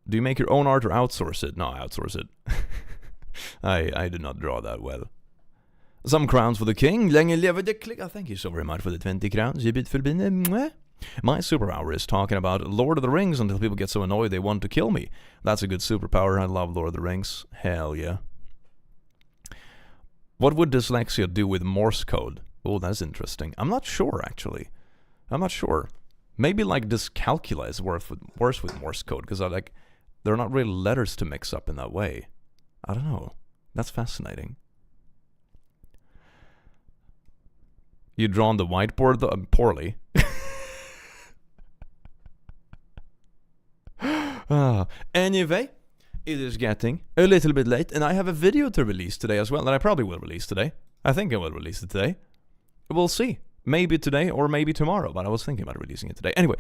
Do you make your own art or outsource it? No, I outsource it. I did not draw that well. Some crowns for the king. Länge leve the click. Oh, thank you so very much for the 20 crowns. My superpower is talking about Lord of the Rings until people get so annoyed they want to kill me. That's a good superpower. I love Lord of the Rings. Hell yeah. What would dyslexia do with Morse code? Oh, that's interesting. I'm not sure, actually. I'm not sure. Maybe like dyscalculia is worse with Morse code because there are not really letters to mix up in that way. I don't know. That's fascinating. You drawn the whiteboard poorly. Anyway, it is getting a little bit late, and I have a video to release today as well that I probably will release today. I think I will release it today. We'll see. Maybe today or maybe tomorrow, but I was thinking about releasing it today. Anyway,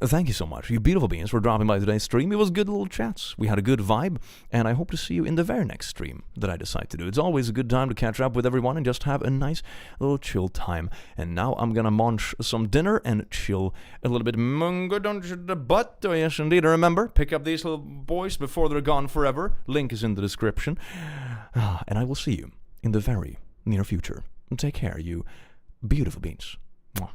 thank you so much, you beautiful beings, for dropping by today's stream. It was good little chats. We had a good vibe, and I hope to see you in the very next stream that I decide to do. It's always a good time to catch up with everyone and just have a nice little chill time. And now I'm gonna munch some dinner and chill a little bit. Mungo, don't you the butt? Oh, yes, indeed. Remember, pick up these little boys before they're gone forever. Link is in the description. And I will see you in the very near future. Take care, you beautiful beings. Mwah.